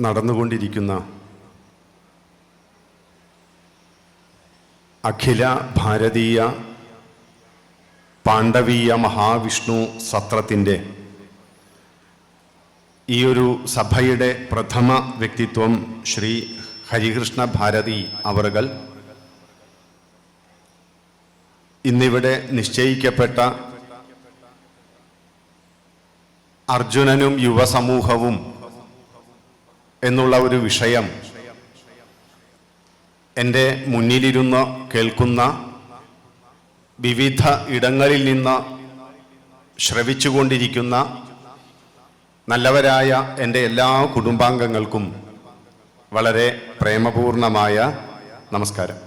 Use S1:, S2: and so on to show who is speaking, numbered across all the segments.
S1: നടന്നുകൊണ്ടിരിക്കുന്ന അഖില ഭാരതീയ പാണ്ഡവീയ മഹാവിഷ്ണു സത്രത്തിൻ്റെ ഈ ഒരു സഭയുടെ പ്രഥമ വ്യക്തിത്വം ശ്രീ ഹരികൃഷ്ണ ഭാരതി അവറുകൾ ഇന്നിവിടെ നിശ്ചയിക്കപ്പെട്ട അർജുനനും യുവസമൂഹവും എന്നുള്ള ഒരു വിഷയം എൻ്റെ മുന്നിലിരുന്ന് കേൾക്കുന്ന വിവിധ ഇടങ്ങളിൽ നിന്ന് ശ്രവിച്ചുകൊണ്ടിരിക്കുന്ന നല്ലവരായ എൻ്റെ എല്ലാ കുടുംബാംഗങ്ങൾക്കും വളരെ പ്രേമപൂർണമായ നമസ്കാരം.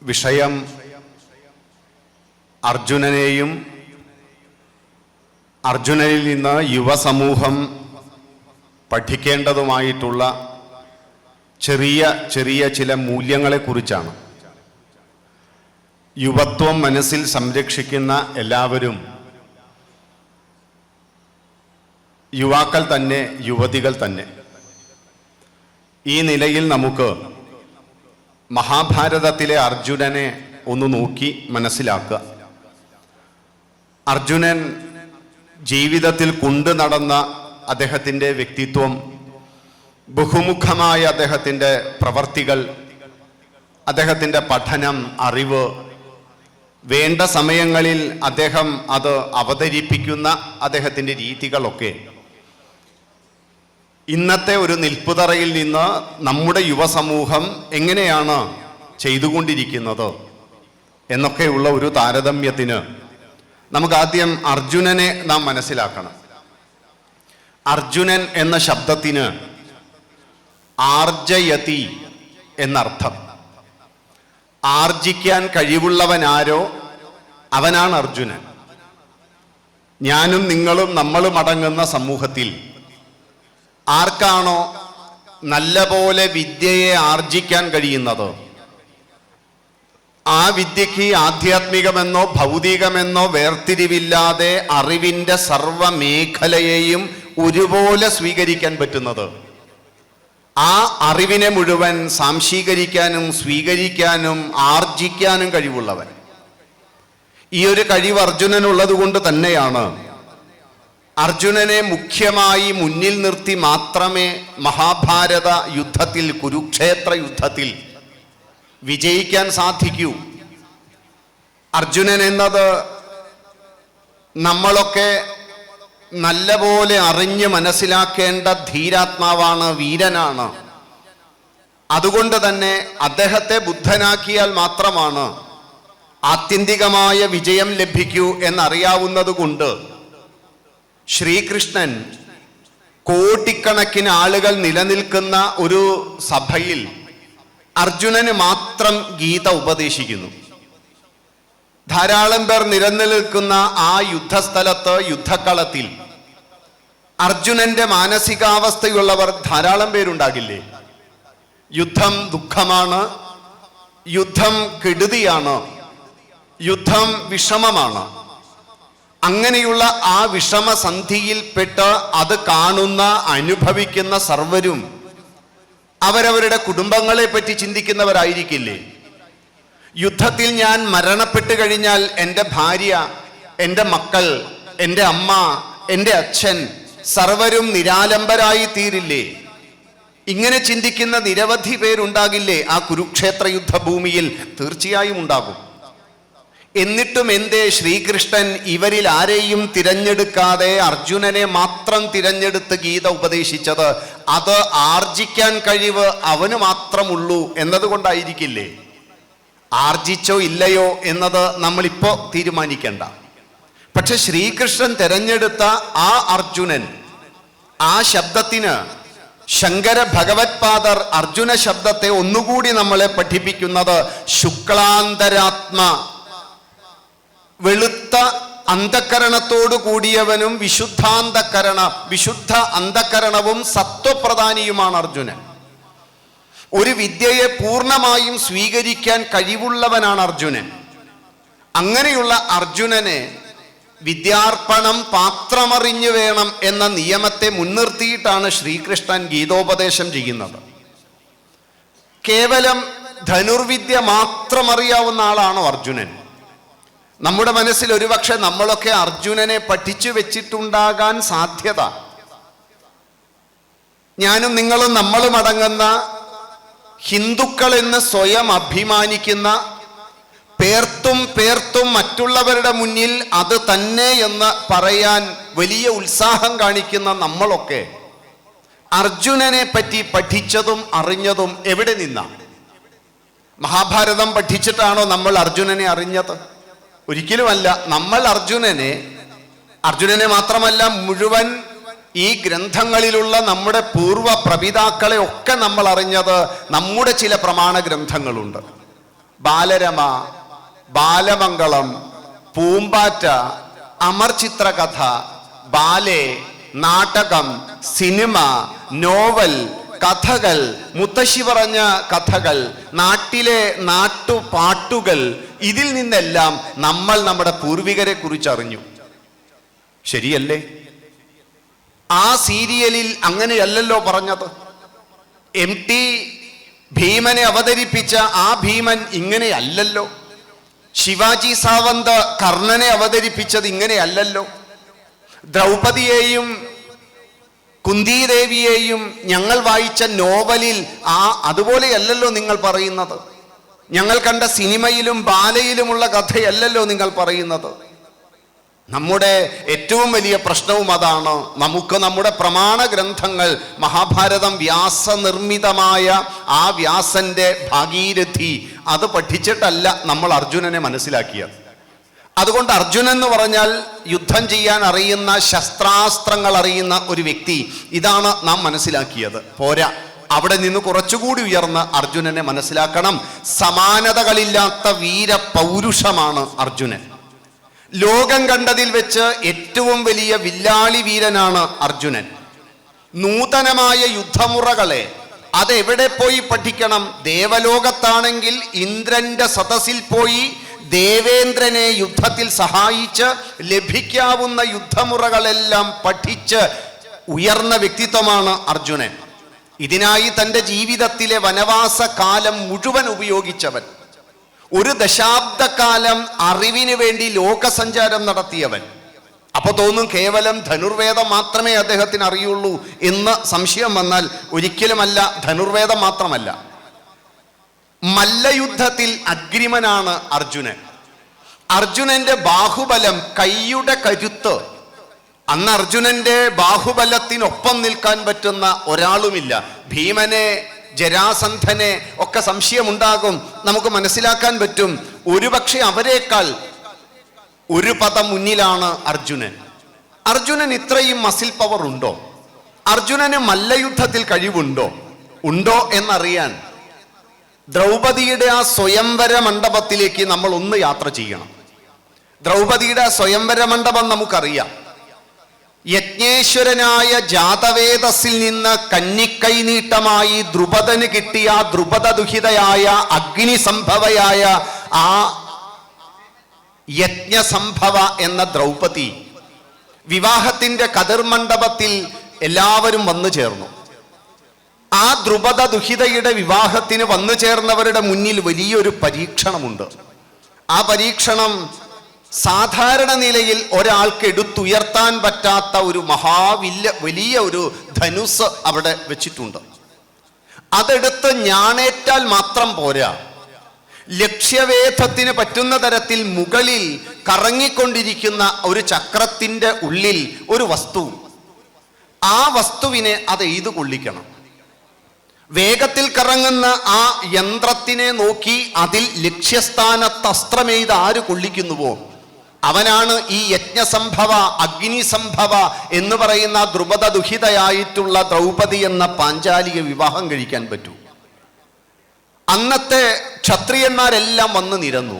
S1: വിഷയം അർജുനനെയും അർജുനനിൽ നിന്ന് യുവസമൂഹം പഠിക്കേണ്ടതുമായിട്ടുള്ള ചെറിയ ചെറിയ ചില മൂല്യങ്ങളെക്കുറിച്ചാണ്. യുവത്വം മനസ്സിൽ സംരക്ഷിക്കുന്ന എല്ലാവരും യുവാക്കൾ തന്നെ, യുവതികൾ തന്നെ. ഈ നിലയിൽ നമുക്ക് മഹാഭാരതത്തിലെ അർജുനനെ ഒന്ന് നോക്കി മനസ്സിലാക്കുക. അർജുനൻ ജീവിതത്തിൽ കൊണ്ടു നടന്ന അദ്ദേഹത്തിൻ്റെ വ്യക്തിത്വം, ബഹുമുഖമായ അദ്ദേഹത്തിൻ്റെ പ്രവർത്തികൾ, അദ്ദേഹത്തിൻ്റെ പഠനം, അറിവ്, വേണ്ട സമയങ്ങളിൽ അദ്ദേഹം അത് അവതരിപ്പിക്കുന്ന അദ്ദേഹത്തിൻ്റെ രീതികളൊക്കെ ഇന്നത്തെ ഒരു നിൽപ്പുതറയിൽ നിന്ന് നമ്മുടെ യുവസമൂഹം എങ്ങനെയാണ് ചെയ്തുകൊണ്ടിരിക്കുന്നത് എന്നൊക്കെയുള്ള ഒരു താരതമ്യത്തിന് നമുക്ക് ആദ്യം അർജുനനെ നാം മനസ്സിലാക്കണം. അർജുനൻ എന്ന ശബ്ദത്തിന് ആർജയതി എന്നർത്ഥം. ആർജിക്കാൻ കഴിവുള്ളവനാരോ അവനാണ് അർജുനൻ. ഞാനും നിങ്ങളും നമ്മളും അടങ്ങുന്ന സമൂഹത്തിൽ ആർക്കാണോ നല്ല പോലെ വിദ്യയെ ആർജിക്കാൻ കഴിയുന്നത്, ആ വിദ്യയ്ക്ക് ആധ്യാത്മികമെന്നോ ഭൗതികമെന്നോ വേർതിരിവില്ലാതെ അറിവിൻ്റെ സർവ മേഖലയെയും ഒരുപോലെ സ്വീകരിക്കാൻ പറ്റുന്നത്, ആ അറിവിനെ മുഴുവൻ സാംശീകരിക്കാനും സ്വീകരിക്കാനും ആർജിക്കാനും കഴിവുള്ളവൻ, ഈ ഒരു കഴിവ് അർജുനനുള്ളത് കൊണ്ട് തന്നെയാണ് അർജുനനെ മുഖ്യമായി മുന്നിൽ നിർത്തി മാത്രമേ മഹാഭാരത യുദ്ധത്തിൽ, കുരുക്ഷേത്ര യുദ്ധത്തിൽ വിജയിക്കാൻ സാധിക്കൂ. അർജുനൻ എന്നത് നമ്മളൊക്കെ നല്ലപോലെ അറിഞ്ഞ് മനസ്സിലാക്കേണ്ട ധീരാത്മാവാണ്, വീരനാണ്. അതുകൊണ്ട് തന്നെ അദ്ദേഹത്തെ ബുദ്ധനാക്കിയാൽ മാത്രമാണ് ആത്യന്തികമായ വിജയം ലഭിക്കൂ എന്നറിയാവുന്നത് കൊണ്ട് ശ്രീകൃഷ്ണൻ കോടിക്കണക്കിന് ആളുകൾ നിലനിൽക്കുന്ന ഒരു സഭയിൽ അർജുനന് മാത്രം ഗീത ഉപദേശിക്കുന്നു. ധാരാളം പേർ നിലനിൽക്കുന്ന ആ യുദ്ധസ്ഥലത്ത്, യുദ്ധക്കളത്തിൽ അർജുനന്റെ മാനസികാവസ്ഥയുള്ളവർ ധാരാളം പേരുണ്ടാകില്ലേ? യുദ്ധം ദുഃഖമാണ്, യുദ്ധം കെടുതിയാണ്, യുദ്ധം വിഷമമാണ്. അങ്ങനെയുള്ള ആ വിഷമസന്ധിയിൽപ്പെട്ട് അത് കാണുന്ന, അനുഭവിക്കുന്ന സർവരും അവരവരുടെ കുടുംബങ്ങളെ പറ്റി ചിന്തിക്കുന്നവരായിരിക്കില്ലേ? യുദ്ധത്തിൽ ഞാൻ മരണപ്പെട്ടു കഴിഞ്ഞാൽ എൻ്റെ ഭാര്യ, എൻ്റെ മക്കൾ, എൻ്റെ അമ്മ, എൻ്റെ അച്ഛൻ സർവരും നിരാലംബരായി തീരില്ലേ? ഇങ്ങനെ ചിന്തിക്കുന്ന നിരവധി പേരുണ്ടാകില്ലേ ആ കുരുക്ഷേത്ര യുദ്ധഭൂമിയിൽ? തീർച്ചയായും ഉണ്ടാകും. എന്നിട്ടും എന്തേ ശ്രീകൃഷ്ണൻ ഇവരിൽ ആരെയും തിരഞ്ഞെടുക്കാതെ അർജുനനെ മാത്രം തിരഞ്ഞെടുത്ത് ഗീത ഉപദേശിച്ചത്? അത് ആർജിക്കാൻ കഴിവ് അവന് മാത്രമുള്ളൂ എന്നതുകൊണ്ടായിരിക്കില്ലേ? ആർജിച്ചോ ഇല്ലയോ എന്നത് നമ്മളിപ്പോൾ തീരുമാനിക്കേണ്ട. പക്ഷെ ശ്രീകൃഷ്ണൻ തിരഞ്ഞെടുത്ത ആ അർജുനൻ, ആ ശബ്ദത്തിന് ശങ്കര ഭഗവത്പാദർ അർജുന ശബ്ദത്തെ ഒന്നുകൂടി നമ്മളെ പഠിപ്പിക്കുന്നത് ശുക്ലാന്തരാത്മ, വെളുത്ത അന്ധകരണത്തോടു കൂടിയവനും വിശുദ്ധ അന്ധകരണവും സത്വപ്രധാനിയുമാണ് അർജുനൻ. ഒരു വിദ്യയെ പൂർണ്ണമായും സ്വീകരിക്കാൻ കഴിവുള്ളവനാണ് അർജുനൻ. അങ്ങനെയുള്ള അർജുനനെ വിദ്യാർപ്പണം പാത്രമറിഞ്ഞു വേണം എന്ന നിയമത്തെ മുൻനിർത്തിയിട്ടാണ് ശ്രീകൃഷ്ണൻ ഗീതോപദേശം ചെയ്യുന്നത്. കേവലം ധനുർവിദ്യ മാത്രം അറിയാവുന്ന ആളാണോ അർജുനൻ? നമ്മുടെ മനസ്സിൽ ഒരുപക്ഷെ നമ്മളൊക്കെ അർജുനനെ പഠിച്ചു വെച്ചിട്ടുണ്ടാകാൻ സാധ്യത. ഞാനും നിങ്ങളും നമ്മളും അടങ്ങുന്ന ഹിന്ദുക്കൾ എന്ന് സ്വയം അഭിമാനിക്കുന്ന, പേർത്തും മറ്റുള്ളവരുടെ മുന്നിൽ അത് തന്നെ എന്ന് പറയാൻ വലിയ ഉത്സാഹം കാണിക്കുന്ന നമ്മളൊക്കെ അർജുനനെ പറ്റി പഠിച്ചതും അറിഞ്ഞതും എവിടെ നിന്നാണ്? മഹാഭാരതം പഠിച്ചിട്ടാണോ നമ്മൾ അർജുനനെ അറിഞ്ഞത്? ഒരിക്കലുമല്ല. നമ്മൾ അർജുനനെ മാത്രമല്ല, മുഴുവൻ ഈ ഗ്രന്ഥങ്ങളിലുള്ള നമ്മുടെ പൂർവ്വ പ്രപിതാക്കളെ ഒക്കെ നമ്മൾ അറിഞ്ഞത് നമ്മുടെ ചില പ്രമാണ ഗ്രന്ഥങ്ങളുണ്ട്. ബാലരമ, ബാലമംഗളം, പൂമ്പാറ്റ, അമർചിത്രകഥ, ബാലെ, നാടകം, സിനിമ, നോവൽ, കഥകൾ, മുത്തശ്ശി പറഞ്ഞ കഥകൾ, നാട്ടിലെ നാട്ടുപാട്ടുകൾ, ഇതിൽ നിന്നെല്ലാം നമ്മൾ നമ്മുടെ പൂർവികരെ കുറിച്ച് അറിഞ്ഞു. ശരിയല്ലേ? ആ സീരിയലിൽ അങ്ങനെയല്ലല്ലോ പറഞ്ഞത്. MT ഭീമനെ അവതരിപ്പിച്ച ആ ഭീമൻ ഇങ്ങനെയല്ലല്ലോ. ശിവാജി സാവന്ത് കർണനെ അവതരിപ്പിച്ചത് ഇങ്ങനെയല്ലല്ലോ. ദ്രൗപദിയെയും കുന്തിദേവിയെയും ഞങ്ങൾ വായിച്ച നോവലിൽ അതുപോലെയല്ലല്ലോ നിങ്ങൾ പറയുന്നത്. ഞങ്ങൾ കണ്ട സിനിമയിലും ബാലയിലുമുള്ള കഥയല്ലല്ലോ നിങ്ങൾ പറയുന്നത്. നമ്മുടെ ഏറ്റവും വലിയ പ്രശ്നവും അതാണ്. നമുക്ക് നമ്മുടെ പ്രമാണ ഗ്രന്ഥങ്ങൾ, മഹാഭാരതം വ്യാസനിർമ്മിതമായ ആ വ്യാസന്റെ ഭാഗീരഥി, അത് പഠിച്ചിട്ടല്ല നമ്മൾ അർജുനനെ മനസ്സിലാക്കിയത്. അതുകൊണ്ട് അർജുനൻ എന്ന് പറഞ്ഞാൽ യുദ്ധം ചെയ്യാൻ അറിയുന്ന, ശസ്ത്രാസ്ത്രങ്ങൾ അറിയുന്ന ഒരു വ്യക്തി, ഇതാണ് നാം മനസ്സിലാക്കിയത്. പോരാ, അവിടെ നിന്ന് കുറച്ചുകൂടി ഉയർന്ന് അർജുനനെ മനസ്സിലാക്കണം. സമാനതകളില്ലാത്ത വീര പൗരുഷമാണ് അർജുനൻ. ലോകം കണ്ടതിൽ വെച്ച് ഏറ്റവും വലിയ വില്ലാളി വീരനാണ് അർജുനൻ. നൂതനമായ യുദ്ധമുറകളെ അതെവിടെ പോയി പഠിക്കണം? ദേവലോകത്താണെങ്കിൽ ഇന്ദ്രന്റെ സദസ്സിൽ പോയി ദേവേന്ദ്രനെ യുദ്ധത്തിൽ സഹായിച്ച് ലഭിക്കാവുന്ന യുദ്ധമുറകളെല്ലാം പഠിച്ച് ഉയർന്ന വ്യക്തിത്വമാണ് അർജുനൻ. ഇതിനായി തൻ്റെ ജീവിതത്തിലെ വനവാസ കാലം മുഴുവൻ ഉപയോഗിച്ചവൻ, ഒരു ദശാബ്ദക്കാലം അറിവിന് വേണ്ടി ലോകസഞ്ചാരം നടത്തിയവൻ. അപ്പൊ തോന്നും കേവലം ധനുർവേദം മാത്രമേ അദ്ദേഹത്തിന് അറിയുള്ളൂ എന്ന് സംശയം വന്നാൽ ഒരിക്കലുമല്ല. ധനുർവേദം മാത്രമല്ല, മല്ലയുദ്ധത്തിൽ അഗ്രിമനാണ് അർജുനൻ. അർജുനന്റെ ബാഹുബലം, കൈയുടെ കരുത്ത്, അന്ന് അർജുനന്റെ ബാഹുബലത്തിനൊപ്പം നിൽക്കാൻ പറ്റുന്ന ഒരാളുമില്ല. ഭീമനെ, ജരാസന്ധനെ ഒക്കെ സംശയമുണ്ടാകും, നമുക്ക് മനസ്സിലാക്കാൻ പറ്റും. ഒരുപക്ഷെ അവരെക്കാൾ ഒരു പദം മുന്നിലാണ് അർജുനൻ. അർജുനൻ ഇത്രയും മസിൽ പവർ ഉണ്ടോ? അർജുനന് മല്ലയുദ്ധത്തിൽ കഴിവുണ്ടോ? ഉണ്ടോ എന്നറിയാൻ ദ്രൗപദിയുടെ ആ സ്വയംവര മണ്ഡപത്തിലേക്ക് നമ്മൾ ഒന്ന് യാത്ര ചെയ്യണം. ദ്രൗപദിയുടെ സ്വയംവര മണ്ഡപം നമുക്കറിയാം. യജ്ഞേശ്വരനായ ജാതവേദസിൽ നിന്ന് കന്നിക്കൈ നീട്ടമായി ദ്രുപദന് കിട്ടിയ ദ്രുപദ ദുഹിതയായ അഗ്നിസംഭവയായ ആ യജ്ഞസംഭവ എന്ന ദ്രൗപദി വിവാഹത്തിന്റെ കതിർമണ്ഡപത്തിൽ എല്ലാവരും വന്നു ചേർന്നു. ആ ദ്രുപദ ദുഹിതയുടെ വിവാഹത്തിന് വന്നു ചേർന്നവരുടെ മുന്നിൽ വലിയൊരു പരീക്ഷണമുണ്ട്. ആ പരീക്ഷണം സാധാരണ നിലയിൽ ഒരാൾക്ക് എടുത്തുയർത്താൻ പറ്റാത്ത ഒരു വലിയ ഒരു ധനുസ് അവിടെ വെച്ചിട്ടുണ്ട്. അതെടുത്ത് ഞാണേറ്റാൽ മാത്രം പോരാ, ലക്ഷ്യവേധത്തിന് പറ്റുന്ന തരത്തിൽ മുകളിൽ കറങ്ങിക്കൊണ്ടിരിക്കുന്ന ഒരു ചക്രത്തിന്റെ ഉള്ളിൽ ഒരു വസ്തു, ആ വസ്തുവിനെ അത് എയ്തു കൊള്ളിക്കണം. വേഗത്തിൽ കറങ്ങുന്ന ആ യന്ത്രത്തിനെ നോക്കി അതിൽ ലക്ഷ്യസ്ഥാനത്ത് അസ്ത്രമെയ്ത് ആര് കൊള്ളിക്കുന്നുവോ അവനാണ് ഈ യജ്ഞസംഭവ, അഗ്നിസംഭവ എന്ന് പറയുന്ന ദ്രുപദ ദുഹിതയായിട്ടുള്ള ദ്രൗപദി എന്ന പാഞ്ചാലിക വിവാഹം കഴിക്കാൻ പറ്റൂ. അന്നത്തെ ക്ഷത്രിയന്മാരെല്ലാം വന്ന് നിരന്നു.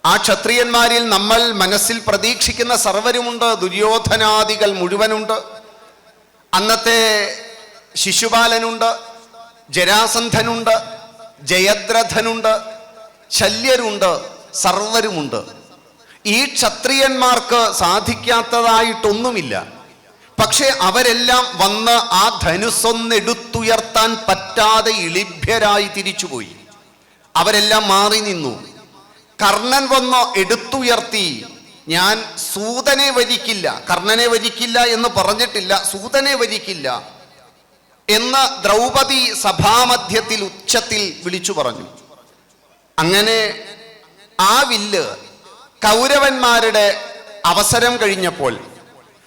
S1: ആ ക്ഷത്രിയന്മാരിൽ നമ്മൾ മനസ്സിൽ പ്രതീക്ഷിക്കുന്ന സർവരുമുണ്ട്. ദുര്യോധനാദികൾ മുഴുവനുണ്ട്. അന്നത്തെ ശിശുപാലനുണ്ട്, ജരാസന്ധനുണ്ട്, ജയദ്രഥനുണ്ട്, ശല്യരുണ്ട്, സർവരുമുണ്ട്. ഈ ക്ഷത്രിയന്മാർക്ക് സാധിക്കാത്തതായിട്ടൊന്നുമില്ല. പക്ഷെ അവരെല്ലാം വന്ന് ആ ധനുസ്സൊന്നെടുത്തുയർത്താൻ പറ്റാതെ ഇളിഭ്യരായി തിരിച്ചുപോയി. അവരെല്ലാം മാറി നിന്നു. കർണൻ വന്ന് എടുത്തുയർത്തി. ഞാൻ സൂതനെ വരിക്കില്ല, കർണനെ വരിക്കില്ല എന്ന് പറഞ്ഞിട്ടില്ല, സൂതനെ വരിക്കില്ല എന്ന് ദ്രൗപദി സഭാമധ്യത്തിൽ ഉച്ചത്തിൽ വിളിച്ചു പറഞ്ഞു. അങ്ങനെ ആ വില്ല് കൗരവന്മാരുടെ അവസരം കഴിഞ്ഞപ്പോൾ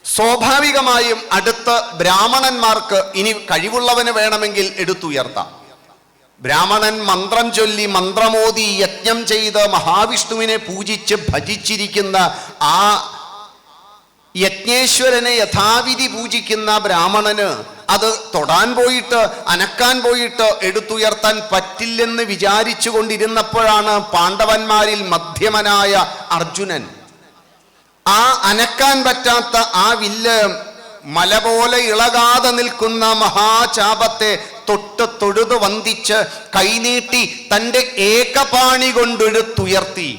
S1: സ്വാഭാവികമായും അടുത്ത് ബ്രാഹ്മണന്മാർക്ക് ഇനി കഴിവുള്ളവന് വേണമെങ്കിൽ എടുത്തുയർത്താം. ബ്രാഹ്മണൻ മന്ത്രം ചൊല്ലി മന്ത്രമോദി യജ്ഞം ചെയ്ത് മഹാവിഷ്ണുവിനെ പൂജിച്ച് ഭജിച്ചിരിക്കുന്ന ആ യജ്ഞേശ്വരനെ യഥാവിധി പൂജിക്കുന്ന ബ്രാഹ്മണന് അത് തൊടാൻ പോയിട്ട് അനക്കാൻ പോയിട്ട് എടുത്തുയർത്താൻ പറ്റില്ലെന്ന് വിചാരിച്ചു കൊണ്ടിരുന്നപ്പോഴാണ് പാണ്ഡവന്മാരിൽ മധ്യമനായ അർജുനൻ ആ അനക്കാൻ പറ്റാത്ത ആ വില്ല് മല പോലെ ഇളകാതെ നിൽക്കുന്ന മഹാചാപത്തെ തൊഴുതു വന്ദിച്ച് കൈനീട്ടി തൻ്റെ ഏകപാണി കൊണ്ടെടുത്തുയർത്തി.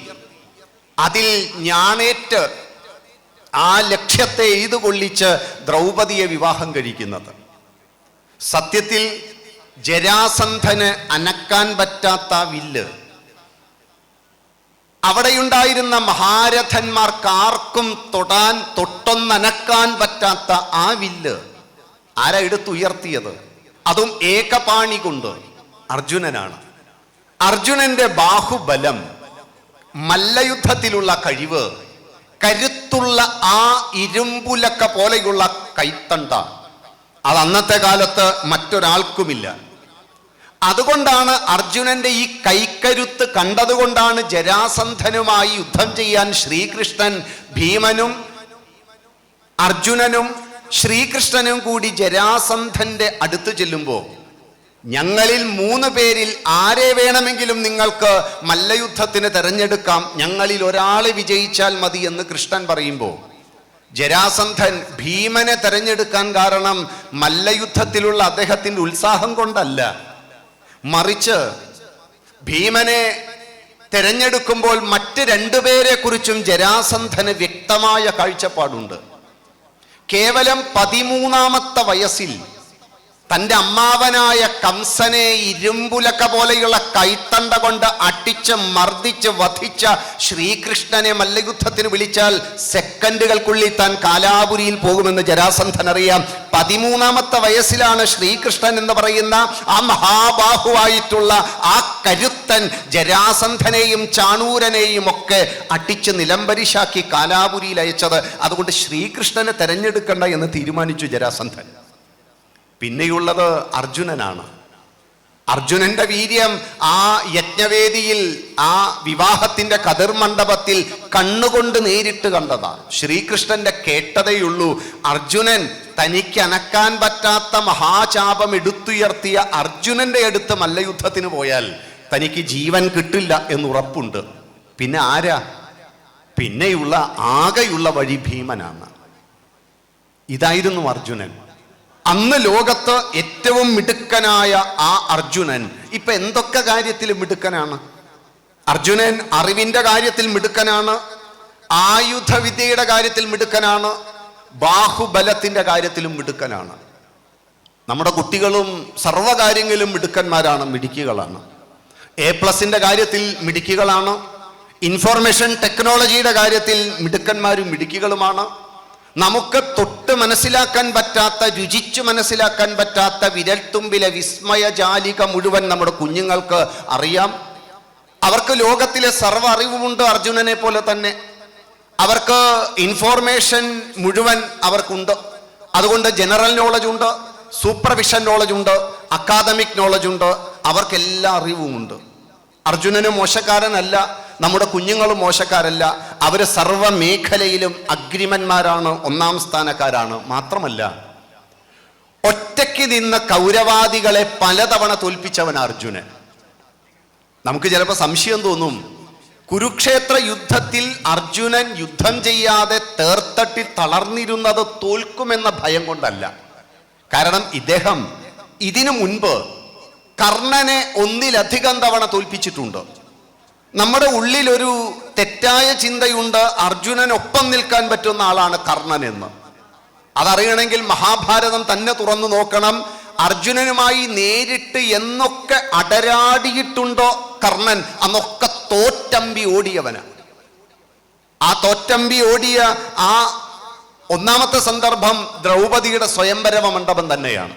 S1: അതിൽ ഞാണേറ്റ് ആ ലക്ഷ്യത്തെ എയ്തു കൊള്ളിച്ച് ദ്രൗപദിയെ വിവാഹം കഴിക്കുന്നത്. സത്യത്തിൽ ജരാസന്ധന് അനക്കാൻ പറ്റാത്ത വില്ല് അവിടെയുണ്ടായിരുന്ന മഹാരഥന്മാർക്കാർക്കും തൊട്ടൊന്നനക്കാൻ പറ്റാത്ത ആ വില്ല് ആരാ എടുത്തുയർത്തിയത്? അതും ഏകപാണി കൊണ്ട് അർജുനനാണ്. അർജുനന്റെ ബാഹുബലം, മല്ലയുദ്ധത്തിലുള്ള കഴിവ്, കരുത്തുള്ള ആ ഇരുമ്പുലക്ക പോലെയുള്ള കൈത്തണ്ട അത് അന്നത്തെ കാലത്ത് മറ്റൊരാൾക്കുമില്ല. അതുകൊണ്ടാണ് അർജുനന്റെ ഈ കൈക്കരുത്ത് കണ്ടതുകൊണ്ടാണ് ജരാസന്ധനുമായി യുദ്ധം ചെയ്യാൻ ശ്രീകൃഷ്ണൻ ഭീമനും അർജുനനും ശ്രീകൃഷ്ണനും കൂടി ജരാസന്ധന്റെ അടുത്ത് ചെല്ലുമ്പോൾ ഞങ്ങളിൽ 3 പേരിൽ ആരെ വേണമെങ്കിലും നിങ്ങൾക്ക് മല്ലയുദ്ധത്തിന് തെരഞ്ഞെടുക്കാം, ഞങ്ങളിൽ ഒരാളെ വിജയിച്ചാൽ മതി എന്ന് കൃഷ്ണൻ പറയുമ്പോൾ ജരാസന്ധൻ ഭീമനെ തെരഞ്ഞെടുക്കാൻ കാരണം മല്ലയുദ്ധത്തിലുള്ള അദ്ദേഹത്തിൻ്റെ ഉത്സാഹം കൊണ്ടല്ല, മറിച്ച് ഭീമനെ തെരഞ്ഞെടുക്കുമ്പോൾ മറ്റ് 2 പേരെ കുറിച്ചും ജരാസന്ധന് വ്യക്തമായ കാഴ്ചപ്പാടുണ്ട്. കേവലം 13ാമത്തെ വയസ്സിൽ തൻ്റെ അമ്മാവനായ കംസനെ ഇരുമ്പുലക്ക പോലെയുള്ള കൈത്തണ്ട കൊണ്ട് അടിച്ച് മർദ്ദിച്ച് വധിച്ച ശ്രീകൃഷ്ണനെ മല്ലയുദ്ധത്തിന് വിളിച്ചാൽ സെക്കൻഡുകൾക്കുള്ളിൽ താൻ കാലാപുരിയിൽ പോകുമെന്ന് ജരാസന്ധൻ അറിയാം. 13ാമത്തെ വയസ്സിലാണ് ശ്രീകൃഷ്ണൻ എന്ന് പറയുന്ന ആ മഹാബാഹുവായിട്ടുള്ള ആ കരുത്തൻ ജരാസന്ധനെയും ചാണൂരനെയും ഒക്കെ അടിച്ച് നിലംപരിശാക്കി കാലാപുരിയിൽ അയച്ചത്. അതുകൊണ്ട് ശ്രീകൃഷ്ണനെ തെരഞ്ഞെടുക്കണ്ട എന്ന് തീരുമാനിച്ചു ജരാസന്ധൻ. പിന്നെയുള്ളത് അർജുനനാണ്. അർജുനന്റെ വീര്യം ആ യജ്ഞവേദിയിൽ, ആ വിവാഹത്തിന്റെ കതിർമണ്ഡപത്തിൽ കണ്ണുകൊണ്ട് നേരിട്ട് കണ്ടതാണ്. ശ്രീകൃഷ്ണന്റെ കേട്ടതേയുള്ളൂ. അർജുനൻ തനിക്ക് അനക്കാൻ പറ്റാത്ത മഹാചാപം എടുത്തുയർത്തിയ അർജുനന്റെ അടുത്ത് മല്ലയുദ്ധത്തിന് പോയാൽ തനിക്ക് ജീവൻ കിട്ടില്ല എന്നുറപ്പുണ്ട്. പിന്നെ ആരാ? പിന്നെയുള്ള ആകെയുള്ള വഴി ഭീമനാണ്. ഇതായിരുന്നു അർജുനൻ. അന്ന് ലോകത്ത് ഏറ്റവും മിടുക്കനായ ആ അർജുനൻ ഇപ്പൊ എന്തൊക്കെ കാര്യത്തിലും മിടുക്കനാണ്. അർജുനൻ അറിവിന്റെ കാര്യത്തിൽ മിടുക്കനാണ്, ആയുധവിദ്യയുടെ കാര്യത്തിൽ മിടുക്കനാണ്, ബാഹുബലത്തിന്റെ കാര്യത്തിലും മിടുക്കനാണ്. നമ്മുടെ കുട്ടികളും സർവ്വകാര്യങ്ങളിലും മിടുക്കന്മാരാണ്, മിടുക്കികളാണ്. A+ കാര്യത്തിൽ മിടുക്കികളാണ്, ഇൻഫോർമേഷൻ ടെക്നോളജിയുടെ കാര്യത്തിൽ മിടുക്കന്മാരും മിടുക്കികളുമാണ്. നമുക്ക് തൊട്ട് മനസ്സിലാക്കാൻ പറ്റാത്ത, രുചിച്ചു മനസ്സിലാക്കാൻ പറ്റാത്ത വിരൽത്തുമ്പിലെ വിസ്മയജാലിക മുഴുവൻ നമ്മുടെ കുഞ്ഞുങ്ങൾക്ക് അറിയാം. അവർക്ക് ലോകത്തിലെ സർവ്വ അറിവുമുണ്ട്. അർജുനനെ പോലെ തന്നെ അവർക്ക് ഇൻഫോർമേഷൻ മുഴുവൻ അവർക്കുണ്ട്. അതുകൊണ്ട് ജനറൽ നോളജ് ഉണ്ട്, സൂപ്പർവിഷൻ നോളജ് ഉണ്ട്, അക്കാദമിക് നോളജ് ഉണ്ട്, അവർക്കെല്ലാ അറിവുമുണ്ട്. അർജുനന് മോശക്കാരനല്ല, നമ്മുടെ കുഞ്ഞുങ്ങളും മോശക്കാരല്ല. അവർ സർവ്വ മേഖലയിലും അഗ്രിമന്മാരാണ്, 1ാം സ്ഥാനക്കാരാണ്. മാത്രമല്ല ഒറ്റയ്ക്ക് നിന്ന് കൗരവാദികളെ പലതവണ തോൽപ്പിച്ചവൻ അർജുനൻ. നമുക്ക് ചിലപ്പോൾ സംശയം തോന്നും, കുരുക്ഷേത്ര യുദ്ധത്തിൽ അർജുനൻ യുദ്ധം ചെയ്യാതെ തേർത്തട്ടി തളർന്നിരുന്നത് തോൽക്കുമെന്ന ഭയം കൊണ്ടല്ല. കാരണം ഇദ്ദേഹം ഇതിനു മുൻപ് കർണനെ 1-ലധികം തവണ തോൽപ്പിച്ചിട്ടുണ്ട്. നമ്മുടെ ഉള്ളിലൊരു തെറ്റായ ചിന്തയുണ്ട് അർജുനനൊപ്പം നിൽക്കാൻ പറ്റുന്ന ആളാണ് കർണൻ എന്ന്. അതറിയണമെങ്കിൽ മഹാഭാരതം തന്നെ തുറന്നു നോക്കണം. അർജുനനുമായി നേരിട്ട് എന്നൊക്കെ അടരാടിയിട്ടുണ്ടോ കർണൻ, അന്നൊക്കെ തോറ്റമ്പി ഓടിയവന്. ആ തോറ്റമ്പി ഓടിയ ആ ഒന്നാമത്തെ സന്ദർഭം ദ്രൗപദിയുടെ സ്വയംവര മണ്ഡപം തന്നെയാണ്.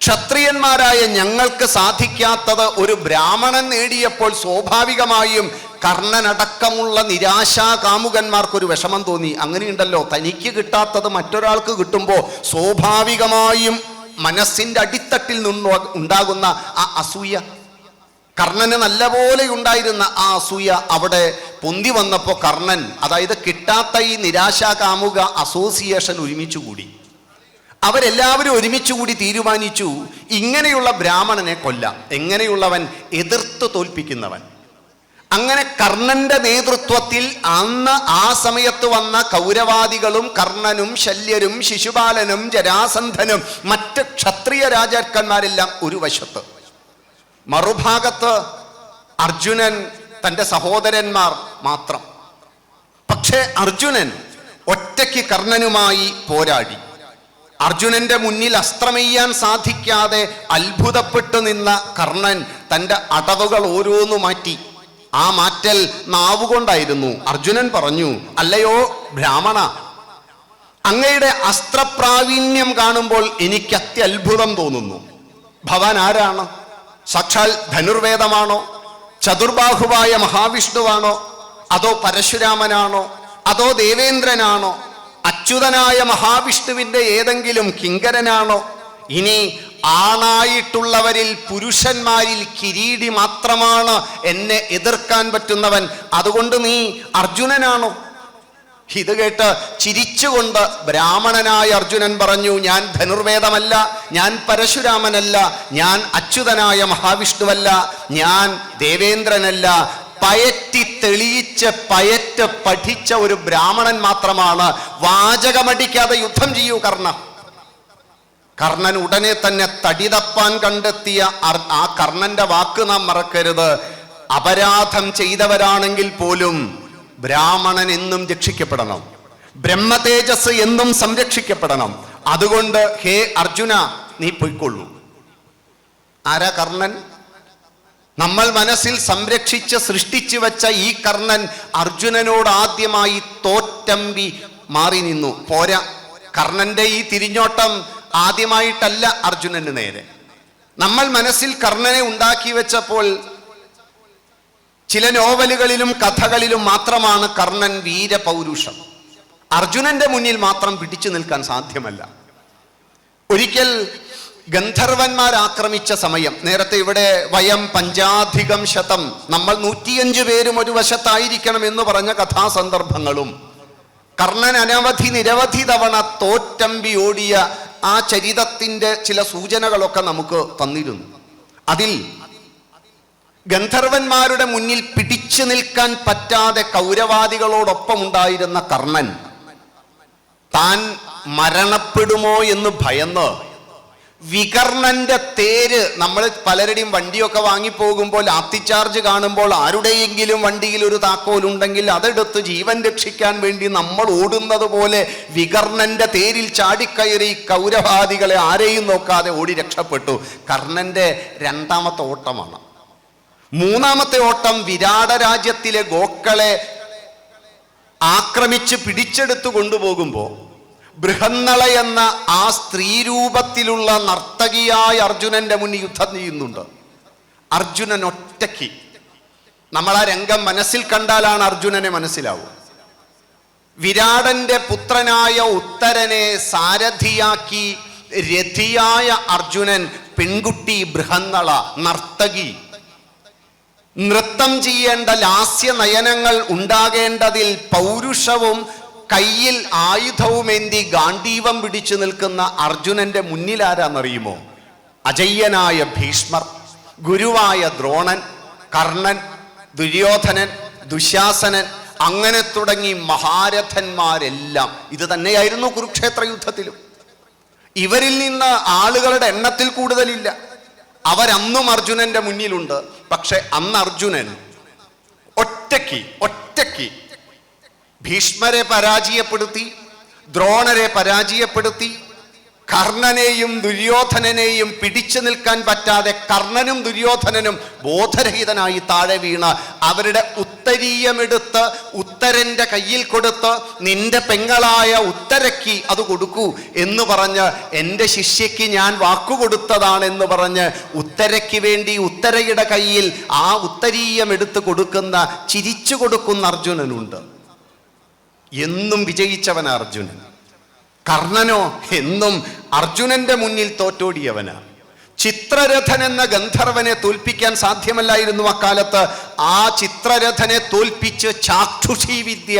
S1: ക്ഷത്രിയന്മാരായ ഞങ്ങൾക്ക് സാധിക്കാത്തത് ഒരു ബ്രാഹ്മണൻ നേടിയപ്പോൾ സ്വാഭാവികമായും കർണനടക്കമുള്ള നിരാശാ കാമുകന്മാർക്കൊരു വിഷമം തോന്നി. അങ്ങനെയുണ്ടല്ലോ, തനിക്ക് കിട്ടാത്തത് മറ്റൊരാൾക്ക് കിട്ടുമ്പോൾ സ്വാഭാവികമായും മനസ്സിൻ്റെ അടിത്തട്ടിൽ നിന്ന് ഉണ്ടാകുന്ന ആ അസൂയ, കർണന് നല്ലപോലെ ഉണ്ടായിരുന്ന ആ അസൂയ അവിടെ പൊന്തി വന്നപ്പോൾ കർണൻ, അതായത് കിട്ടാത്ത ഈ നിരാശാ കാമുക അസോസിയേഷൻ ഒരുമിച്ചുകൂടി. അവരെല്ലാവരും ഒരുമിച്ചുകൂടി തീരുമാനിച്ചു, ഇങ്ങനെയുള്ള ബ്രാഹ്മണനെ കൊല്ലാം. എങ്ങനെയുള്ളവൻ? എതിർത്ത് തോൽപ്പിക്കുന്നവൻ. അങ്ങനെ കർണന്റെ നേതൃത്വത്തിൽ അന്ന് ആ സമയത്ത് വന്ന കൗരവാദികളും കർണനും ശല്യരും ശിശുപാലനും ജരാസന്ധനും മറ്റ് ക്ഷത്രിയ രാജാക്കന്മാരെല്ലാം ഒരു വശത്ത്, മറുഭാഗത്ത് അർജുനൻ, തൻ്റെ സഹോദരന്മാർ മാത്രം. പക്ഷേ അർജുനൻ ഒറ്റയ്ക്ക് കർണനുമായി പോരാടി. അർജുനന്റെ മുന്നിൽ അസ്ത്രമെയ്യാൻ സാധിക്കാതെ അത്ഭുതപ്പെട്ടു നിന്ന കർണൻ തൻ്റെ അടവുകൾ ഓരോന്നു മാറ്റി. ആ മാറ്റൽ നാവുകൊണ്ടായിരുന്നു. അർജുനൻ പറഞ്ഞു, അല്ലയോ ബ്രാഹ്മണ, അങ്ങയുടെ അസ്ത്രപ്രാവീണ്യം കാണുമ്പോൾ എനിക്ക് അത്യത്ഭുതം തോന്നുന്നു. ഭവാൻ ആരാണ്? സാക്ഷാൽ ധനുർവേദമാണോ? ചതുർബാഹുവായ മഹാവിഷ്ണുവാണോ? അതോ പരശുരാമനാണോ? അതോ ദേവേന്ദ്രനാണോ? അച്യുതനായ മഹാവിഷ്ണുവിൻ്റെ ഏതെങ്കിലും കിങ്കരനാണോ? ഇനി ആണായിട്ടുള്ളവരിൽ പുരുഷന്മാരിൽ കിരീടി മാത്രമാണ് എന്നെ എതിർക്കാൻ പറ്റുന്നവൻ. അതുകൊണ്ട് നീ അർജുനനാണോ? ഇത് കേട്ട് ചിരിച്ചുകൊണ്ട് ബ്രാഹ്മണനായ അർജുനൻ പറഞ്ഞു, ഞാൻ ധനുർവേദമല്ല, ഞാൻ പരശുരാമനല്ല, ഞാൻ അച്യുതനായ മഹാവിഷ്ണുവല്ല, ഞാൻ ദേവേന്ദ്രനല്ല. പയറ്റി തെളിയിച്ച് പയറ്റ് പഠിച്ച ഒരു ബ്രാഹ്മണൻ മാത്രമാണ്. വാചകമടിക്കാതെ യുദ്ധം ചെയ്യൂ കർണ. കർണൻ ഉടനെ തന്നെ തടിതപ്പാൻ കണ്ടെത്തിയ ആ കർണന്റെ വാക്ക് നാം മറക്കരുത്. അപരാധം ചെയ്തവരാണെങ്കിൽ പോലും ബ്രാഹ്മണൻ എന്നും രക്ഷിക്കപ്പെടണം, ബ്രഹ്മതേജസ് എന്നും സംരക്ഷിക്കപ്പെടണം. അതുകൊണ്ട് ഹേ അർജുന, നീ പൊയ്ക്കൊള്ളൂ. ആരാ കർണൻ? നമ്മൾ മനസ്സിൽ സംരക്ഷിച്ച് സൃഷ്ടിച്ചു വെച്ച ഈ കർണൻ അർജുനനോട് ആദ്യമായി തോറ്റമ്പി മാറി നിന്നു. പോരാ, കർണന്റെ ഈ തിരിഞ്ഞോട്ടം ആദ്യമായിട്ടല്ല അർജുനന് നേരെ. നമ്മൾ മനസ്സിൽ കർണനെ ഉണ്ടാക്കി വെച്ചപ്പോൾ ചില നോവലുകളിലും കഥകളിലും മാത്രമാണ് കർണൻ വീരപൗരുഷം. അർജുനന്റെ മുന്നിൽ മാത്രം പിടിച്ചു നിൽക്കാൻ സാധ്യമല്ല. ഒരിക്കൽ ഗന്ധർവന്മാർ ആക്രമിച്ച സമയം, നേരത്തെ ഇവിടെ വയം പഞ്ചാധികം ശതം, നമ്മൾ 105 പേരും ഒരു വശത്തായിരിക്കണം എന്ന് പറഞ്ഞ കഥാസന്ദർഭങ്ങളും കർണൻ നിരവധി തവണ തോറ്റമ്പി ഓടിയ ആ ചരിതത്തിന്റെ ചില സൂചനകളൊക്കെ നമുക്ക് തന്നിരുന്നു. അതിൽ ഗന്ധർവന്മാരുടെ മുന്നിൽ പിടിച്ചു നിൽക്കാൻ പറ്റാതെ കൗരവാദികളോടൊപ്പം ഉണ്ടായിരുന്ന കർണൻ താൻ മരണപ്പെടുമോ എന്ന് ഭയന്ന് വികർണന്റെ തേര്, നമ്മൾ പലരുടെയും വണ്ടിയൊക്കെ വാങ്ങിപ്പോകുമ്പോൾ ലാത്തിച്ചാർജ് കാണുമ്പോൾ ആരുടെയെങ്കിലും വണ്ടിയിൽ ഒരു താക്കോലുണ്ടെങ്കിൽ അതെടുത്ത് ജീവൻ രക്ഷിക്കാൻ വേണ്ടി നമ്മൾ ഓടുന്നത് പോലെ വികർണന്റെ തേരിൽ ചാടിക്കയറി കൗരവാദികളെ ആരെയും നോക്കാതെ ഓടി രക്ഷപ്പെട്ടു. കർണന്റെ രണ്ടാമത്തെ ഓട്ടമാണ്. മൂന്നാമത്തെ ഓട്ടം വിരാട രാജ്യത്തിലെ ഗോക്കളെ ആക്രമിച്ച് പിടിച്ചെടുത്തു കൊണ്ടുപോകുമ്പോൾ ബൃഹന്നള എന്ന ആ സ്ത്രീരൂപത്തിലുള്ള നർത്തകിയായ അർജുനന്റെ മുന്നിൽ യുദ്ധം ചെയ്യുന്നുണ്ട്. അർജുനൻ ഒറ്റയ്ക്ക്. നമ്മൾ ആ രംഗം മനസ്സിൽ കണ്ടാലാണ് അർജുനനെ മനസ്സിലാവുക. വിരാടന്റെ പുത്രനായ ഉത്തരനെ സാരഥിയാക്കി രഥിയായ അർജുനൻ, പെൺകുട്ടി ബൃഹന്നള നർത്തകി, നൃത്തം ചെയ്യേണ്ട ലാസ്യ നയനങ്ങൾ ഉണ്ടാകേണ്ടതിൽ പൗരുഷവും കയ്യിൽ ആയുധവുമേന്തി ഗാണ്ഡീവം പിടിച്ചു നിൽക്കുന്ന അർജുനന്റെ മുന്നിൽ ആരാന്നറിയുമോ? അജയ്യനായ ഭീഷ്മർ, ഗുരുവായ ദ്രോണൻ, കർണൻ, ദുര്യോധനൻ, ദുശാസനൻ, അങ്ങനെ തുടങ്ങി മഹാരഥന്മാരെല്ലാം. ഇത് തന്നെയായിരുന്നു കുരുക്ഷേത്ര യുദ്ധത്തിലും. ഇവരിൽ നിന്ന് ആളുകളുടെ എണ്ണത്തിൽ കൂടുതലില്ല. അവരന്നും അർജുനന്റെ മുന്നിലുണ്ട്. പക്ഷെ അന്ന് അർജുനൻ ഒറ്റയ്ക്ക് ഭീഷ്മരെ പരാജയപ്പെടുത്തി, ദ്രോണരെ പരാജയപ്പെടുത്തി, കർണനെയും ദുര്യോധനനെയും പിടിച്ചു നിൽക്കാൻ പറ്റാതെ കർണനും ദുര്യോധനനും ബോധരഹിതനായി താഴെ വീണ് അവരുടെ ഉത്തരീയമെടുത്ത് ഉത്തരന്റെ കയ്യിൽ കൊടുത്ത് നിന്റെ പെങ്ങളായ ഉത്തരയ്ക്ക് അത് കൊടുക്കൂ എന്ന് പറഞ്ഞ് എൻ്റെ ശിഷ്യയ്ക്ക് ഞാൻ വാക്കുകൊടുത്തതാണെന്ന് പറഞ്ഞ് ഉത്തരയ്ക്ക് വേണ്ടി ഉത്തരയുടെ കയ്യിൽ ആ ഉത്തരീയം എടുത്ത് കൊടുക്കുന്ന, ചിരിച്ചു കൊടുക്കുന്ന അർജുനനുണ്ട്. എന്നും വിജയിച്ചവൻ അർജുനൻ. കർണനോ എന്നും അർജുനന്റെ മുന്നിൽ തോറ്റോടിയവനാ. ചിത്രരഥൻ എന്ന ഗന്ധർവനെ തോൽപ്പിക്കാൻ സാധ്യമല്ലായിരുന്നു അക്കാലത്ത്. ആ ചിത്രരഥനെ തോൽപ്പിച്ച് ചാക്ഷുഷി വിദ്യ,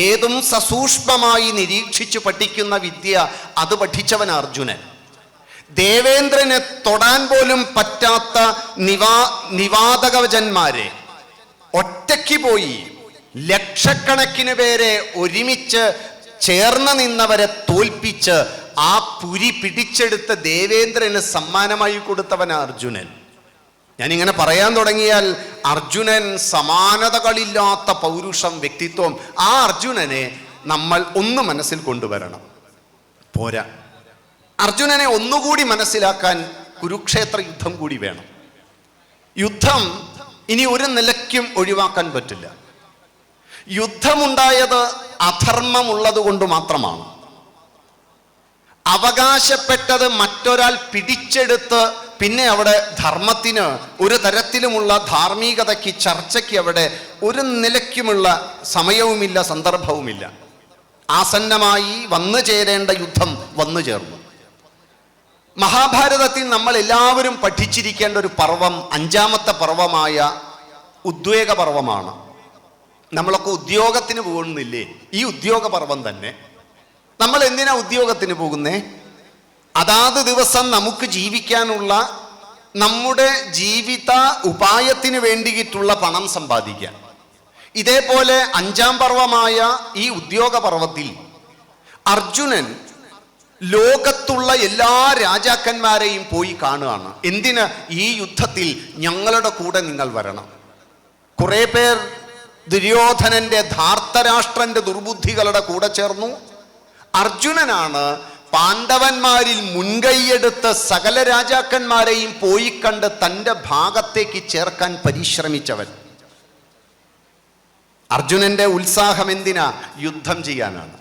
S1: ഏതും സസൂക്ഷ്മമായി നിരീക്ഷിച്ചു പഠിക്കുന്ന വിദ്യ, അത് പഠിച്ചവൻ അർജുനൻ. ദേവേന്ദ്രനെ തൊടാൻ പോലും പറ്റാത്ത നിവാതകവചന്മാരെ ഒറ്റയ്ക്ക് പോയി ലക്ഷക്കണക്കിന് പേരെ ഒരുമിച്ച് ചേർന്ന് നിന്നവരെ തോൽപ്പിച്ച് ആ പുരി പിടിച്ചെടുത്ത ദേവേന്ദ്രന് സമ്മാനമായി കൊടുത്തവൻ അർജുനൻ. ഞാനിങ്ങനെ പറയാൻ തുടങ്ങിയാൽ അർജുനൻ സമാനതകളില്ലാത്ത പൗരുഷം, വ്യക്തിത്വം. ആ അർജുനനെ നമ്മൾ ഒന്ന് മനസ്സിൽ കൊണ്ടുവരണം. പോരാ, അർജുനനെ ഒന്നുകൂടി മനസ്സിലാക്കാൻ കുരുക്ഷേത്ര യുദ്ധം കൂടി വേണം. യുദ്ധം ഇനി ഒരു നിലയ്ക്കും ഒഴിവാക്കാൻ പറ്റില്ല. യുദ്ധമുണ്ടായത് അധർമ്മമുള്ളത് കൊണ്ട് മാത്രമാണ്. അവകാശപ്പെട്ടത് മറ്റൊരാൾ പിടിച്ചെടുത്ത് പിന്നെ അവിടെ ധർമ്മത്തിന്, ഒരു തരത്തിലുമുള്ള ധാർമ്മികതയ്ക്ക്, ചർച്ചയ്ക്ക് അവിടെ ഒരു നിലയ്ക്കുമുള്ള സമയവുമില്ല, സന്ദർഭവുമില്ല. ആസന്നമായി വന്നു ചേരേണ്ട യുദ്ധം വന്നു ചേർന്നു. മഹാഭാരതത്തിൽ നമ്മൾ എല്ലാവരും പഠിച്ചിരിക്കേണ്ട ഒരു പർവം, 5ാമത്തെ പർവമായ ഉദ്വേഗ പർവമാണ്. നമ്മളൊക്കെ ഉദ്യോഗത്തിന് പോകുന്നില്ലേ? ഈ ഉദ്യോഗ പർവം തന്നെ. നമ്മൾ എന്തിനാ ഉദ്യോഗത്തിന് പോകുന്നേ? അതാത് ദിവസം നമുക്ക് ജീവിക്കാനുള്ള, നമ്മുടെ ജീവിത ഉപായത്തിന് വേണ്ടിയിട്ടുള്ള പണം സമ്പാദിക്കാൻ. ഇതേപോലെ 5ാം പർവമായ ഈ ഉദ്യോഗ പർവത്തിൽ അർജുനൻ ലോകത്തുള്ള എല്ലാ രാജാക്കന്മാരെയും പോയി കാണുകയാണ്. എന്തിന്? ഈ യുദ്ധത്തിൽ ഞങ്ങളുടെ കൂടെ നിങ്ങൾ വരണം. കുറെ പേർ ദുര്യോധനന്റെ, ധാർത്തരാഷ്ട്രന്റെ ദുർബുദ്ധികളുടെ കൂടെ ചേർന്നു. അർജുനനാണ് പാണ്ഡവന്മാരിൽ മുൻകൈയെടുത്ത് സകല രാജാക്കന്മാരെയും പോയി കണ്ട് തൻ്റെ ഭാഗത്തേക്ക് ചേർക്കാൻ പരിശ്രമിച്ചവൻ. അർജുനന്റെ ഉത്സാഹം എന്തിനാ? യുദ്ധം ചെയ്യാനാണ്.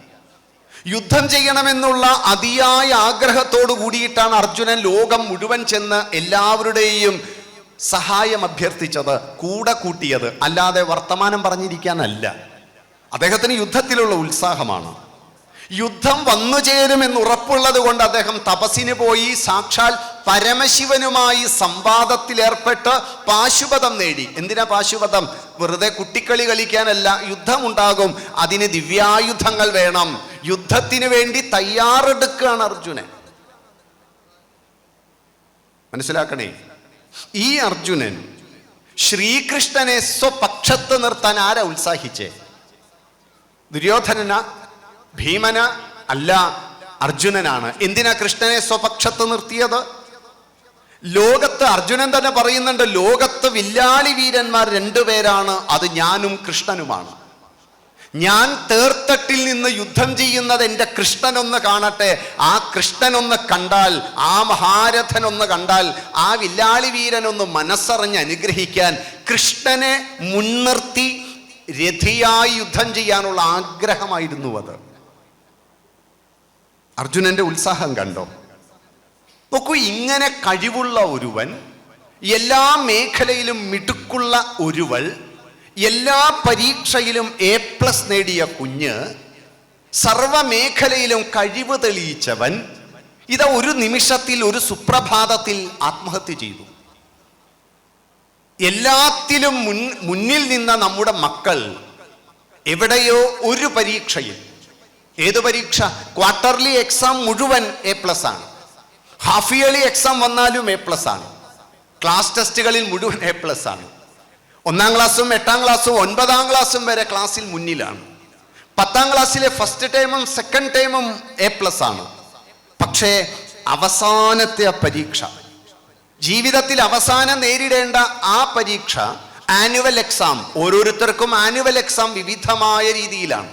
S1: യുദ്ധം ചെയ്യണമെന്നുള്ള അതിയായ ആഗ്രഹത്തോടു കൂടിയിട്ടാണ് അർജുനൻ ലോകം മുഴുവൻ ചെന്ന് എല്ലാവരുടെയും സഹായം അഭ്യർത്ഥിച്ചത്, കൂടെ കൂട്ടിയത്. അല്ലാതെ വർത്തമാനം പറഞ്ഞിരിക്കാനല്ല. അദ്ദേഹത്തിന് യുദ്ധത്തിലുള്ള ഉത്സാഹമാണ്. യുദ്ധം വന്നു ചേരുമെന്ന് ഉറപ്പുള്ളത് കൊണ്ട് അദ്ദേഹം തപസ്സിന് പോയി സാക്ഷാൽ പരമശിവനുമായി സംവാദത്തിലേർപ്പെട്ട് പാശുപതം നേടി. എന്തിനാ പാശുപതം? വെറുതെ കുട്ടിക്കളി കളിക്കാനല്ല. യുദ്ധമുണ്ടാകും, അതിന് ദിവ്യായുധങ്ങൾ വേണം. യുദ്ധത്തിന് വേണ്ടി തയ്യാറെടുക്കുകയാണ് അർജുനൻ. മനസ്സിലാക്കണേ, ഈ അർജുനൻ ശ്രീകൃഷ്ണനെ സ്വപക്ഷത്ത് നിർത്താൻ ആരാ ഉത്സാഹിച്ചേ? ദുര്യോധനന? ഭീമന? അല്ല, അർജുനനാണ്. എന്തിനാ കൃഷ്ണനെ സ്വപക്ഷത്ത് നിർത്തിയത്? ലോകത്ത്, അർജുനൻ തന്നെ പറയുന്നുണ്ട്, ലോകത്ത് വില്ലാളി വീരന്മാർ 2 പേരാണ്, അത് ഞാനും കൃഷ്ണനുമാണ്. ഞാൻ തേർത്തട്ടിൽ നിന്ന് യുദ്ധം ചെയ്യുന്നത് എൻ്റെ കൃഷ്ണനൊന്ന് കാണട്ടെ. ആ കൃഷ്ണനൊന്ന് കണ്ടാൽ, ആ മഹാരഥനൊന്ന് കണ്ടാൽ, ആ വില്ലാളി വീരനൊന്ന് മനസ്സറിഞ്ഞ് അനുഗ്രഹിക്കാൻ കൃഷ്ണനെ മുൻനിർത്തി രഥിയായി യുദ്ധം ചെയ്യാനുള്ള ആഗ്രഹമായിരുന്നു അത്. അർജുനന്റെ ഉത്സാഹം കണ്ടോ? നോക്കൂ, ഇങ്ങനെ കഴിവുള്ള ഒരുവൻ, എല്ലാ മേഖലയിലും മിടുക്കുള്ള ഒരുവൾ, എല്ലാ പരീക്ഷയിലും A+ നേടിയ കുഞ്ഞ്, സർവമേഖലയിലും കഴിവ് തെളിയിച്ചവൻ, ഇത് ഒരു നിമിഷത്തിൽ, ഒരു സുപ്രഭാതത്തിൽ ആത്മഹത്യ ചെയ്തു. എല്ലാത്തിലും മുന്നിൽ നിന്ന നമ്മുടെ മക്കൾ എവിടെയോ ഒരു പരീക്ഷയിൽ, ഏത് പരീക്ഷ? ക്വാർട്ടർലി എക്സാം മുഴുവൻ A+ ആണ്. ഹാഫ് ഇയർലി എക്സാം വന്നാലും A+ ആണ്. ക്ലാസ് ടെസ്റ്റുകളിൽ മുഴുവൻ A+ ആണ്. 1ാം ക്ലാസ്സും 8ാം ക്ലാസ്സും 9ാം ക്ലാസ്സും വരെ ക്ലാസ്സിൽ മുന്നിലാണ്. 10ാം ക്ലാസ്സിലെ ഫസ്റ്റ് ടൈമും സെക്കൻഡ് ടൈമും A+ ആണ്. പക്ഷേ അവസാനത്തെ പരീക്ഷ, ജീവിതത്തിൽ അവസാനം നേരിടേണ്ട ആ പരീക്ഷ, ആനുവൽ എക്സാം, ഓരോരുത്തർക്കും ആനുവൽ എക്സാം വിവിധമായ രീതിയിലാണ്.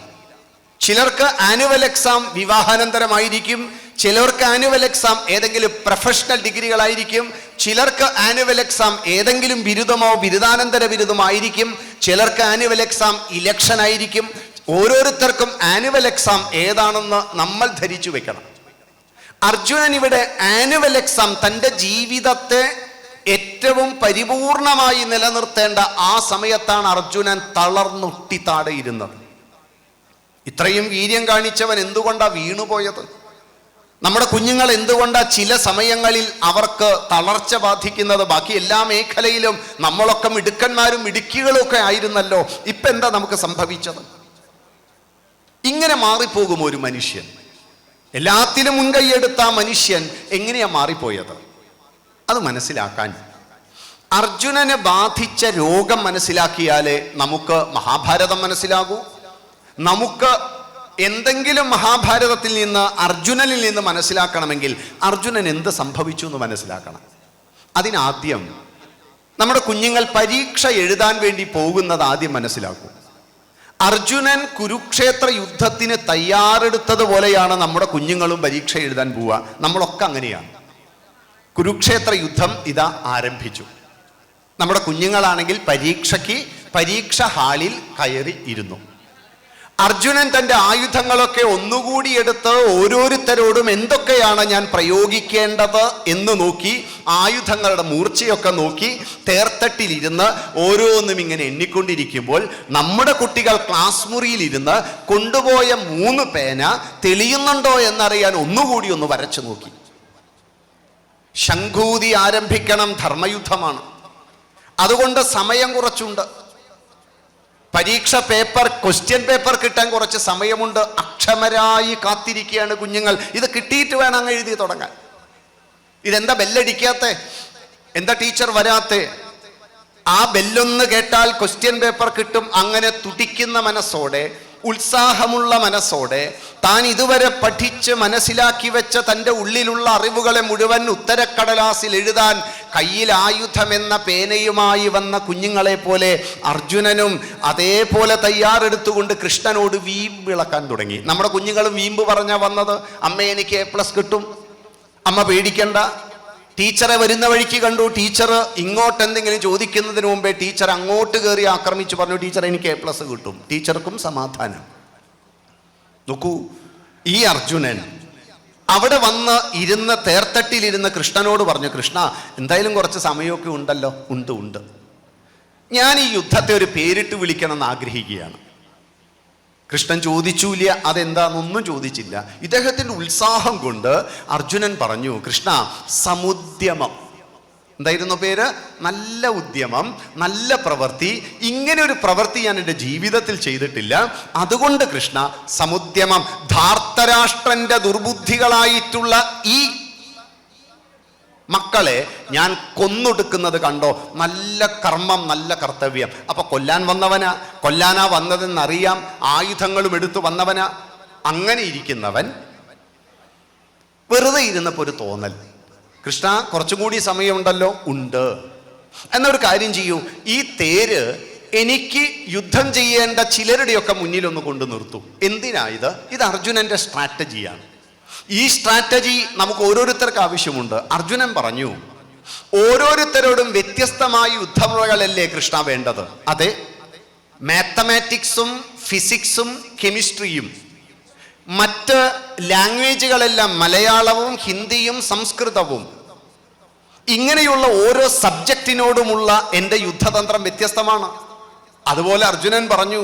S1: ചിലർക്ക് ആനുവൽ എക്സാം വിവാഹാനന്തരമായിരിക്കും, ചിലർക്ക് ആനുവൽ എക്സാം ഏതെങ്കിലും പ്രൊഫഷണൽ ഡിഗ്രികളായിരിക്കും, ചിലർക്ക് ആനുവൽ എക്സാം ഏതെങ്കിലും ബിരുദമോ ബിരുദാനന്തര ബിരുദമോ ആയിരിക്കും, ചിലർക്ക് ആനുവൽ എക്സാം ഇലക്ഷൻ ആയിരിക്കും. ഓരോരുത്തർക്കും ആനുവൽ എക്സാം ഏതാണെന്ന് നമ്മൾ ധരിച്ചു വെക്കണം. അർജുനൻ ഇവിടെ ആനുവൽ എക്സാം തൻ്റെ ജീവിതത്തെ ഏറ്റവും പരിപൂർണമായി നിലനിർത്തേണ്ട ആ സമയത്താണ് അർജുനൻ തളർന്നൊട്ടി താഴെയിരുന്നത്. ഇത്രയും വീര്യം കാണിച്ചവൻ എന്തുകൊണ്ടാ വീണുപോയത്? നമ്മുടെ കുഞ്ഞുങ്ങൾ എന്തുകൊണ്ടാ ചില സമയങ്ങളിൽ അവർക്ക് തളർച്ച ബാധിക്കുന്നത്? ബാക്കി എല്ലാ മേഖലയിലും നമ്മളൊക്കെ മിടുക്കന്മാരും മിടുക്കികളും ഒക്കെ ആയിരുന്നല്ലോ. ഇപ്പം എന്താ നമുക്ക് സംഭവിച്ചത്? ഇങ്ങനെ മാറിപ്പോകും ഒരു മനുഷ്യൻ. എല്ലാത്തിലും മുൻകൈയെടുത്ത മനുഷ്യൻ എങ്ങനെയാ മാറിപ്പോയത്? അത് മനസ്സിലാക്കാൻ അർജുനനെ ബാധിച്ച രോഗം മനസ്സിലാക്കിയാലേ നമുക്ക് മഹാഭാരതം മനസ്സിലാകൂ. നമുക്ക് എന്തെങ്കിലും മഹാഭാരതത്തിൽ നിന്ന് അർജുനനിൽ നിന്ന് മനസ്സിലാക്കണമെങ്കിൽ അർജുനൻ എന്ത് സംഭവിച്ചു എന്ന് മനസ്സിലാക്കണം. അതിനാദ്യം നമ്മുടെ കുഞ്ഞുങ്ങൾ പരീക്ഷ എഴുതാൻ വേണ്ടി പോകുന്നത് ആദ്യം മനസ്സിലാക്കൂ. അർജുനൻ കുരുക്ഷേത്ര യുദ്ധത്തിന് തയ്യാറെടുത്തതുപോലെയാണ് നമ്മുടെ കുഞ്ഞുങ്ങളും പരീക്ഷ എഴുതാൻ പോവുക. നമ്മളൊക്കെ അങ്ങനെയാണ്. കുരുക്ഷേത്ര യുദ്ധം ഇതാ ആരംഭിച്ചു. നമ്മുടെ കുഞ്ഞുങ്ങളാണെങ്കിൽ പരീക്ഷ ഹാളിൽ കയറി ഇരുന്നു. അർജുനൻ തൻ്റെ ആയുധങ്ങളൊക്കെ ഒന്നുകൂടി എടുത്ത് ഓരോരുത്തരോടും എന്തൊക്കെയാണ് ഞാൻ പ്രയോഗിക്കേണ്ടത് എന്ന് നോക്കി, ആയുധങ്ങളുടെ മൂർച്ചയൊക്കെ നോക്കി തേർത്തട്ടിലിരുന്ന് ഓരോന്നും ഇങ്ങനെ എണ്ണിക്കൊണ്ടിരിക്കുമ്പോൾ നമ്മുടെ കുട്ടികൾ ക്ലാസ് മുറിയിലിരുന്ന് കൊണ്ടുപോയ 3 പേന തെളിയുന്നുണ്ടോ എന്നറിയാൻ ഒന്നുകൂടി ഒന്ന് വരച്ചു നോക്കി. ശംഖൂതി ആരംഭിക്കണം, ധർമ്മയുദ്ധമാണ്. അതുകൊണ്ട് സമയം കുറച്ചുണ്ട്. പരീക്ഷ പേപ്പർ, ക്വസ്റ്റ്യൻ പേപ്പർ കിട്ടാൻ കുറച്ച് സമയമുണ്ട്. അക്ഷമരായി കാത്തിരിക്കുകയാണ് കുഞ്ഞുങ്ങൾ. ഇത് കിട്ടിയിട്ട് വേണം അങ്ങ് എഴുതി തുടങ്ങാൻ. ഇതെന്താ ബെല്ലടിക്കാത്തെ? എന്താ ടീച്ചർ വരാത്തെ? ആ ബെല്ലൊന്ന് കേട്ടാൽ ക്വസ്റ്റ്യൻ പേപ്പർ കിട്ടും. അങ്ങനെ തുടിക്കുന്ന മനസ്സോടെ, ഉത്സാഹമുള്ള മനസ്സോടെ, താൻ ഇതുവരെ പഠിച്ച് മനസ്സിലാക്കി വെച്ച തൻ്റെ ഉള്ളിലുള്ള അറിവുകളെ മുഴുവൻ ഉത്തരക്കടലാസിൽ എഴുതാൻ കയ്യിൽ ആയുധമെന്ന പേനയുമായി വന്ന കുഞ്ഞുങ്ങളെ പോലെ അർജുനനും അതേപോലെ തയ്യാറെടുത്തുകൊണ്ട് കൃഷ്ണനോട് വീമ്പിളക്കാൻ തുടങ്ങി. നമ്മുടെ കുഞ്ഞുങ്ങളും വീമ്പ് പറഞ്ഞാ വന്നത്. അമ്മ എനിക്ക് A+ കിട്ടും, അമ്മ പേടിക്കണ്ട. ടീച്ചറെ വരുന്ന വഴിക്ക് കണ്ടു, ടീച്ചർ ഇങ്ങോട്ട് എന്തെങ്കിലും ചോദിക്കുന്നതിന് മുമ്പേ ടീച്ചർ അങ്ങോട്ട് കയറി ആക്രമിച്ചു പറഞ്ഞു, ടീച്ചർ എനിക്ക് A+ കിട്ടും. ടീച്ചർക്കും സമാധാനം. നോക്കൂ, ഈ അർജുനൻ അവിടെ വന്ന് ഇരുന്ന് തേർത്തട്ടിലിരുന്ന് കൃഷ്ണനോട് പറഞ്ഞു, കൃഷ്ണ എന്തായാലും കുറച്ച് സമയമൊക്കെ ഉണ്ടല്ലോ. ഉണ്ട്, ഞാൻ ഈ യുദ്ധത്തെ ഒരു പേരിട്ട് വിളിക്കണം എന്ന് ആഗ്രഹിക്കുകയാണ്. കൃഷ്ണൻ ചോദിച്ചില്ല, അതെന്താണെന്നൊന്നും ചോദിച്ചില്ല. ഇദ്ദേഹത്തിൻ്റെ ഉത്സാഹം കൊണ്ട് അർജുനൻ പറഞ്ഞു, കൃഷ്ണ സമുദ്യമം. എന്തായിരുന്നു പേര്? നല്ല ഉദ്യമം, നല്ല പ്രവൃത്തി. ഇങ്ങനെ ഒരു പ്രവൃത്തി ഞാൻ എൻ്റെ ജീവിതത്തിൽ ചെയ്തിട്ടില്ല. അതുകൊണ്ട് കൃഷ്ണ സമുദ്യമം. ധാർത്തരാഷ്ട്രന്റെ ദുർബുദ്ധികളായിട്ടുള്ള ഈ മക്കളെ ഞാൻ കൊന്നൊടുക്കുന്നത് കണ്ടോ? നല്ല കർമ്മം, നല്ല കർത്തവ്യം. അപ്പൊ കൊല്ലാനാ വന്നതെന്നറിയാം. ആയുധങ്ങളും എടുത്തു വന്നവനാ. അങ്ങനെ ഇരിക്കുന്നവൻ വെറുതെ ഇരുന്നപ്പോൾ ഒരു തോന്നൽ, കൃഷ്ണ കുറച്ചും കൂടി സമയമുണ്ടല്ലോ. ഉണ്ട്. എന്നൊരു കാര്യം ചെയ്യൂ, ഈ തേര് എനിക്ക് യുദ്ധം ചെയ്യേണ്ട ചിലരുടെയൊക്കെ മുന്നിലൊന്ന് കൊണ്ടു നിർത്തൂ. എന്തിനാ ഇത്? ഇത് അർജുനന്റെ സ്ട്രാറ്റജിയാണ്. ഈ സ്ട്രാറ്റജി നമുക്ക് ഓരോരുത്തർക്ക് ആവശ്യമുണ്ട്. അർജുനൻ പറഞ്ഞു, ഓരോരുത്തരോടും വ്യത്യസ്തമായ യുദ്ധമുറകളല്ലേ കൃഷ്ണ വേണ്ടത്? അതെ, മാത്തമാറ്റിക്സും ഫിസിക്സും കെമിസ്ട്രിയും മറ്റ് ലാംഗ്വേജുകളെല്ലാം, മലയാളവും ഹിന്ദിയും സംസ്കൃതവും, ഇങ്ങനെയുള്ള ഓരോ സബ്ജക്റ്റിനോടുമുള്ള എൻ്റെ യുദ്ധതന്ത്രം വ്യത്യസ്തമാണ്. അതുപോലെ അർജുനൻ പറഞ്ഞു,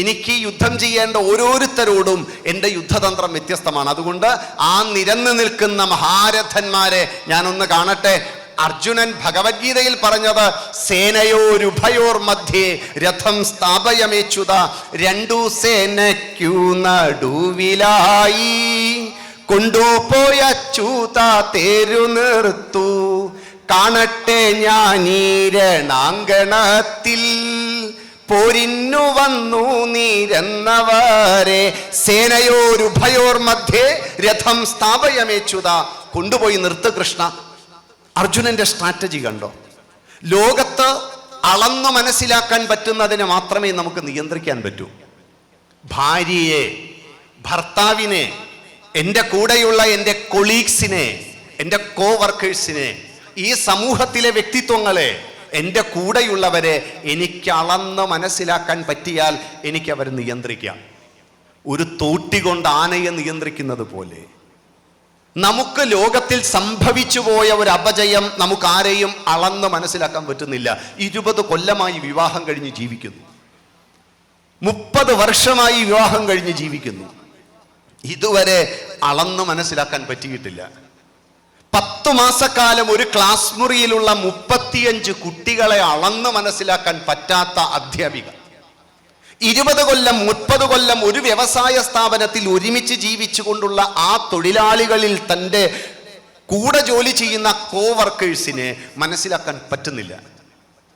S1: എനിക്ക് യുദ്ധം ചെയ്യേണ്ട ഓരോരുത്തരോടും എൻ്റെ യുദ്ധതന്ത്രം വ്യത്യസ്തമാണ്. അതുകൊണ്ട് ആ നിരന്നു നിൽക്കുന്ന മഹാരഥന്മാരെ ഞാനൊന്ന് കാണട്ടെ. അർജുനൻ ഭഗവത്ഗീതയിൽ പറഞ്ഞത്, സേനയോരുഭയോർ മധ്യേ രഥം സ്ഥാപയമേച്യുത. 2 സേനയ്ക്കു നടുവിലായി കൊണ്ടുപോയ അച്യുത തേരു നിർത്തു. കാണട്ടെ ഞാനീ രണാങ്കണത്തിൽ പോരിന്നു വന്നു നീരെന്നവരെ. സേനയോരുഭയോർ മധ്യേ രഥം സ്ഥാപയമേച്യുത. കൊണ്ടുപോയി നിർത്ത് കൃഷ്ണ. അർജുനന്റെ സ്ട്രാറ്റജി കണ്ടോ? ലോകത്ത് അളന്നു മനസ്സിലാക്കാൻ പറ്റുന്നതിനെ മാത്രമേ നമുക്ക് നിയന്ത്രിക്കാൻ പറ്റൂ. ഭാര്യയെ, ഭർത്താവിനെ, എൻ്റെ കൂടെയുള്ള എൻ്റെ കൊളീഗ്സിനെ, എൻ്റെ കോവർക്കേഴ്സിനെ, ഈ സമൂഹത്തിലെ വ്യക്തിത്വങ്ങളെ, എൻ്റെ കൂടെയുള്ളവരെ എനിക്ക് അളന്ന് മനസ്സിലാക്കാൻ പറ്റിയാൽ എനിക്ക് അവരെ നിയന്ത്രിക്കാം. ഒരു തോട്ടി കൊണ്ട് ആനയെ നിയന്ത്രിക്കുന്നത് പോലെ നമുക്ക് ലോകത്തിൽ സംഭവിച്ചു പോയ ഒരു അപജയം നമുക്ക് ആരെയും അളന്ന് മനസ്സിലാക്കാൻ പറ്റുന്നില്ല. 20 കൊല്ലമായി വിവാഹം കഴിഞ്ഞ് ജീവിക്കുന്നു, 30 വർഷമായി വിവാഹം കഴിഞ്ഞ് ജീവിക്കുന്നു. ഇതുവരെ അളന്ന് മനസ്സിലാക്കാൻ പറ്റിയിട്ടില്ല. 10 മാസക്കാലം ഒരു ക്ലാസ് മുറിയിലുള്ള 35 കുട്ടികളെ അളന്ന് മനസ്സിലാക്കാൻ പറ്റാത്ത അധ്യാപിക, 20 കൊല്ലം 30 കൊല്ലം ഒരു വ്യവസായ സ്ഥാപനത്തിൽ ഒരുമിച്ച് ജീവിച്ചുകൊണ്ടുള്ള ആ തൊഴിലാളികളിൽ തൻ്റെ കൂടെ ജോലി ചെയ്യുന്ന കോവർക്കേഴ്സിനെ മനസ്സിലാക്കാൻ പറ്റുന്നില്ല.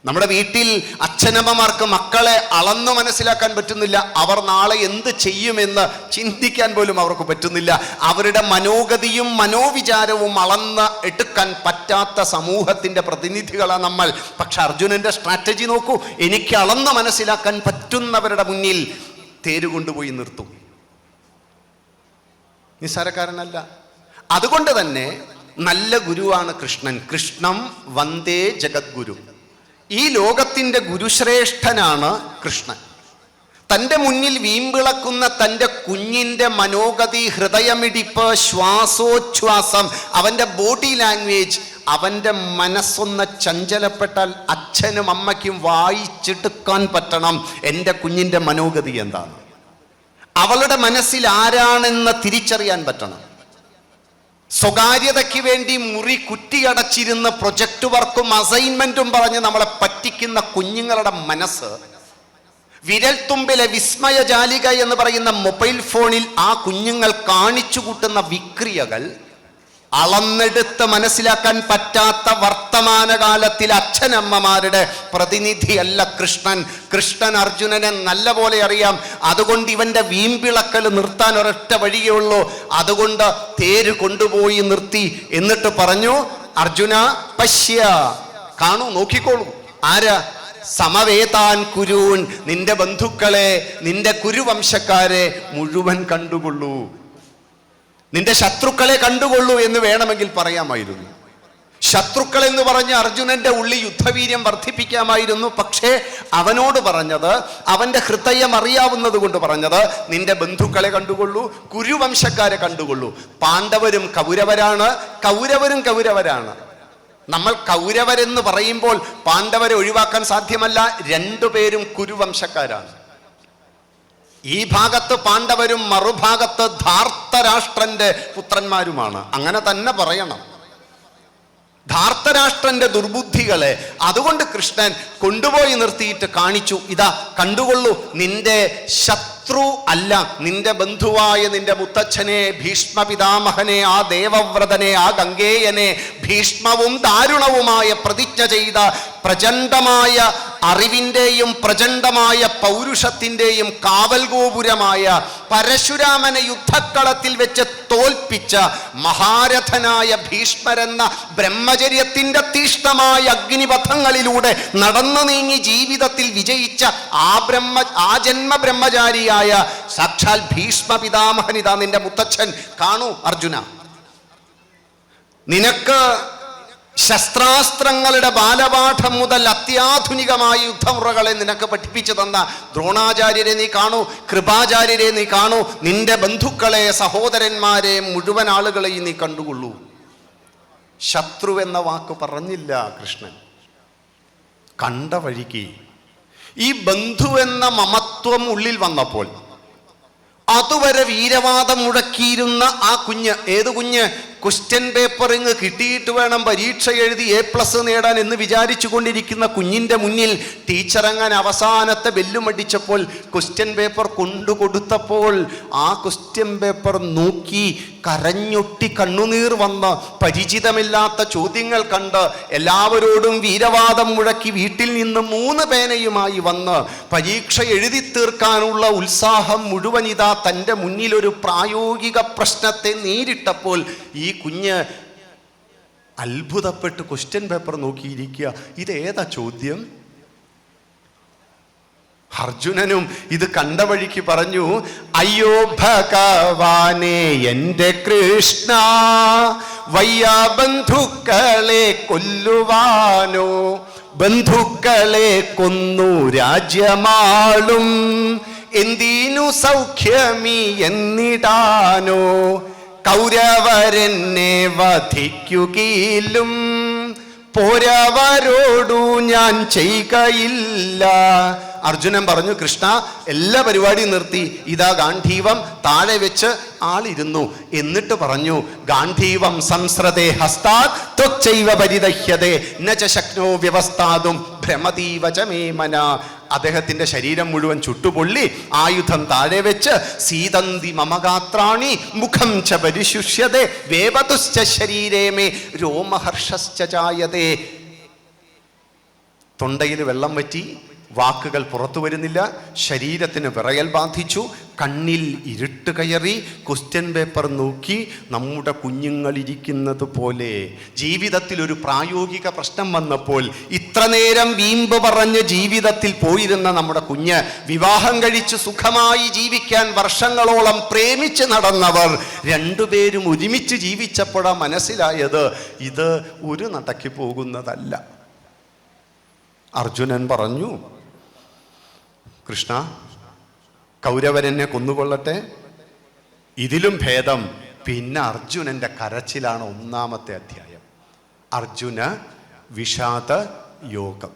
S1: നമ്മുടെ വീട്ടിൽ അച്ഛനമ്മമാർക്ക് മക്കളെ അളന്നു മനസ്സിലാക്കാൻ പറ്റുന്നില്ല. അവർ നാളെ എന്ത് ചെയ്യുമെന്ന് ചിന്തിക്കാൻ പോലും അവർക്ക് പറ്റുന്നില്ല. അവരുടെ മനോഗതിയും മനോവിചാരവും അളന്ന് എടുക്കാൻ പറ്റാത്ത സമൂഹത്തിൻ്റെ പ്രതിനിധികളാണ് നമ്മൾ. പക്ഷെ അർജുനന്റെ സ്ട്രാറ്റജി നോക്കൂ. എനിക്ക് അളന്ന് മനസ്സിലാക്കാൻ പറ്റുന്നവരുടെ മുന്നിൽ തേരുകൊണ്ടുപോയി നിർത്തും. നിസ്സാരക്കാരനല്ല. അതുകൊണ്ട് തന്നെ നല്ല ഗുരുവാണ് കൃഷ്ണൻ. കൃഷ്ണം വന്ദേ ജഗദ്ഗുരു. ഈ ലോകത്തിൻ്റെ ഗുരുശ്രേഷ്ഠനാണ് കൃഷ്ണൻ. തൻ്റെ മുന്നിൽ വീമ്പിളക്കുന്ന തൻ്റെ കുഞ്ഞിൻ്റെ മനോഗതി, ഹൃദയമിടിപ്പ്, ശ്വാസോച്ഛ്വാസം, അവൻ്റെ ബോഡി ലാംഗ്വേജ്, അവൻ്റെ മനസ്സൊന്ന് ചഞ്ചലപ്പെട്ടാൽ അച്ഛനും അമ്മയ്ക്കും വായിച്ചെടുക്കാൻ പറ്റണം എൻ്റെ കുഞ്ഞിൻ്റെ മനോഗതി എന്താണ്, അവളുടെ മനസ്സിൽ ആരാണെന്ന് തിരിച്ചറിയാൻ പറ്റണം. സ്വകാര്യതയ്ക്ക് വേണ്ടി മുറി കുറ്റിയടച്ചിരുന്ന് പ്രൊജക്ട് വർക്കും അസൈൻമെന്റും പറഞ്ഞ് നമ്മളെ പറ്റിക്കുന്ന കുഞ്ഞുങ്ങളുടെ മനസ്സ്, വിരൽത്തുമ്പിലെ വിസ്മയജാലിക എന്ന് പറയുന്ന മൊബൈൽ ഫോണിൽ ആ കുഞ്ഞുങ്ങൾ കാണിച്ചു കൂട്ടുന്ന വിക്രിയകൾ, അളന്നെടുത്ത് മനസ്സിലാക്കാൻ പറ്റാത്ത വർത്തമാനകാലത്തിൽ അച്ഛനമ്മമാരുടെ പ്രതിനിധിയല്ല കൃഷ്ണൻ. കൃഷ്ണൻ അർജുനനെ നല്ലപോലെ അറിയാം. അതുകൊണ്ട് ഇവന്റെ വീമ്പിളക്കൽ നിർത്താൻ ഒരൊറ്റ വഴിയേ ഉള്ളൂ. അതുകൊണ്ട് തേര് കൊണ്ടുപോയി നിർത്തി. എന്നിട്ട് പറഞ്ഞു, അർജുന പശ്യ, കാണൂ, നോക്കിക്കോളൂ. ആരാ? സമവേതാൻ കുരൂൻ, നിന്റെ ബന്ധുക്കളെ, നിന്റെ കുരുവംശക്കാരെ മുഴുവൻ കണ്ടുകൊള്ളൂ, നിന്റെ ശത്രുക്കളെ കണ്ടുകൊള്ളൂ എന്ന് വേണമെങ്കിൽ പറയാമായിരുന്നു. ശത്രുക്കൾ എന്ന് പറഞ്ഞ് അർജുനന്റെ ഉള്ളിൽ യുദ്ധവീര്യം വർദ്ധിപ്പിക്കാമായിരുന്നു. പക്ഷേ അവനോട് പറഞ്ഞത്, അവന്റെ ഹൃദയം അറിയാവുന്നത് കൊണ്ട് പറഞ്ഞത്, നിന്റെ ബന്ധുക്കളെ കണ്ടുകൊള്ളൂ, കുരുവംശക്കാരെ കണ്ടുകൊള്ളൂ. പാണ്ഡവരും കൗരവരാണ്, കൗരവരും കൗരവരാണ്. നമ്മൾ കൗരവരെന്ന് പറയുമ്പോൾ പാണ്ഡവരെ ഒഴിവാക്കാൻ സാധ്യമല്ല. രണ്ടുപേരും കുരുവംശക്കാരാണ്. ഈ ഭാഗത്ത് പാണ്ഡവരും മറുഭാഗത്ത് ധാർത്തരാഷ്ട്രന്റെ പുത്രന്മാരുമാണ്. അങ്ങനെ തന്നെ പറയണം. ധാർത്തരാഷ്ട്രന്റെ ദുർബുദ്ധികളെ അതുകൊണ്ട് കൃഷ്ണൻ കൊണ്ടുപോയി നിർത്തിയിട്ട് കാണിച്ചു, ഇതാ കണ്ടുകൊള്ളൂ, നിന്റെ ശത്രു അല്ല, നിന്റെ ബന്ധുവായ നിന്റെ മുത്തച്ഛനെ, ഭീഷ്മ പിതാമഹനെ, ആ ദേവവ്രതനെ, ആ ഗംഗേയനെ, ഭീഷ്മവും ദാരുണവുമായ പ്രതിജ്ഞ ചെയ്ത പ്രചണ്ഡമായ അറിവിൻ്റെയും പ്രചണ്ഡമായ പൗരുഷത്തിൻ്റെയും കാവൽ ഗോപുരമായ പരശുരാമനെ യുദ്ധക്കളത്തിൽ വെച്ച് തോൽപ്പിച്ച മഹാരഥനായ ഭീഷ്മരെന്ന ബ്രഹ്മചര്യത്തിൻ്റെ തീഷ്ണമായ അഗ്നിപഥങ്ങളിലൂടെ നടന്നു നീങ്ങി ജീവിതത്തിൽ വിജയിച്ച ആ ജന്മ ബ്രഹ്മചാരിയായ സാക്ഷാൽ ഭീഷ്മ പിതാമഹനിതാ നിന്റെ മുത്തച്ഛൻ. കാണൂ അർജുന, നിനക്ക് ശസ്ത്രാസ്ത്രങ്ങളുടെ ബാലപാഠം മുതൽ അത്യാധുനികമായ യുദ്ധമുറകളെ നിനക്ക് പഠിപ്പിച്ചു തന്ന ദ്രോണാചാര്യരെ നീ കാണൂ, കൃപാചാര്യരെ നീ കാണൂ, നിന്റെ ബന്ധുക്കളെ, സഹോദരന്മാരെ, മുഴുവൻ ആളുകളെയും നീ കണ്ടുകൊള്ളൂ. ശത്രു എന്ന വാക്ക് പറഞ്ഞില്ല കൃഷ്ണൻ. കണ്ട വഴിക്ക് ഈ ബന്ധു എന്ന മമത്വം ഉള്ളിൽ വന്നപ്പോൾ അതുവരെ വീരവാദം മുഴക്കിയിരുന്ന ആ കുഞ്ഞ്, ഏത് കുഞ്ഞ്? ക്വസ്റ്റ്യൻ പേപ്പർ ഇങ്ങ് കിട്ടിയിട്ട് വേണം പരീക്ഷ എഴുതി A+ നേടാൻ എന്ന് വിചാരിച്ചു കൊണ്ടിരിക്കുന്ന കുഞ്ഞിൻ്റെ മുന്നിൽ ടീച്ചർ അങ്ങനെ അവസാനത്തെ ബെല്ലുമടിച്ചപ്പോൾ ക്വസ്റ്റ്യൻ പേപ്പർ കൊണ്ടുകൊടുത്തപ്പോൾ ആ ക്വസ്റ്റ്യൻ പേപ്പർ നോക്കി കരഞ്ഞൊട്ടി കണ്ണുനീർ വന്ന് പരിചിതമില്ലാത്ത ചോദ്യങ്ങൾ കണ്ട് എല്ലാവരോടും വീരവാദം മുഴക്കി വീട്ടിൽ നിന്ന് 3 പേനയുമായി വന്ന് പരീക്ഷ എഴുതി തീർക്കാനുള്ള ഉത്സാഹം മുഴുവൻ ഇതാ തൻ്റെ മുന്നിൽ ഒരു പ്രായോഗിക പ്രശ്നത്തെ നേരിട്ടപ്പോൾ ഈ കുഞ്ഞ് അത്ഭുതപ്പെട്ട് ക്വസ്റ്റ്യൻ പേപ്പർ നോക്കിയിരിക്കുക. ഇതേതാ ചോദ്യം? അർജുനനും ഇത് കണ്ട വഴിക്ക് പറഞ്ഞു, അയ്യോ ഭഗവാനെ എൻ്റെ കൃഷ്ണ, വയ്യാ ബന്ധുക്കളെ കൊല്ലുവാനോ, ബന്ധുക്കളെ കൊന്നു രാജ്യമാളും, എന്തിനു സൗഖ്യമീ എന്നിടാനോ, കൗരവരെന്നെ വധിക്കുകയിലും പോരവരോടു ഞാൻ ചെയ്യുകയില്ല. അർജുനൻ പറഞ്ഞു, കൃഷ്ണ എല്ലാ പരിപാടിയും നിർത്തി, ഇതാ ഗാന്ധീവം താഴെ വെച്ച് ആളിരുന്നു. എന്നിട്ട് പറഞ്ഞു, ഗാന്ധീവം സംസ്രതേ ഹസ്താത് ത്വച്ചൈവ പരിദഹ്യതേ നച ശക്നോ വ്യവസ്ഥാതും ഭ്രമതീവ ച മേ മനഃ. അദ്ദേഹത്തിന്റെ ശരീരം മുഴുവൻ ചുട്ടുപൊള്ളി, ആയുധം താഴെ വെച്ച്, സീതന്തി മമഗാത്രാണി മുഖം ച പരിശുഷ്യതേ വേവതുശ്ച ശരീരേ മേ രോമഹർഷശ്ച ജായതേ. തൊണ്ടയിൽ വെള്ളം വറ്റി, വാക്കുകൾ പുറത്തു വരുന്നില്ല, ശരീരത്തിന് വിറയൽ ബാധിച്ചു, കണ്ണിൽ ഇരുട്ട് കയറി, ക്വസ്റ്റ്യൻ പേപ്പർ നോക്കി നമ്മുടെ കുഞ്ഞുങ്ങളിരിക്കുന്നത് പോലെ. ജീവിതത്തിൽ ഒരു പ്രായോഗിക പ്രശ്നം വന്നപ്പോൾ ഇത്ര നേരം വീമ്പ് പറഞ്ഞ് ജീവിതത്തിൽ പോയിരുന്ന നമ്മുടെ കുഞ്ഞ്, വിവാഹം കഴിച്ച് സുഖമായി ജീവിക്കാൻ വർഷങ്ങളോളം പ്രേമിച്ച് നടന്നവർ രണ്ടുപേരും ഒരുമിച്ച് ജീവിച്ചപ്പോഴാണ് മനസ്സിലായത് ഇത് ഒരു നടക്കി പോകുന്നതല്ല. അർജുനൻ പറഞ്ഞു, കൃഷ്ണ, കൗരവരെന്നെ കൊന്നുകൊള്ളട്ടെ, ഇതിലും ഭേദം. പിന്നെ അർജുനന്റെ കരച്ചിലാണ് 1-ാമത്തെ അധ്യായം. അർജുന വിഷാദ യോഗം.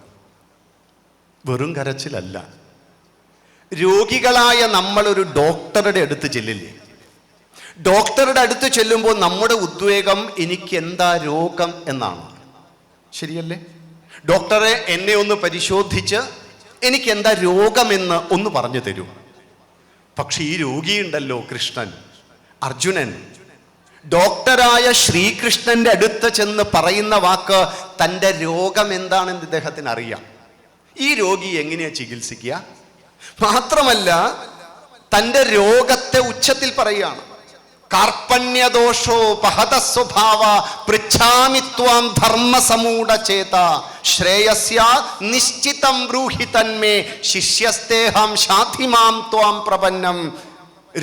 S1: വെറും കരച്ചിലല്ല. രോഗികളായ നമ്മളൊരു ഡോക്ടറുടെ അടുത്ത് ചെല്ലില്ലേ, ഡോക്ടറുടെ അടുത്ത് ചെല്ലുമ്പോൾ നമ്മുടെ ഉദ്വേഗം എനിക്ക് എന്താ രോഗം എന്നാണ്. ശരിയല്ലേ? ഡോക്ടറെ എന്നെ ഒന്ന് പരിശോധിച്ച് എനിക്ക് എന്താ രോഗമെന്ന് ഒന്ന് പറഞ്ഞു തരൂ. പക്ഷെ ഈ രോഗിയുണ്ടല്ലോ കൃഷ്ണൻ, അർജുനൻ, ഡോക്ടറായ ശ്രീകൃഷ്ണന്റെ അടുത്ത് ചെന്ന് പറയുന്ന വാക്ക് തൻ്റെ രോഗം എന്താണെന്ന് ഇദ്ദേഹത്തിന് അറിയാം. ഈ രോഗി എങ്ങനെയാ ചികിത്സിക്കുക? മാത്രമല്ല തൻ്റെ രോഗത്തെ ഉച്ചത്തിൽ പറയുകയാണ്. കാർപ്പണ്യദോഷോ പഹത സ്വഭാവ പൃച്ഛാമി ത്വാം ധർമ്മസമൂഢ ചേത ശ്രേയസ്യ നിശ്ചിതം ബ്രൂഹി തന്മേ ശിഷ്യസ്തേഹം ശാധിമാം ത്വാം പ്രപന്നം.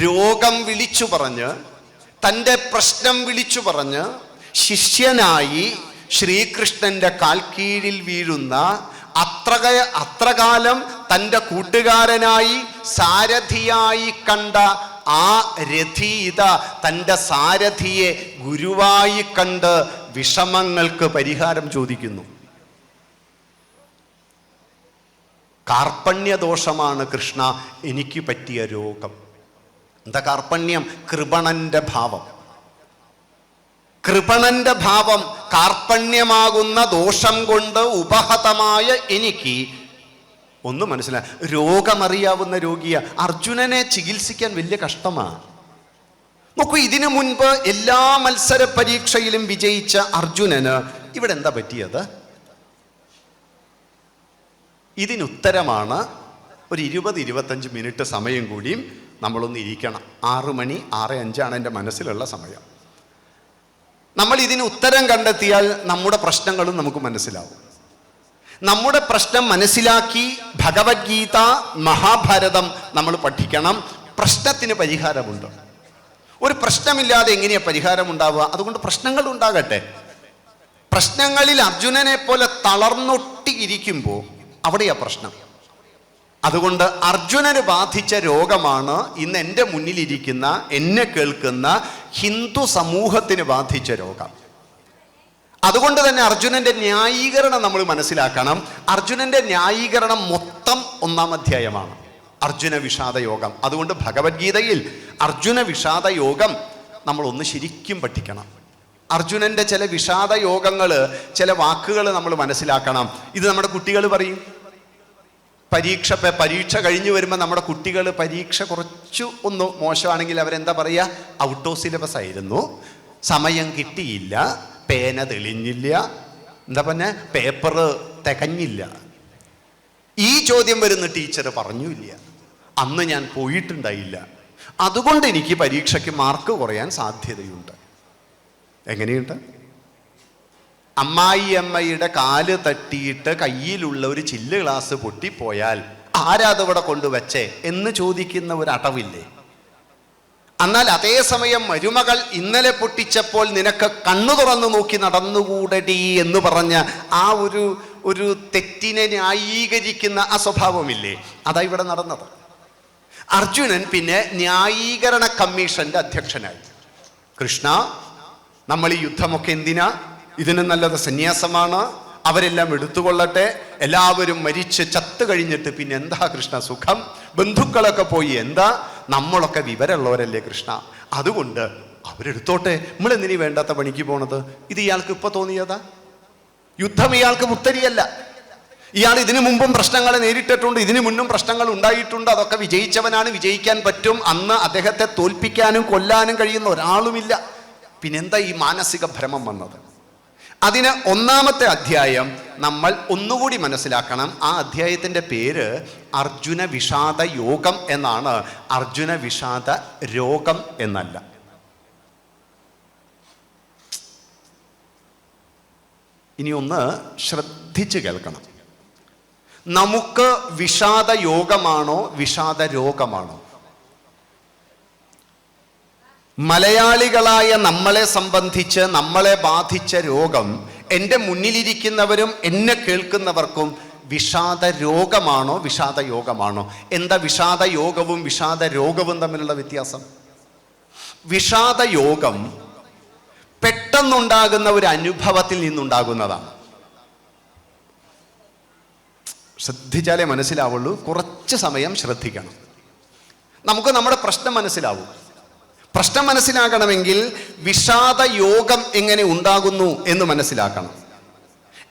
S1: രോഗം വിളിച്ചു പറഞ്ഞ്, തൻ്റെ പ്രശ്നം വിളിച്ചു പറഞ്ഞ് ശിഷ്യനായി ശ്രീകൃഷ്ണന്റെ കാൽക്കീഴിൽ വീഴുന്ന, അത്രകാലം തൻ്റെ കൂട്ടുകാരനായി സാരഥിയായി കണ്ട ആ രഥീത തൻ്റെ സാരഥിയെ ഗുരുവായി കണ്ട് വിഷമങ്ങൾക്ക് പരിഹാരം ചോദിക്കുന്നു. കാർപ്പണ്യദോഷമാണ് കൃഷ്ണ എനിക്ക് പറ്റിയ രോഗം. എന്താ കാർപ്പണ്യം? കൃപണന്റെ ഭാവം. കൃപണന്റെ ഭാവം, കാർപ്പണ്യമാകുന്ന ദോഷം കൊണ്ട് ഉപഹതമായ എനിക്ക് ഒന്നും മനസ്സിലായി. രോഗമറിയാവുന്ന രോഗിയ അർജുനനെ ചികിത്സിക്കാൻ വലിയ കഷ്ടമാണ്. നോക്കൂ, ഇതിനു മുൻപ് എല്ലാ മത്സര പരീക്ഷയിലും വിജയിച്ച അർജുനന് ഇവിടെ എന്താ പറ്റിയത്? ഇതിനുത്തരമാണ് ഒരു 20-25 മിനിറ്റ് സമയം കൂടിയും നമ്മളൊന്ന് ഇരിക്കണം. 6 മണി 6:05 എൻ്റെ മനസ്സിലുള്ള സമയം. നമ്മൾ ഇതിന് ഉത്തരം കണ്ടെത്തിയാൽ നമ്മുടെ പ്രശ്നങ്ങളും നമുക്ക് മനസ്സിലാവും. നമ്മുടെ പ്രശ്നം മനസ്സിലാക്കി ഭഗവത്ഗീത, മഹാഭാരതം നമ്മൾ പഠിക്കണം. പ്രശ്നത്തിന് പരിഹാരമുണ്ട്. ഒരു പ്രശ്നമില്ലാതെ എങ്ങനെയാ പരിഹാരം ഉണ്ടാവുക? അതുകൊണ്ട് പ്രശ്നങ്ങൾ ഉണ്ടാകട്ടെ. പ്രശ്നങ്ങളിൽ അർജുനനെ പോലെ തളർന്നൊട്ടിയിരിക്കുമ്പോൾ അവിടെയാ പ്രശ്നം. അതുകൊണ്ട് അർജുനന് ബാധിച്ച രോഗമാണ് ഇന്ന് എൻ്റെ മുന്നിലിരിക്കുന്ന, എന്നെ കേൾക്കുന്ന ഹിന്ദു സമൂഹത്തിന് ബാധിച്ച രോഗം. അതുകൊണ്ട് തന്നെ അർജുനന്റെ ന്യായീകരണം നമ്മൾ മനസ്സിലാക്കണം. അർജുനന്റെ ന്യായീകരണം മൊത്തം 1-ാം അധ്യായമാണ്, അർജുന വിഷാദ യോഗം. അതുകൊണ്ട് ഭഗവത്ഗീതയിൽ അർജുന വിഷാദ യോഗം നമ്മൾ ഒന്ന് ശരിക്കും പഠിക്കണം. അർജുനന്റെ ചില വിഷാദ യോഗങ്ങൾ, ചില വാക്കുകൾ നമ്മൾ മനസ്സിലാക്കണം. ഇത് നമ്മുടെ കുട്ടികൾ പറയും. പരീക്ഷ കഴിഞ്ഞു വരുമ്പോൾ നമ്മുടെ കുട്ടികൾ പരീക്ഷ കുറച്ചു ഒന്ന് മോശമാണെങ്കിൽ അവരെന്താ പറയുക? ഔട്ട് ഓഫ് സിലബസ് ആയിരുന്നു, സമയം കിട്ടിയില്ല, പേന തെളിഞ്ഞില്ല, എന്താ പറഞ്ഞ പേപ്പർ തികഞ്ഞില്ല. ഈ ചോദ്യം വരുന്ന ടീച്ചർ പറഞ്ഞില്ല, അന്ന് ഞാൻ പോയിട്ടുണ്ടായില്ല, അതുകൊണ്ട് എനിക്ക് പരീക്ഷയ്ക്ക് മാർക്ക് കുറയാൻ സാധ്യതയുണ്ട്. എങ്ങനെയുണ്ട്? അമ്മായിയമ്മയുടെ കാല് തട്ടിയിട്ട് കയ്യിലുള്ള ഒരു ചില്ല് ഗ്ലാസ് പൊട്ടിപ്പോയാൽ ആരാതവിടെ കൊണ്ടുവച്ചേ എന്ന് ചോദിക്കുന്ന ഒരു അടവില്ലേ? എന്നാൽ അതേസമയം മരുമകൾ ഇന്നലെ പൊട്ടിച്ചപ്പോൾ നിനക്ക് കണ്ണു തുറന്നു നോക്കി നടന്നുകൂടടി എന്ന് പറഞ്ഞ ആ ഒരു തെറ്റിനെ ന്യായീകരിക്കുന്ന ആ സ്വഭാവമില്ലേ? അതാ ഇവിടെ നടന്നത്. അർജുനൻ പിന്നെ ന്യായീകരണ കമ്മീഷന്റെ അധ്യക്ഷനായി. കൃഷ്ണ, നമ്മൾ ഈ യുദ്ധമൊക്കെ എന്തിനാ? ഇതിന് നല്ലത് സന്യാസമാണ്. അവരെല്ലാം എടുത്തുകൊള്ളട്ടെ. എല്ലാവരും മരിച്ച് ചത്തു കഴിഞ്ഞിട്ട് പിന്നെ എന്താ കൃഷ്ണ സുഖം? ബന്ധുക്കളൊക്കെ പോയി എന്താ? നമ്മളൊക്കെ വിവരമുള്ളവരല്ലേ കൃഷ്ണ, അതുകൊണ്ട് അവരെടുത്തോട്ടെ. നമ്മളെന്തിനീ വേണ്ടാത്ത പണിക്ക് പോണത്? ഇത് ഇയാൾക്ക് ഇപ്പൊ തോന്നിയതാ? യുദ്ധം ഇയാൾക്ക് മുത്തരിയല്ല. ഇയാൾ ഇതിനു മുമ്പും പ്രശ്നങ്ങളെ നേരിട്ടിട്ടുണ്ട്, ഇതിനു മുന്നും പ്രശ്നങ്ങൾ ഉണ്ടായിട്ടുണ്ട്. അതൊക്കെ വിജയിച്ചവനാണ്, വിജയിക്കാൻ പറ്റും. അന്ന് അദ്ദേഹത്തെ തോൽപ്പിക്കാനും കൊല്ലാനും കഴിയുന്ന ഒരാളുമില്ല. പിന്നെന്താ ഈ മാനസിക ഭ്രമം വന്നത്? അതിന് ഒന്നാമത്തെ അധ്യായം നമ്മൾ ഒന്നുകൂടി മനസ്സിലാക്കണം. ആ അധ്യായത്തിൻ്റെ പേര് അർജുന വിഷാദ യോഗം എന്നാണ്, അർജുന വിഷാദ രോഗം എന്നല്ല. ഇനി ഒന്ന് ശ്രദ്ധിച്ച് കേൾക്കണം. നമുക്ക് വിഷാദ യോഗമാണോ വിഷാദ രോഗമാണോ? മലയാളികളായ നമ്മളെ സംബന്ധിച്ച് നമ്മളെ ബാധിച്ച രോഗം എൻ്റെ മുന്നിലിരിക്കുന്നവരും എന്നെ കേൾക്കുന്നവർക്കും വിഷാദ രോഗമാണോ വിഷാദ യോഗമാണോ? എന്താ വിഷാദ യോഗവും വിഷാദ രോഗവും തമ്മിലുള്ള വ്യത്യാസം? വിഷാദ യോഗം പെട്ടെന്നുണ്ടാകുന്ന ഒരു അനുഭവത്തിൽ നിന്നുണ്ടാകുന്നതാണ്. ശ്രദ്ധിച്ചാലേ മനസ്സിലാവുള്ളൂ. കുറച്ച് സമയം ശ്രദ്ധിക്കണം. നമുക്ക് നമ്മുടെ പ്രശ്നം മനസ്സിലാവും. പ്രശ്നം മനസ്സിലാക്കണമെങ്കിൽ വിഷാദ യോഗം എങ്ങനെ ഉണ്ടാകുന്നു എന്ന് മനസ്സിലാക്കണം.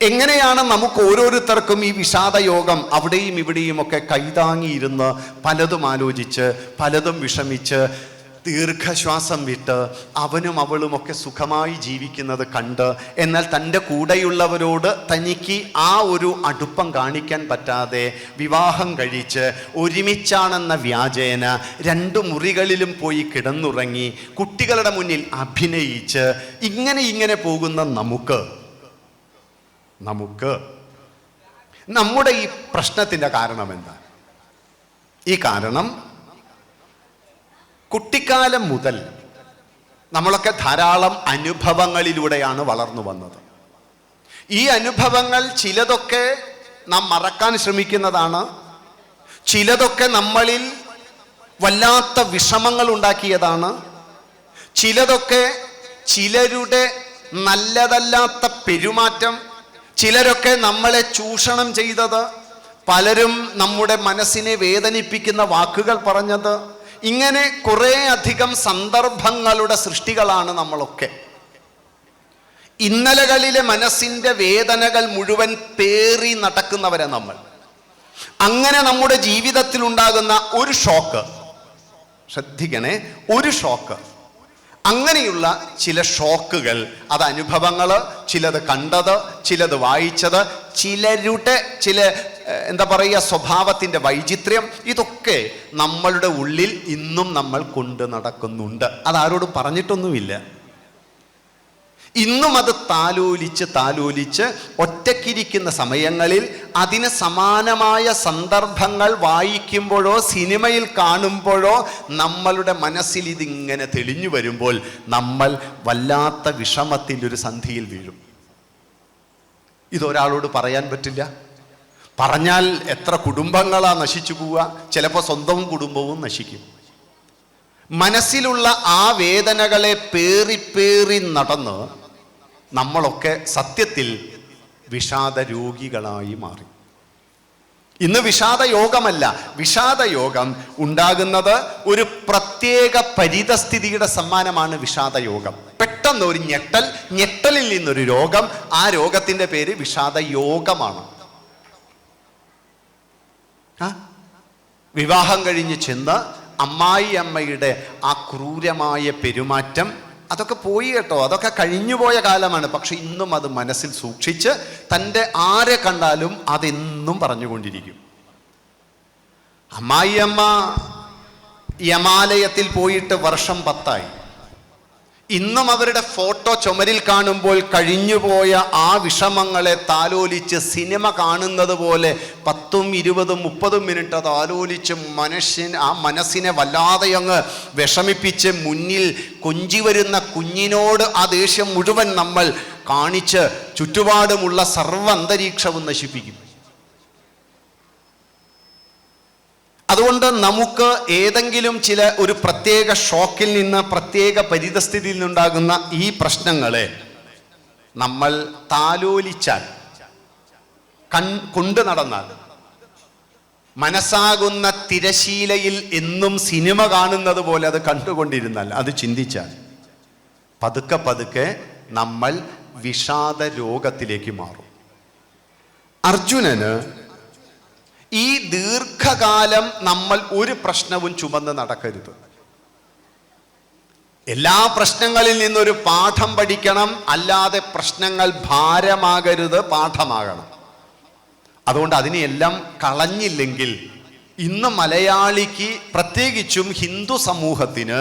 S1: എങ്ങനെയാണ് നമുക്ക് ഓരോരുത്തർക്കും ഈ വിഷാദ യോഗം അവിടെയും ഇവിടെയും ഒക്കെ കൈതാങ്ങിയിരുന്ന് പലതും ആലോചിച്ച് പലതും വിഷമിച്ച് ദീർഘശ്വാസം വിട്ട് അവനും അവളുമൊക്കെ സുഖമായി ജീവിക്കുന്നത് കണ്ട്, എന്നാൽ തൻ്റെ കൂടെയുള്ളവരോട് തനിക്ക് ആ ഒരു അടുപ്പം കാണിക്കാൻ പറ്റാതെ വിവാഹം കഴിച്ച് ഒരുമിച്ചാണെന്ന വ്യാജേന 2 മുറികളിലും പോയി കിടന്നുറങ്ങി കുട്ടികളുടെ മുന്നിൽ അഭിനയിച്ച് ഇങ്ങനെ പോകുന്ന നമുക്ക് നമ്മുടെ ഈ പ്രശ്നത്തിൻ്റെ കാരണം എന്താ? ഈ കാരണം കുട്ടിക്കാലം മുതൽ നമ്മളൊക്കെ ധാരാളം അനുഭവങ്ങളിലൂടെയാണ് വളർന്നു വന്നത്. ഈ അനുഭവങ്ങൾ ചിലതൊക്കെ നാം മറക്കാൻ ശ്രമിക്കുന്നതാണ്, ചിലതൊക്കെ നമ്മളിൽ വല്ലാത്ത വിഷമങ്ങൾ ഉണ്ടാക്കിയതാണ്, ചിലതൊക്കെ ചിലരുടെ നല്ലതല്ലാത്ത പെരുമാറ്റം, ചിലരൊക്കെ നമ്മളെ ചൂഷണം ചെയ്തത്, പലരും നമ്മുടെ മനസ്സിനെ വേദനിപ്പിക്കുന്ന വാക്കുകൾ പറഞ്ഞത്, ഇങ്ങനെ കുറേ അധികം സന്ദർഭങ്ങളുടെ സൃഷ്ടികളാണ് നമ്മളൊക്കെ. ഇന്നലകളിലെ മനസ്സിൻ്റെ വേദനകൾ മുഴുവൻ പേറി നടക്കുന്നവരെ നമ്മൾ. അങ്ങനെ നമ്മുടെ ജീവിതത്തിൽ ഉണ്ടാകുന്ന ഒരു ഷോക്ക്, ശ്രദ്ധിക്കണേ, ഒരു ഷോക്ക്, അങ്ങനെയുള്ള ചില ഷോക്കുകൾ, അത് അനുഭവങ്ങൾ, ചിലത് കണ്ടത്, ചിലത് വായിച്ചത്, ചിലരുടെ ചില എന്താ പറയുക സ്വഭാവത്തിൻ്റെ വൈചിത്ര്യം, ഇതൊക്കെ നമ്മളുടെ ഉള്ളിൽ ഇന്നും നമ്മൾ കൊണ്ട് നടക്കുന്നുണ്ട്. അതാരോടും പറഞ്ഞിട്ടൊന്നുമില്ല. ഇന്നും അത് താലോലിച്ച് ഒറ്റയ്ക്കിരിക്കുന്ന സമയങ്ങളിൽ അതിന് സമാനമായ സന്ദർഭങ്ങൾ വായിക്കുമ്പോഴോ സിനിമയിൽ കാണുമ്പോഴോ നമ്മളുടെ മനസ്സിൽ ഇതിങ്ങനെ തെളിഞ്ഞു വരുമ്പോൾ നമ്മൾ വല്ലാത്ത വിഷമത്തിൻ്റെ ഒരു സന്ധിയിൽ വീഴും. ഇതൊരാളോട് പറയാൻ പറ്റില്ല. പറഞ്ഞാൽ എത്ര കുടുംബങ്ങളാ നശിച്ചു പോവുക, ചിലപ്പോൾ സ്വന്തം കുടുംബവും നശിക്കും. മനസ്സിലുള്ള ആ വേദനകളെ പേറി നടന്ന് നമ്മളൊക്കെ സത്യത്തിൽ വിഷാദ രോഗികളായി മാറി. ഇന്ന് വിഷാദ യോഗമല്ല, വിഷാദ യോഗം ഉണ്ടാകുന്നത് ഒരു പ്രത്യേക പരിതസ്ഥിതിയുടെ സമ്മാനമാണ്. വിഷാദ യോഗം പെട്ടെന്ന് ഒരു ഞെട്ടലിൽ നിന്നൊരു രോഗം, ആ രോഗത്തിൻ്റെ പേര് വിഷാദ യോഗമാണ്. വിവാഹം കഴിഞ്ഞ് ചെന്ന് അമ്മായി അമ്മയുടെ ആ ക്രൂരമായ പെരുമാറ്റം, അതൊക്കെ പോയി കേട്ടോ, അതൊക്കെ കഴിഞ്ഞുപോയ കാലമാണ്. പക്ഷെ ഇന്നും അത് മനസ്സിൽ സൂക്ഷിച്ച് തൻ്റെ ആരെ കണ്ടാലും അതെന്നും പറഞ്ഞുകൊണ്ടിരിക്കും. അമ്മായിയമ്മ യമാലയത്തിൽ പോയിട്ട് വർഷം 10ആയി. ഇന്നും അവരുടെ ഫോട്ടോ ചുമരിൽ കാണുമ്പോൾ കഴിഞ്ഞുപോയ ആ വിഷമങ്ങളെ താലോലിച്ച് സിനിമ കാണുന്നത് പോലെ 10, 20, 30 മിനിറ്റ് അത് ആലോലിച്ച് ആ മനസ്സിനെ വല്ലാതെ അങ്ങ് വിഷമിപ്പിച്ച് മുന്നിൽ കൊഞ്ചി വരുന്ന കുഞ്ഞിനോട് ആ ദേഷ്യം മുഴുവൻ നമ്മൾ കാണിച്ച് ചുറ്റുപാടുമുള്ള സർവ്വ അന്തരീക്ഷവും നശിപ്പിക്കും. അതുകൊണ്ട് നമുക്ക് ഏതെങ്കിലും ഒരു പ്രത്യേക ഷോക്കിൽ നിന്ന്, പ്രത്യേക പരിതസ്ഥിതിയിൽ നിന്നുണ്ടാകുന്ന ഈ പ്രശ്നങ്ങളെ നമ്മൾ താലോലിച്ചാൽ, കൊണ്ടു നടന്നാൽ, മനസ്സാകുന്ന തിരശീലയിൽ എന്നും സിനിമ കാണുന്നത് പോലെ അത് കണ്ടുകൊണ്ടിരുന്നാൽ, അത് ചിന്തിച്ചാൽ പതുക്കെ പതുക്കെ നമ്മൾ വിഷാദ രോഗത്തിലേക്ക് മാറും. അർജുനന് ഈ ദീർഘകാലം നമ്മൾ ഒരു പ്രശ്നവും ചുമന്ന് നടക്കരുത്. എല്ലാ പ്രശ്നങ്ങളിൽ നിന്നൊരു പാഠം പഠിക്കണം, അല്ലാതെ പ്രശ്നങ്ങൾ ഭാരമാകരുത്, പാഠമാകണം. അതുകൊണ്ട് അതിനെയെല്ലാം കളഞ്ഞില്ലെങ്കിൽ ഇന്ന് മലയാളിക്ക്, പ്രത്യേകിച്ചും ഹിന്ദു സമൂഹത്തിന്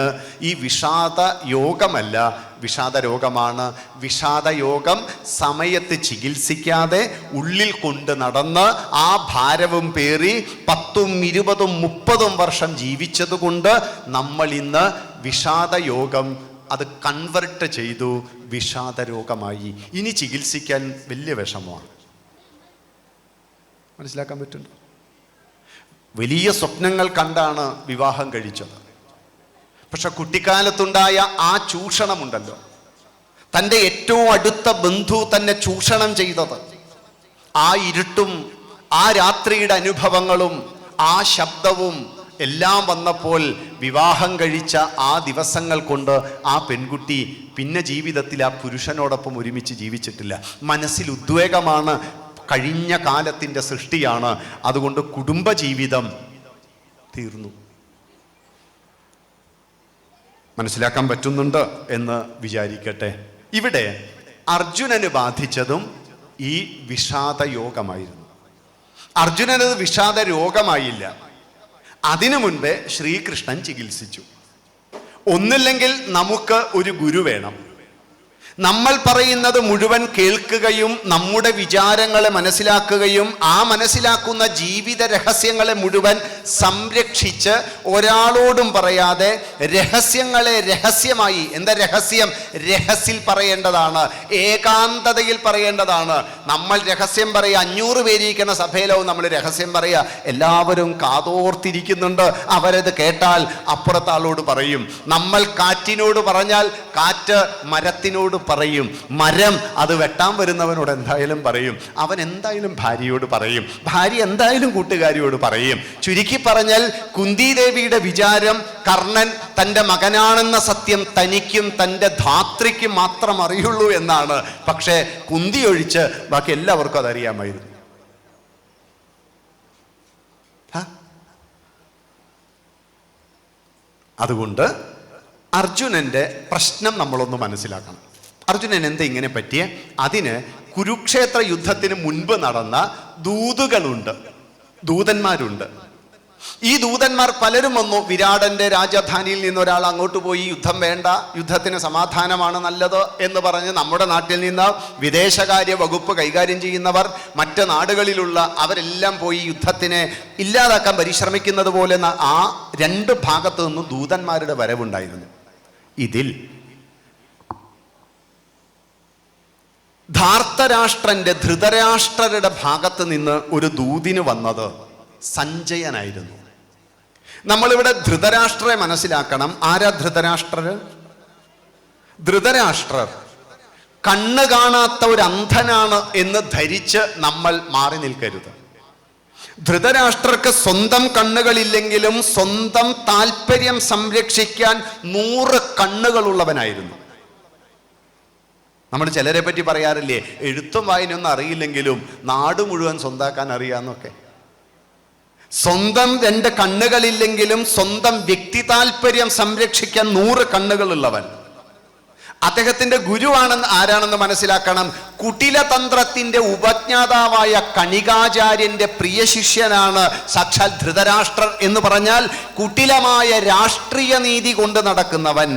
S1: ഈ വിഷാദ യോഗമല്ല, വിഷാദ രോഗമാണ്. വിഷാദ യോഗം സമയത്ത് ചികിത്സിക്കാതെ ഉള്ളിൽ കൊണ്ട് നടന്ന് ആ ഭാരവും പേറി 10, 20, 30 വർഷം ജീവിച്ചതുകൊണ്ട് നമ്മൾ ഇന്ന് വിഷാദ യോഗം അത് കൺവെർട്ട് ചെയ്തു വിഷാദ രോഗമായി. ഇനി ചികിത്സിക്കാൻ വലിയ വിഷമമാണ്. മനസ്സിലാക്കാൻ പറ്റുന്നുണ്ടോ? വലിയ സ്വപ്നങ്ങൾ കണ്ടാണ് വിവാഹം കഴിച്ചത്. പക്ഷെ കുട്ടിക്കാലത്തുണ്ടായ ആ ചൂഷണമുണ്ടല്ലോ, തൻ്റെ ഏറ്റവും അടുത്ത ബന്ധു തന്നെ ചൂഷണം ചെയ്തത്, ആ ഇരുട്ടും ആ രാത്രിയുടെ അനുഭവങ്ങളും ആ ശബ്ദവും എല്ലാം വന്നപ്പോൾ വിവാഹം കഴിച്ച ആ ദിവസങ്ങൾ കൊണ്ട് ആ പെൺകുട്ടി പിന്നെ ജീവിതത്തിൽ ആ പുരുഷനോടൊപ്പം ഒരുമിച്ച് ജീവിച്ചിട്ടില്ല. മനസ്സിൽ ഉദ്വേഗമാണ്, കഴിഞ്ഞ കാലത്തിൻ്റെ സൃഷ്ടിയാണ്. അതുകൊണ്ട് കുടുംബജീവിതം തീർന്നു. മനസ്സിലാക്കാൻ പറ്റുന്നുണ്ട് എന്ന് വിചാരിക്കട്ടെ. ഇവിടെ അർജുനന് ബാധിച്ചതും ഈ വിഷാദ യോഗമായിരുന്നു. അർജുനനത് വിഷാദ രോഗമായില്ല. അതിനു മുൻപേ ശ്രീകൃഷ്ണൻ ചികിത്സിച്ചു. ഒന്നില്ലെങ്കിൽ നമുക്ക് ഒരു ഗുരു വേണം. നമ്മൾ പറയുന്നത് മുഴുവൻ കേൾക്കുകയും നമ്മുടെ വിചാരങ്ങളെ മനസ്സിലാക്കുകയും ആ മനസ്സിലാക്കുന്ന ജീവിത രഹസ്യങ്ങളെ മുഴുവൻ സംരക്ഷിച്ച് ഒരാളോടും പറയാതെ രഹസ്യങ്ങളെ രഹസ്യമായി, എന്താ രഹസ്യം? രഹസ്യത്തിൽ പറയേണ്ടതാണ്, ഏകാന്തതയിൽ പറയേണ്ടതാണ്. നമ്മൾ രഹസ്യം പറയുക, 500 പേരിരിക്കുന്ന സഭയിലാവും നമ്മൾ രഹസ്യം പറയുക. എല്ലാവരും കാതോർത്തിരിക്കുന്നുണ്ട്, അവരത് കേട്ടാൽ അപ്പുറത്തെ ആളോട് പറയും. നമ്മൾ കാറ്റിനോട് പറഞ്ഞാൽ കാറ്റ് മരത്തിനോട് പറയും, മരം അത് വെട്ടാൻ വരുന്നവനോട് എന്തായാലും പറയും, അവൻ എന്തായാലും ഭാര്യയോട് പറയും, ഭാര്യ എന്തായാലും കൂട്ടുകാരിയോട് പറയും. ചുരുക്കി പറഞ്ഞാൽ കുന്തിദേവിയുടെ വിചാരം കർണൻ തൻ്റെ മകനാണെന്ന സത്യം തനിക്കും തൻ്റെ ധാത്രിക്കും മാത്രം അറിയുള്ളൂ എന്നാണ്. പക്ഷേ കുന്തി ഒഴിച്ച് ബാക്കി എല്ലാവർക്കും അതറിയാമായിരുന്നു. അതുകൊണ്ട് അർജുനന്റെ പ്രശ്നം നമ്മളൊന്ന് മനസ്സിലാക്കണം. അർജുനൻ എന്താ ഇങ്ങനെ പറ്റിയ? അതിന് കുരുക്ഷേത്ര യുദ്ധത്തിന് മുൻപ് നടന്ന ദൂതുകളുണ്ട്, ദൂതന്മാരുണ്ട്. ഈ ദൂതന്മാർ പലരും വന്നു. വിരാടന്റെ രാജധാനിയിൽ നിന്ന് ഒരാൾ അങ്ങോട്ട് പോയി, യുദ്ധം വേണ്ട, യുദ്ധത്തിന് സമാധാനമാണ് നല്ലത് എന്ന് പറഞ്ഞ് നമ്മുടെ നാട്ടിൽ നിന്ന് വിദേശകാര്യ വകുപ്പ് കൈകാര്യം ചെയ്യുന്നവർ, മറ്റ് നാടുകളിലുള്ള അവരെല്ലാം പോയി യുദ്ധത്തിനെ ഇല്ലാതാക്കാൻ പരിശ്രമിക്കുന്നത് പോലെ ആ 2 ഭാഗത്തു നിന്നും ദൂതന്മാരുടെ വരവുണ്ടായിരുന്നു. ഇതിൽ ധൃതരാഷ്ട്രരുടെ ഭാഗത്ത് നിന്ന് ഒരു ദൂതിന് വന്നത് സഞ്ജയനായിരുന്നു. നമ്മളിവിടെ ധൃതരാഷ്ട്രരെ മനസ്സിലാക്കണം. ആരാ ധൃതരാഷ്ട്രർ? ധൃതരാഷ്ട്രർ കണ്ണ് കാണാത്ത ഒരു അന്ധനാണ് എന്ന് ധരിച്ച് നമ്മൾ മാറി നിൽക്കരുത്. ധൃതരാഷ്ട്രർക്ക് സ്വന്തം കണ്ണുകളില്ലെങ്കിലും സ്വന്തം താല്പര്യം സംരക്ഷിക്കാൻ 100 കണ്ണുകളുള്ളവനായിരുന്നു. നമ്മൾ ചിലരെ പറ്റി പറയാറില്ലേ, എഴുത്തും വായനയൊന്നും അറിയില്ലെങ്കിലും നാട് മുഴുവൻ സ്വന്താക്കാൻ അറിയാന്നൊക്കെ. സ്വന്തം 2 കണ്ണുകളില്ലെങ്കിലും സ്വന്തം വ്യക്തി താല്പര്യം സംരക്ഷിക്കാൻ 100 കണ്ണുകളുള്ളവൻ. അദ്ദേഹത്തിന്റെ ഗുരുവാണെന്ന് ആരാണെന്ന് മനസ്സിലാക്കണം. കുടിലതന്ത്രത്തിന്റെ ഉപജ്ഞാതാവായ കണികാചാര്യന്റെ പ്രിയ ശിഷ്യനാണ് സാക്ഷാൽ ധൃതരാഷ്ട്രർ എന്ന് പറഞ്ഞാൽ കുടിലമായ രാഷ്ട്രീയ നീതി കൊണ്ട് നടക്കുന്നവൻ.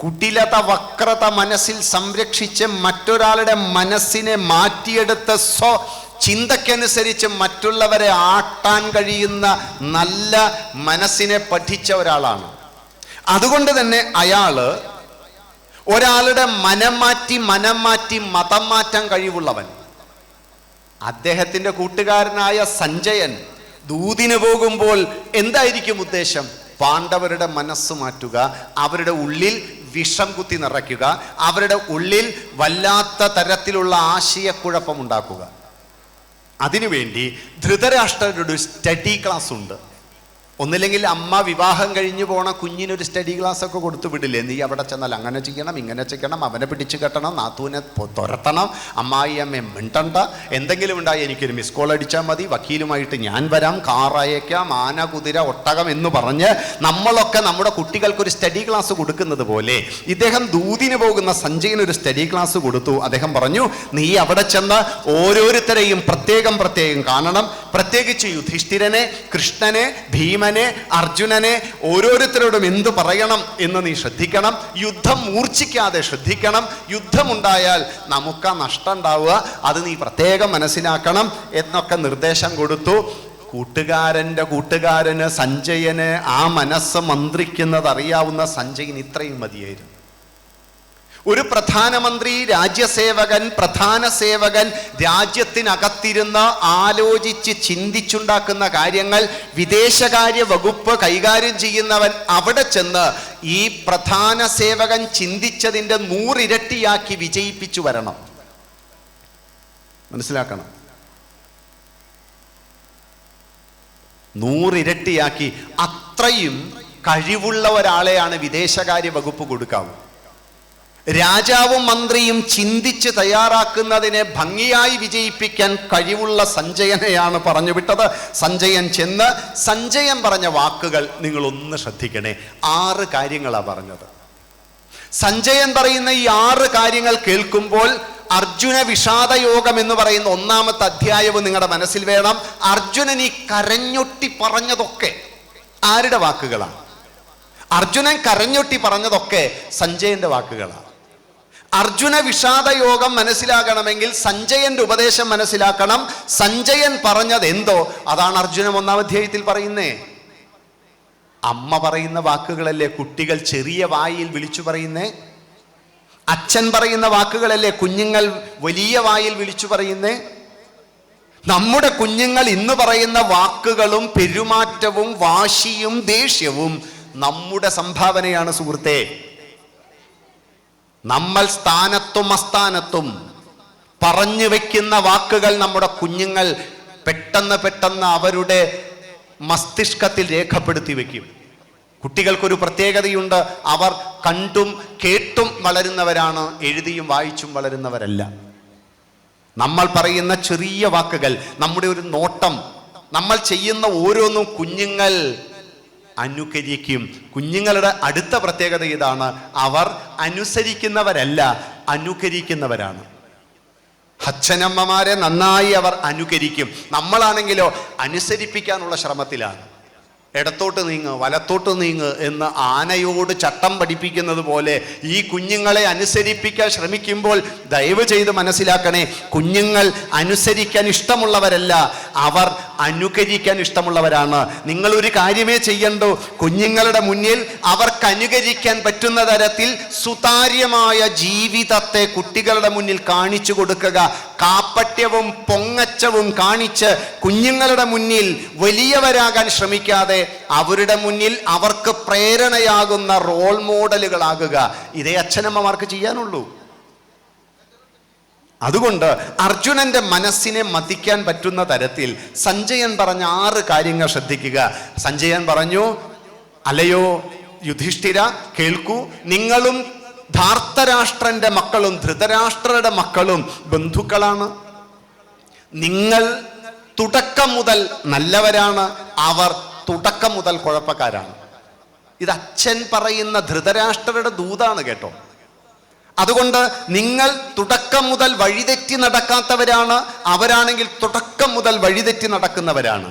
S1: കുടിലത വക്രത മനസ്സിൽ സംരക്ഷിച്ച് മറ്റൊരാളുടെ മനസ്സിനെ മാറ്റിയെടുത്ത് ചിന്തയ്ക്കനുസരിച്ച് മറ്റുള്ളവരെ ആട്ടാൻ കഴിയുന്ന നല്ല മനസ്സിനെ പഠിച്ച ഒരാളാണ്. അതുകൊണ്ട് തന്നെ അയാള് ഒരാളുടെ മനം മാറ്റി മതം മാറ്റാൻ കഴിവുള്ളവൻ. അദ്ദേഹത്തിന്റെ കൂട്ടുകാരനായ സഞ്ജയൻ ദൂതിന് പോകുമ്പോൾ എന്തായിരിക്കും ഉദ്ദേശം? പാണ്ഡവരുടെ മനസ്സ് മാറ്റുക, അവരുടെ ഉള്ളിൽ വിഷം കുത്തി നിറയ്ക്കുക, അവരുടെ ഉള്ളിൽ വല്ലാത്ത തരത്തിലുള്ള ആശയക്കുഴപ്പമുണ്ടാക്കുക. അതിനുവേണ്ടി ധൃതരാഷ്ട്രരുടെ സ്റ്റഡി ക്ലാസ് ഉണ്ട്. ഒന്നില്ലെങ്കിൽ അമ്മ വിവാഹം കഴിഞ്ഞു പോണ കുഞ്ഞിനൊരു സ്റ്റഡി ക്ലാസ് ഒക്കെ കൊടുത്തു വിടില്ലേ? നീ അവിടെ ചെന്നാൽ അങ്ങനെ ചെയ്യണം, ഇങ്ങനെ ചെയ്യണം, അവനെ പിടിച്ചു കെട്ടണം, നാത്തൂനെ തുരത്തണം, അമ്മായി അമ്മയെ മിണ്ടണ്ട, എന്തെങ്കിലും ഉണ്ടായി എനിക്കൊരു മിസ് കോൾ അടിച്ചാൽ മതി, വക്കീലുമായിട്ട് ഞാൻ വരാം, കാർ അയക്കാം, ആന കുതിര ഒട്ടകം എന്ന് പറഞ്ഞ് നമ്മളൊക്കെ നമ്മുടെ കുട്ടികൾക്കൊരു സ്റ്റഡി ക്ലാസ് കൊടുക്കുന്നത് പോലെ ഇദ്ദേഹം ദൂതിന് പോകുന്ന സഞ്ജയനൊരു സ്റ്റഡി ക്ലാസ് കൊടുത്തു. അദ്ദേഹം പറഞ്ഞു, നീ അവിടെ ചെന്ന് ഓരോരുത്തരെയും പ്രത്യേകം കാണണം, പ്രത്യേകിച്ച് യുധിഷ്ഠിരനെ, കൃഷ്ണനെ, ഭീമനെ, അർജുനനെ, ഓരോരുത്തരോടും എന്തു പറയണം എന്ന് നീ ശ്രദ്ധിക്കണം. യുദ്ധം മൂർച്ഛിക്കാതെ ശ്രദ്ധിക്കണം. യുദ്ധമുണ്ടായാൽ നമുക്ക് നഷ്ടം ഉണ്ടാവുക, അത് നീ പ്രത്യേകം മനസ്സിലാക്കണം എന്നൊക്കെ നിർദ്ദേശം കൊടുത്തു. കൂട്ടുകാരന് സഞ്ജയന് ആ മനസ്സ് മന്ത്രിക്കുന്നത് അറിയാവുന്ന സഞ്ജയൻ ഇത്രയും മതിയായിരുന്നു. ഒരു പ്രധാനമന്ത്രി, പ്രധാന സേവകൻ രാജ്യത്തിനകത്തിരുന്ന് ആലോചിച്ച് ചിന്തിച്ചുണ്ടാക്കുന്ന കാര്യങ്ങൾ വിദേശകാര്യ വകുപ്പ് കൈകാര്യം ചെയ്യുന്നവൻ അവിടെ ചെന്ന് ഈ പ്രധാന സേവകൻ ചിന്തിച്ചതിൻ്റെ 100 ഇരട്ടിയാക്കി വിജയിപ്പിച്ചു വരണം. മനസ്സിലാക്കണം, 100 ഇരട്ടിയാക്കി. അത്രയും കഴിവുള്ള ഒരാളെയാണ് വിദേശകാര്യ വകുപ്പ് കൊടുക്കാവൂ. രാജാവും മന്ത്രിയും ചിന്തിച്ച് തയ്യാറാക്കുന്നതിനെ ഭംഗിയായി വിജയിപ്പിക്കാൻ കഴിവുള്ള സഞ്ജയനെയാണ് പറഞ്ഞു വിട്ടത്. സഞ്ജയൻ ചെന്ന് സഞ്ജയൻ പറഞ്ഞ വാക്കുകൾ നിങ്ങളൊന്ന് ശ്രദ്ധിക്കണേ. 6 കാര്യങ്ങളാണ് പറഞ്ഞത്. സഞ്ജയൻ പറയുന്ന ഈ 6 കാര്യങ്ങൾ കേൾക്കുമ്പോൾ അർജുന വിഷാദയോഗം എന്ന് പറയുന്ന 1-ാമത്തെ അധ്യായവും നിങ്ങളുടെ മനസ്സിൽ വേണം. അർജുനൻ ഈ കരഞ്ഞൊട്ടി പറഞ്ഞതൊക്കെ ആരുടെ വാക്കുകളാണ്? അർജുനൻ കരഞ്ഞൊട്ടി പറഞ്ഞതൊക്കെ സഞ്ജയന്റെ വാക്കുകളാണ്. അർജുന വിഷാദയോഗം മനസ്സിലാക്കണമെങ്കിൽ സഞ്ജയന്റെ ഉപദേശം മനസ്സിലാക്കണം. സഞ്ജയൻ പറഞ്ഞത് എന്തോ അതാണ് അർജുനൻ 1-ാം അധ്യായത്തിൽ പറയുന്നേ. അമ്മ പറയുന്ന വാക്കുകളല്ലേ കുട്ടികൾ ചെറിയ വായിൽ വിളിച്ചു പറയുന്നേ? അച്ഛൻ പറയുന്ന വാക്കുകളല്ലേ കുഞ്ഞുങ്ങൾ വലിയ വായിൽ വിളിച്ചു പറയുന്നേ? നമ്മുടെ കുഞ്ഞുങ്ങൾ ഇന്ന് പറയുന്ന വാക്കുകളും പെരുമാറ്റവും വാശിയും ദേഷ്യവും നമ്മുടെ സംഭാവനയാണ് സുഹൃത്തേ. നമ്മൾ സ്ഥാനത്തും അസ്ഥാനത്തും പറഞ്ഞു വെക്കുന്ന വാക്കുകൾ നമ്മുടെ കുഞ്ഞുങ്ങൾ പെട്ടെന്ന് അവരുടെ മസ്തിഷ്കത്തിൽ രേഖപ്പെടുത്തി വെക്കും. കുട്ടികൾക്കൊരു പ്രത്യേകതയുണ്ട്, അവർ കണ്ടും കേട്ടും വളരുന്നവരാണ്, എഴുതിയും വായിച്ചും വളരുന്നവരല്ല. നമ്മൾ പറയുന്ന ചെറിയ വാക്കുകൾ, നമ്മുടെ ഒരു നോട്ടം, നമ്മൾ ചെയ്യുന്ന ഓരോന്നും കുഞ്ഞുങ്ങൾ അനുകരിക്കും. കുഞ്ഞുങ്ങളുടെ അടുത്ത പ്രത്യേകത ഇതാണ്, അവർ അനുസരിക്കുന്നവരല്ല, അനുകരിക്കുന്നവരാണ്. അച്ഛനമ്മമാരെ നന്നായി അവർ അനുകരിക്കും. നമ്മളാണെങ്കിലോ അനുസരിപ്പിക്കാനുള്ള ശ്രമത്തിലാണ്. ഇടത്തോട്ട് നീങ്ങ്, വലത്തോട്ട് നീങ്ങ് എന്ന് ആനയോട് ചട്ടം പഠിപ്പിക്കുന്നത് പോലെ ഈ കുഞ്ഞുങ്ങളെ അനുസരിപ്പിക്കാൻ ശ്രമിക്കുമ്പോൾ ദയവ് ചെയ്ത് മനസ്സിലാക്കണേ, കുഞ്ഞുങ്ങൾ അനുസരിക്കാൻ ഇഷ്ടമുള്ളവരല്ല, അവർ അനുകരിക്കാൻ ഇഷ്ടമുള്ളവരാണ്. നിങ്ങളൊരു കാര്യമേ ചെയ്യണ്ടോ, കുഞ്ഞുങ്ങളുടെ മുന്നിൽ അവർക്ക് അനുകരിക്കാൻ പറ്റുന്ന തരത്തിൽ സുതാര്യമായ ജീവിതത്തെ കുട്ടികളുടെ മുന്നിൽ കാണിച്ചു കൊടുക്കുക. കാപ്പട്യവും പൊങ്ങച്ചവും കാണിച്ച് കുഞ്ഞുങ്ങളുടെ മുന്നിൽ വലിയവരാകാൻ ശ്രമിക്കാതെ അവരുടെ മുന്നിൽ അവർക്ക് പ്രേരണയാകുന്ന റോൾ മോഡലുകളാകുക. ഇതേ അച്ഛനമ്മമാർക്ക് ചെയ്യാനുള്ളൂ. അതുകൊണ്ട് അർജുനന്റെ മനസ്സിനെ മതിക്കാൻ പറ്റുന്ന തരത്തിൽ സഞ്ജയൻ പറഞ്ഞ 6 കാര്യങ്ങൾ ശ്രദ്ധിക്കുക. സഞ്ജയൻ പറഞ്ഞു, അല്ലയോ യുധിഷ്ഠിര, കേൾക്കൂ, നിങ്ങളും ധാർത്തരാഷ്ട്രന്റെ മക്കളും ധൃതരാഷ്ട്രരുടെ മക്കളും ബന്ധുക്കളാണ്. നിങ്ങൾ തുടക്കം മുതൽ നല്ലവരാണ്, അവർ തുടക്കം മുതൽ കുഴപ്പക്കാരാണ്. ഇത് അച്ഛൻ പറയുന്ന ധൃതരാഷ്ട്രരുടെ ദൂതാണ് കേട്ടോ. അതുകൊണ്ട് നിങ്ങൾ തുടക്കം മുതൽ വഴിതെറ്റി നടക്കാത്തവരാണ്, അവരാണെങ്കിൽ തുടക്കം മുതൽ വഴിതെറ്റി നടക്കുന്നവരാണ്.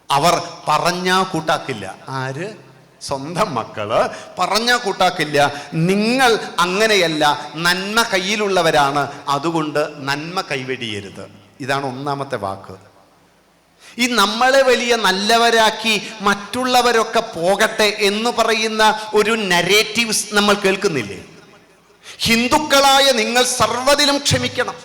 S1: അവർ പറഞ്ഞാ കൂട്ടാക്കില്ല. ആര്? സ്വന്തം മക്കള് പറഞ്ഞാൽ കൂട്ടാക്കില്ല. നിങ്ങൾ അങ്ങനെയല്ല, നന്മ കയ്യിലുള്ളവരാണ്, അതുകൊണ്ട് നന്മ കൈവെടിയരുത്. ഇതാണ് ഒന്നാമത്തെ വാക്ക്. ഈ നമ്മളെ വലിയ നല്ലവരാക്കി മറ്റുള്ളവരൊക്കെ പോകട്ടെ എന്ന് പറയുന്ന ഒരു നരേറ്റീവ്സ് നമ്മൾ കേൾക്കുന്നില്ലേ? ഹിന്ദുക്കളായ നിങ്ങൾ സർവ്വതിലും ക്ഷമിക്കണം.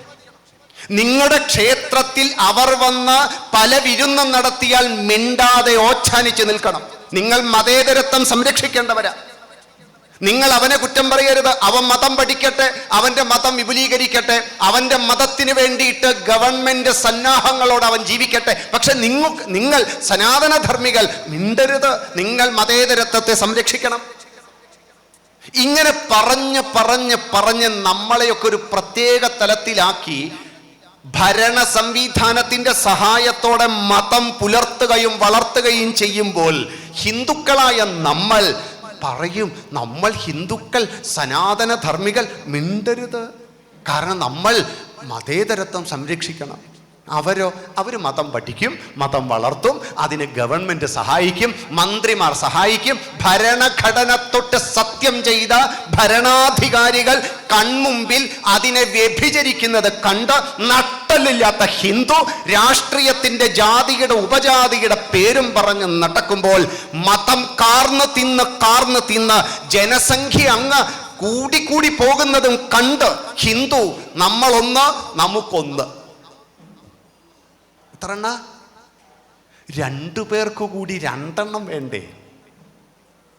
S1: നിങ്ങളുടെ ക്ഷേത്രത്തിൽ അവർ വന്ന് പല വിരുന്നും നടത്തിയാൽ മിണ്ടാതെ ഓച്ഛാനിച്ച് നിൽക്കണം. നിങ്ങൾ മതേതരത്വം സംരക്ഷിക്കേണ്ടവരാ. നിങ്ങൾ അവനെ കുറ്റം പറയരുത്. അവൻ മതം പഠിക്കട്ടെ, അവന്റെ മതം വിപുലീകരിക്കട്ടെ, അവന്റെ മതത്തിന് വേണ്ടിയിട്ട് ഗവൺമെന്റ് സന്നാഹങ്ങളോട് അവൻ ജീവിക്കട്ടെ. പക്ഷെ നിങ്ങൾ സനാതനധർമ്മികൾ മിണ്ടരുത്. നിങ്ങൾ മതേതരത്വത്തെ സംരക്ഷിക്കണം. ഇങ്ങനെ പറഞ്ഞ് പറഞ്ഞ് പറഞ്ഞ് നമ്മളെയൊക്കെ ഒരു പ്രത്യേക തലത്തിലാക്കി ഭരണ സംവിധാനത്തിന്റെ സഹായത്തോടെ മതം പുലർത്തുകയും വളർത്തുകയും ചെയ്യുമ്പോൾ ഹിന്ദുക്കളായ നമ്മൾ പറയും, നമ്മൾ ഹിന്ദുക്കൾ സനാതന ധർമ്മികൾ മിണ്ടരുത്. കാരണം നമ്മൾ മതേതരത്വം സംരക്ഷിക്കണം. അവർ മതം പഠിക്കും, മതം വളർത്തും, അതിന് ഗവൺമെന്റ് സഹായിക്കും, മന്ത്രിമാർ സഹായിക്കും. ഭരണഘടന തൊട്ട് സത്യം ചെയ്ത ഭരണാധികാരികൾ കൺമുമ്പിൽ അതിനെ വ്യഭിചരിക്കുന്നത് കണ്ട് നട്ടലില്ലാത്ത ഹിന്ദു രാഷ്ട്രീയത്തിന്റെ ജാതിയുടെ ഉപജാതിയുടെ പേരും പറഞ്ഞ് നടക്കുമ്പോൾ മതം കാർന്ന് തിന്ന് ജനസംഖ്യ അങ്ങ് കൂടിക്കൂടി പോകുന്നതും കണ്ട് ഹിന്ദു നമ്മളൊന്ന് നമുക്കൊന്ന് എത്രണ്ണ? 2 പേർക്ക് കൂടി 2 എണ്ണം വേണ്ടേ?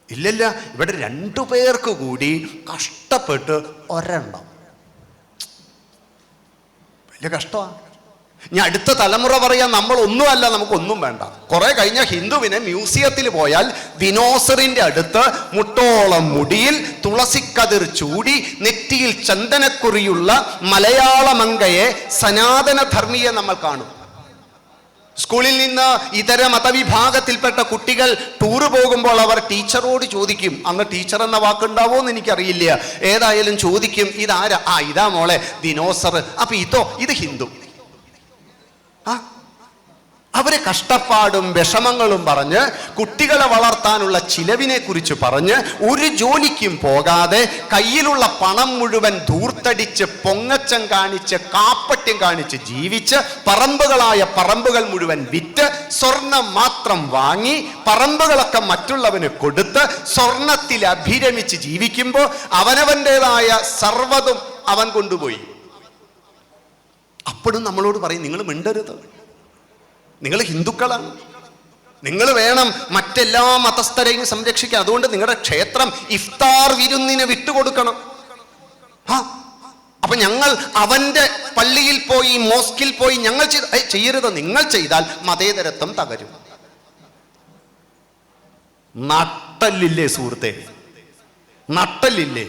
S1: ഇല്ലല്ല, ഇവിടെ 2 പേർക്ക് കൂടി കഷ്ടപ്പെട്ട് 1 എണ്ണം. വലിയ കഷ്ടമാണ്. ഇനി അടുത്ത തലമുറ പറയാൻ നമ്മളൊന്നുമല്ല, നമുക്കൊന്നും വേണ്ട. കുറെ കഴിഞ്ഞ ഹിന്ദുവിനെ മ്യൂസിയത്തിൽ പോയാൽ ദിനോസറിന്റെ അടുത്ത് മുട്ടോളം മുടിയിൽ തുളസിക്കതിർ ചൂടി നെറ്റിയിൽ ചന്ദനക്കുറിയുള്ള മലയാളമങ്കയെ സനാതന ധർമ്മിയെ നമ്മൾ കാണും. സ്കൂളിൽ നിന്ന് ഇതര മതവിഭാഗത്തിൽപ്പെട്ട കുട്ടികൾ ടൂറ് പോകുമ്പോൾ അവർ ടീച്ചറോട് ചോദിക്കും. അന്ന് ടീച്ചർ എന്ന വാക്കുണ്ടാവോ എന്ന് എനിക്കറിയില്ല. ഏതായാലും ചോദിക്കും, ഇതാരാ? ഇതാ മോളെ ദിനോസർ. അപ്പൊ ഇത് ഹിന്ദു. അവരെ കഷ്ടപ്പാടും വിഷമങ്ങളും പറഞ്ഞ് കുട്ടികളെ വളർത്താനുള്ള ചിലവിനെ കുറിച്ച് പറഞ്ഞ് ഒരു ജോലിക്കും പോകാതെ കയ്യിലുള്ള പണം മുഴുവൻ ധൂർത്തടിച്ച് പൊങ്ങച്ചം കാണിച്ച് കാപ്പട്യം കാണിച്ച് ജീവിച്ച് പറമ്പുകൾ മുഴുവൻ വിറ്റ് സ്വർണം മാത്രം വാങ്ങി പറമ്പുകളൊക്കെ മറ്റുള്ളവന് കൊടുത്ത് സ്വർണത്തിൽ അഭിരമിച്ച് ജീവിക്കുമ്പോൾ അവനവൻ്റെതായ സർവ്വതും അവൻ കൊണ്ടുപോയി. അപ്പോഴും നമ്മളോട് പറയും, നിങ്ങൾ മിണ്ടരുത്, നിങ്ങൾ ഹിന്ദുക്കളാണ്, നിങ്ങൾ വേണം മറ്റെല്ലാ മതസ്ഥരെയും സംരക്ഷിക്കാൻ. അതുകൊണ്ട് നിങ്ങളുടെ ക്ഷേത്രം ഇഫ്താർ വിരുന്നിന് വിട്ടുകൊടുക്കണം. അപ്പൊ ഞങ്ങൾ അവന്റെ പള്ളിയിൽ പോയി മോസ്കിൽ പോയി ഞങ്ങൾ ചെയ്യരുത്. നിങ്ങൾ ചെയ്താൽ മതേതരത്വം തകരും. നട്ടല്ലില്ലേ സുഹൃത്തെ? നട്ടല്ലില്ലേ?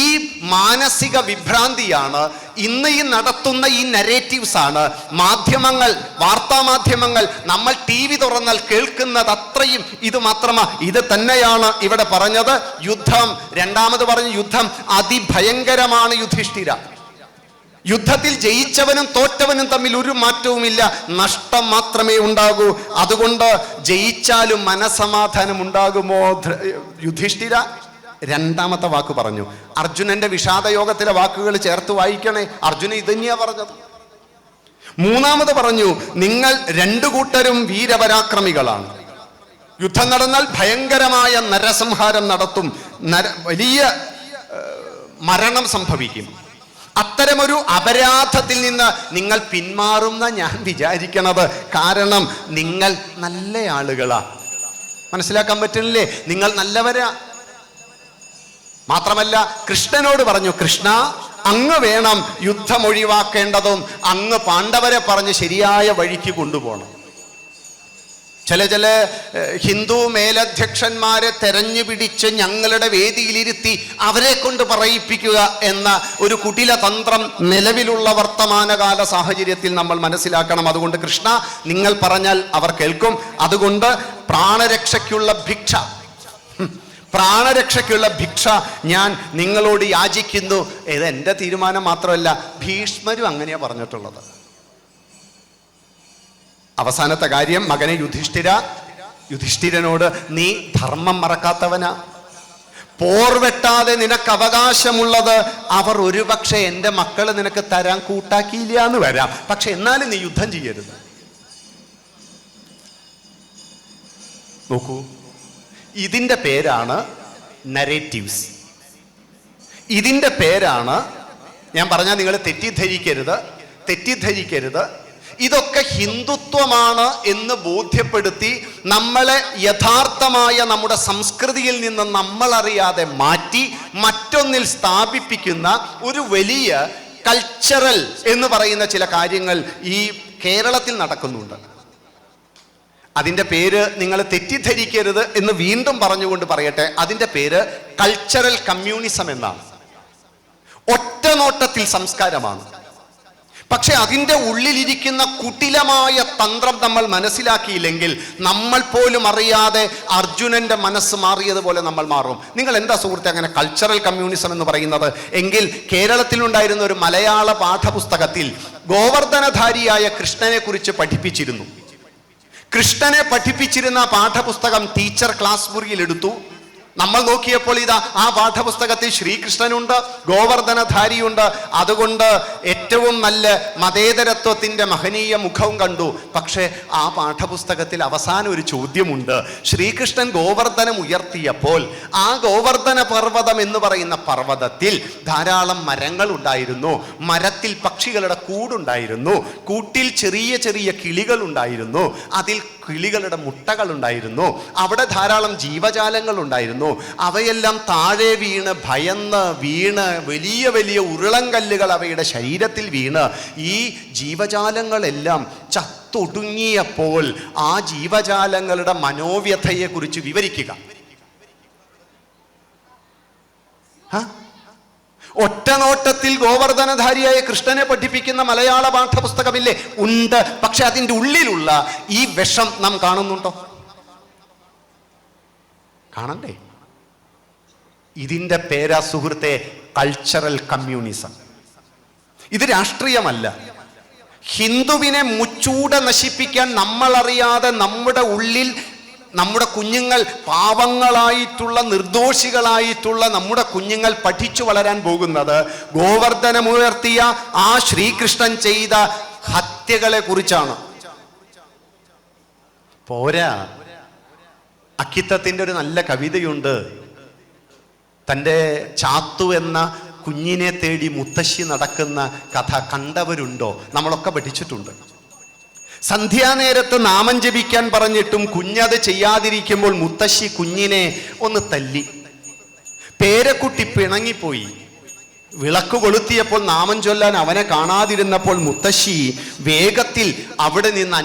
S1: ഈ മാനസിക വിഭ്രാന്തിയാണ് ഇന്ന് ഈ നടത്തുന്ന ഈ നരേറ്റീവ്സ് ആണ് മാധ്യമങ്ങൾ, വാർത്താ മാധ്യമങ്ങൾ. നമ്മൾ TV തുറന്നാൽ കേൾക്കുന്നത് അത്രയും ഇത് മാത്രമാ. ഇത് തന്നെയാണ് ഇവിടെ പറഞ്ഞത്. യുദ്ധം, രണ്ടാമത് പറഞ്ഞു യുദ്ധം അതിഭയങ്കരമാണ്. യുധിഷ്ഠിര, യുദ്ധത്തിൽ ജയിച്ചവനും തോറ്റവനും തമ്മിൽ ഒരു മാറ്റവുമില്ല, നഷ്ടം മാത്രമേ ഉണ്ടാകൂ. അതുകൊണ്ട് ജയിച്ചാലും മനസമാധാനം ഉണ്ടാകുമോ യുധിഷ്ഠിര? രണ്ടാമത്തെ വാക്ക് പറഞ്ഞു. അർജുനന്റെ വിഷാദയോഗത്തിലെ വാക്കുകൾ ചേർത്ത് വായിക്കണേ. അർജുനൻ ഇത് തന്നെയാ പറഞ്ഞത്. മൂന്നാമത് പറഞ്ഞു, നിങ്ങൾ 2 കൂട്ടരും വീരപരാക്രമികളാണ്. യുദ്ധം നടന്നാൽ ഭയങ്കരമായ നരസംഹാരം നടത്തും, വലിയ മരണം സംഭവിക്കും. അത്തരമൊരു അപരാധത്തിൽ നിന്ന് നിങ്ങൾ പിന്മാറുന്ന ഞാൻ വിചാരിക്കണത്. കാരണം നിങ്ങൾ നല്ല ആളുകളാ. മനസ്സിലാക്കാൻ പറ്റുന്നില്ലേ? നിങ്ങൾ നല്ലവരാ. മാത്രമല്ല കൃഷ്ണനോട് പറഞ്ഞു, കൃഷ്ണ അങ്ങ് വേണം യുദ്ധം ഒഴിവാക്കേണ്ടതും, അങ്ങ് പാണ്ഡവരെ പറഞ്ഞ് ശരിയായ വഴിക്ക് കൊണ്ടുപോകണം. ചില ഹിന്ദു മേലധ്യക്ഷന്മാരെ തെരഞ്ഞു പിടിച്ച് ഞങ്ങളുടെ വേദിയിലിരുത്തി അവരെ കൊണ്ട് പറയിപ്പിക്കുക എന്ന ഒരു കുടില തന്ത്രം നിലവിലുള്ള വർത്തമാനകാല സാഹചര്യത്തിൽ നമ്മൾ മനസ്സിലാക്കണം. അതുകൊണ്ട് കൃഷ്ണ, നിങ്ങൾ പറഞ്ഞാൽ അവർ കേൾക്കും. അതുകൊണ്ട് പ്രാണരക്ഷയ്ക്കുള്ള ഭിക്ഷ ഞാൻ നിങ്ങളോട് യാചിക്കുന്നു. ഇത് എൻ്റെ തീരുമാനം മാത്രമല്ല, ഭീഷ്മരും അങ്ങനെയാ പറഞ്ഞിട്ടുള്ളത്. അവസാനത്തെ കാര്യം, മകനെ യുധിഷ്ഠിര, യുധിഷ്ഠിരനോട്, നീ ധർമ്മം മറക്കാത്തവനാ, പോർവെട്ടാതെ നിനക്ക് അവകാശമുള്ളത് അവർ ഒരുപക്ഷെ എൻ്റെ മക്കള് നിനക്ക് തരാൻ കൂട്ടാക്കിയില്ല എന്ന് വരാം, പക്ഷെ എന്നാലും നീ യുദ്ധം ചെയ്യരുത്. നോക്കൂ, ഇതിൻ്റെ പേരാണ് നരേറ്റീവ്സ്. ഇതിൻ്റെ പേരാണ്, ഞാൻ പറഞ്ഞാൽ നിങ്ങൾ തെറ്റിദ്ധരിക്കരുത്. ഇതൊക്കെ ഹിന്ദുത്വമാണ് എന്ന് ബോധ്യപ്പെടുത്തി നമ്മളെ യഥാർത്ഥമായ നമ്മുടെ സംസ്കൃതിയിൽ നിന്ന് നമ്മളറിയാതെ മാറ്റി മറ്റൊന്നിൽ സ്ഥാപിപ്പിക്കുന്ന ഒരു വലിയ കൾച്ചറൽ എന്ന് പറയുന്ന ചില കാര്യങ്ങൾ ഈ കേരളത്തിൽ നടക്കുന്നുണ്ട്. അതിൻ്റെ പേര് നിങ്ങൾ തെറ്റിദ്ധരിക്കരുത് എന്ന് വീണ്ടും പറഞ്ഞുകൊണ്ട് പറയട്ടെ, അതിൻ്റെ പേര് കൾച്ചറൽ കമ്മ്യൂണിസം എന്നാണ്. ഒറ്റ നോട്ടത്തിൽ സംസ്കാരമാണ്, പക്ഷെ അതിൻ്റെ ഉള്ളിലിരിക്കുന്ന കുടിലമായ തന്ത്രം നമ്മൾ മനസ്സിലാക്കിയില്ലെങ്കിൽ നമ്മൾ പോലും അറിയാതെ അർജുനന്റെ മനസ്സ് മാറിയതുപോലെ നമ്മൾ മാറും. നിങ്ങൾ എന്താ സുഹൃത്തെ അങ്ങനെ കൾച്ചറൽ കമ്മ്യൂണിസം എന്ന് പറയുന്നത്? എങ്കിൽ കേരളത്തിലുണ്ടായിരുന്ന ഒരു മലയാള പാഠപുസ്തകത്തിൽ ഗോവർദ്ധനധാരിയായ കൃഷ്ണനെ കുറിച്ച് പഠിപ്പിച്ചിരുന്നു. കൃഷ്ണനെ പഠിപ്പിച്ചിരുന്ന പാഠപുസ്തകം ടീച്ചർ ക്ലാസ് മുറിയിൽ എടുത്തു. നമ്മൾ നോക്കിയപ്പോൾ ഇതാ ആ പാഠപുസ്തകത്തിൽ ശ്രീകൃഷ്ണനുണ്ട്, ഗോവർദ്ധനധാരിയുണ്ട്. അതുകൊണ്ട് ഏറ്റവും നല്ല മതേതരത്വത്തിൻ്റെ മഹനീയ മുഖവും കണ്ടു. പക്ഷേ ആ പാഠപുസ്തകത്തിൽ അവസാനം ഒരു ചോദ്യമുണ്ട്. ശ്രീകൃഷ്ണൻ ഗോവർദ്ധനം ഉയർത്തിയപ്പോൾ ആ ഗോവർദ്ധന പർവ്വതം എന്ന് പറയുന്ന പർവ്വതത്തിൽ ധാരാളം മരങ്ങൾ ഉണ്ടായിരുന്നു, മരത്തിൽ പക്ഷികളുടെ കൂടുണ്ടായിരുന്നു, കൂട്ടിൽ ചെറിയ ചെറിയ കിളികൾ ഉണ്ടായിരുന്നു, അതിൽ കിളികളുടെ മുട്ടകൾ ഉണ്ടായിരുന്നു, അവിടെ ധാരാളം ജീവജാലങ്ങൾ ഉണ്ടായിരുന്നു. അവയെല്ലാം താഴെ വീണ് ഭയന്ന് വലിയ വലിയ ഉരുളങ്കല്ലുകൾ അവയുടെ ശരീരത്തിൽ വീണ് ഈ ജീവജാലങ്ങളെല്ലാം ചത്തൊടുങ്ങിയപ്പോൾ ആ ജീവജാലങ്ങളുടെ മനോവ്യഥയെക്കുറിച്ച് വിവരിക്കുക. ഒറ്റനോട്ടത്തിൽ ഗോവർദ്ധനധാരിയായ കൃഷ്ണനെ പഠിപ്പിക്കുന്ന മലയാള പാഠപുസ്തകമില്ലേ? ഉണ്ട്. പക്ഷെ അതിൻ്റെ ഉള്ളിലുള്ള ഈ വിഷം നാം കാണുന്നുണ്ടോ? കാണണ്ടേ? ഇതിൻ്റെ പേരാ സുഹൃത്തെ കൾച്ചറൽ കമ്മ്യൂണിസം. ഇത് രാഷ്ട്രീയമല്ല. ഹിന്ദുവിനെ മുച്ചൂടെ നശിപ്പിക്കാൻ നമ്മളറിയാതെ നമ്മുടെ ഉള്ളിൽ നമ്മുടെ കുഞ്ഞുങ്ങൾ, പാവങ്ങളായിട്ടുള്ള നിർദോഷികളായിട്ടുള്ള നമ്മുടെ കുഞ്ഞുങ്ങൾ പഠിച്ചു വളരാൻ പോകുന്നത് ഗോവർദ്ധനമുയർത്തിയ ആ ശ്രീകൃഷ്ണൻ ചെയ്ത ഹത്യകളെ കുറിച്ചാണ്. പോരാ, അക്കിത്തത്തിൻ്റെ ഒരു നല്ല കവിതയുണ്ട്. തൻ്റെ ചാത്തു എന്ന കുഞ്ഞിനെ തേടി മുത്തശ്ശി നടക്കുന്ന കഥ കണ്ടവരുണ്ടോ? നമ്മളൊക്കെ പഠിച്ചിട്ടുണ്ട്. സന്ധ്യാനേരത്ത് നാമം ജപിക്കാൻ പറഞ്ഞിട്ടും കുഞ്ഞത് ചെയ്യാതിരിക്കുമ്പോൾ മുത്തശ്ശി കുഞ്ഞിനെ ഒന്ന് തല്ലി. പേരക്കുട്ടി പിണങ്ങിപ്പോയി. വിളക്ക് കൊളുത്തിയപ്പോൾ നാമം ചൊല്ലാൻ അവനെ കാണാതിരുന്നപ്പോൾ മുത്തശ്ശി വേഗത്തിൽ അവിടെ നിന്ന്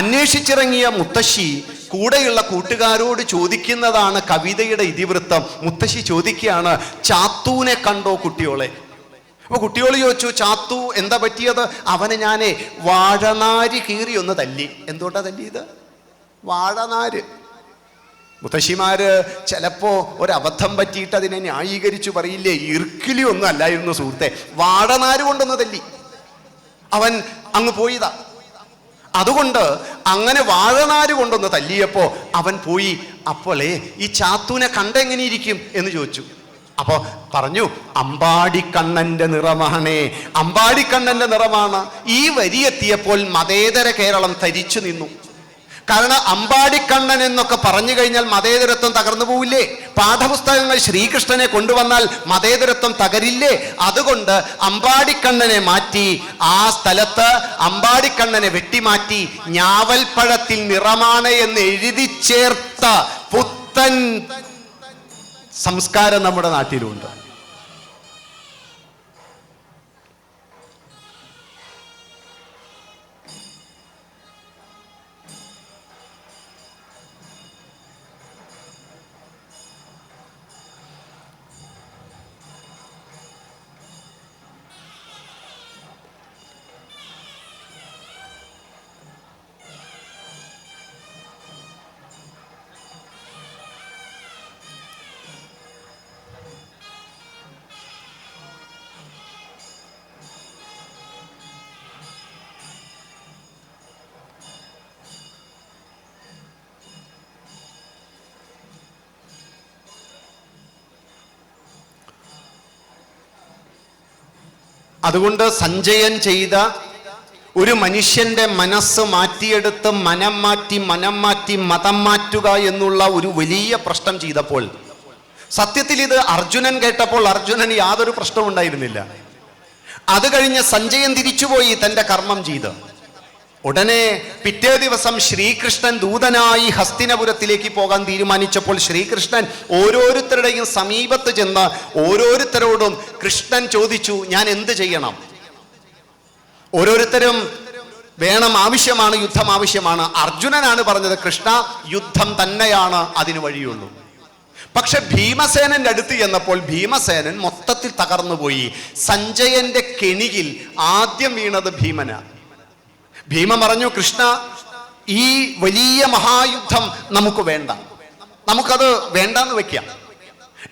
S1: അന്വേഷിച്ചിറങ്ങിയ മുത്തശ്ശി കൂടെയുള്ള കൂട്ടുകാരോട് ചോദിക്കുന്നതാണ് കവിതയുടെ ഇതിവൃത്തം. മുത്തശ്ശി ചോദിക്കുകയാണ്, ചാത്തൂനെ കണ്ടോ കുട്ടിയോളെ? അപ്പൊ കുട്ടിയോള് ചോദിച്ചു, ചാത്തു എന്താ പറ്റിയത്? അവനെ ഞാനേ വാഴനാര് കീറി ഒന്ന് തല്ലി. എന്തുകൊണ്ടാ തല്ലിയത്? വാഴനാര്. മുത്തശ്ശിമാര് ചിലപ്പോ ഒരബദ്ധം പറ്റിയിട്ട് അതിനെ ന്യായീകരിച്ചു പറയില്ലേ, ഇർക്കിലി ഒന്നും അല്ലായിരുന്നു സുഹൃത്തെ, വാഴനാര് കൊണ്ടൊന്ന് തല്ലി. അവൻ അങ്ങ് പോയതാ. അതുകൊണ്ട് അങ്ങനെ വാഴനാര് കൊണ്ടൊന്ന് തല്ലിയപ്പോ അവൻ പോയി. അപ്പോളേ ഈ ചാത്തൂനെ കണ്ടെങ്ങനെയിരിക്കും എന്ന് ചോദിച്ചു. അപ്പോ പറഞ്ഞു, അമ്പാടിക്കണ്ണന്റെ നിറമാണേ, അമ്പാടിക്കണ്ണന്റെ നിറമാണ്. ഈ വരിയെത്തിയപ്പോൾ മതേതര കേരളം തരിച്ചു നിന്നു. കാരണം അമ്പാടിക്കണ്ണൻ എന്നൊക്കെ പറഞ്ഞു കഴിഞ്ഞാൽ മതേതരത്വം തകർന്നു പോവില്ലേ? പാഠപുസ്തകങ്ങൾ ശ്രീകൃഷ്ണനെ കൊണ്ടുവന്നാൽ മതേതരത്വം തകരില്ലേ? അതുകൊണ്ട് അമ്പാടിക്കണ്ണനെ മാറ്റി, ആ സ്ഥലത്ത് അമ്പാടിക്കണ്ണനെ വെട്ടിമാറ്റി ഞാവൽപ്പഴത്തിൽ നിറമാണ് എന്ന് എഴുതി ചേർത്ത പുത്തൻ സംസ്കാരം നമ്മുടെ നാട്ടിലുണ്ട്. അതുകൊണ്ട് സഞ്ജയൻ ചെയ്ത ഒരു മനുഷ്യന്റെ മനസ്സ് മാറ്റിയെടുത്ത് മനം മാറ്റി മതം മാറ്റുക എന്നുള്ള ഒരു വലിയ പ്രശ്നം ചെയ്തപ്പോൾ, സത്യത്തിൽ ഇത് അർജുനൻ കേട്ടപ്പോൾ അർജുനന് യാതൊരു പ്രശ്നവും ഉണ്ടായിരുന്നില്ല. അത് കഴിഞ്ഞ് സഞ്ജയൻ തിരിച്ചുപോയി തൻ്റെ കർമ്മം ചെയ്ത്. ഉടനെ പിറ്റേ ദിവസം ശ്രീകൃഷ്ണൻ ദൂതനായി ഹസ്തിനപുരത്തിലേക്ക് പോകാൻ തീരുമാനിച്ചപ്പോൾ ശ്രീകൃഷ്ണൻ ഓരോരുത്തരുടെയും സമീപത്ത് ചെന്ന് ഓരോരുത്തരോടും കൃഷ്ണൻ ചോദിച്ചു, ഞാൻ എന്ത് ചെയ്യണം? ഓരോരുത്തരും വേണം, ആവശ്യമാണ്, യുദ്ധം ആവശ്യമാണ്. അർജുനനാണ് പറഞ്ഞത്, കൃഷ്ണ യുദ്ധം തന്നെയാണ് അതിന് വഴിയുള്ളൂ. പക്ഷെ ഭീമസേനന്റെ അടുത്ത് ചെന്നപ്പോൾ ഭീമസേനൻ മൊത്തത്തിൽ തകർന്നുപോയി. സഞ്ജയന്റെ കെണിയിൽ ആദ്യം വീണത് ഭീമന. ഭീമൻ പറഞ്ഞു, കൃഷ്ണ, ഈ വലിയ മഹായുദ്ധം നമുക്ക് വേണ്ട, നമുക്കത് വേണ്ടെന്ന് വെക്കാം.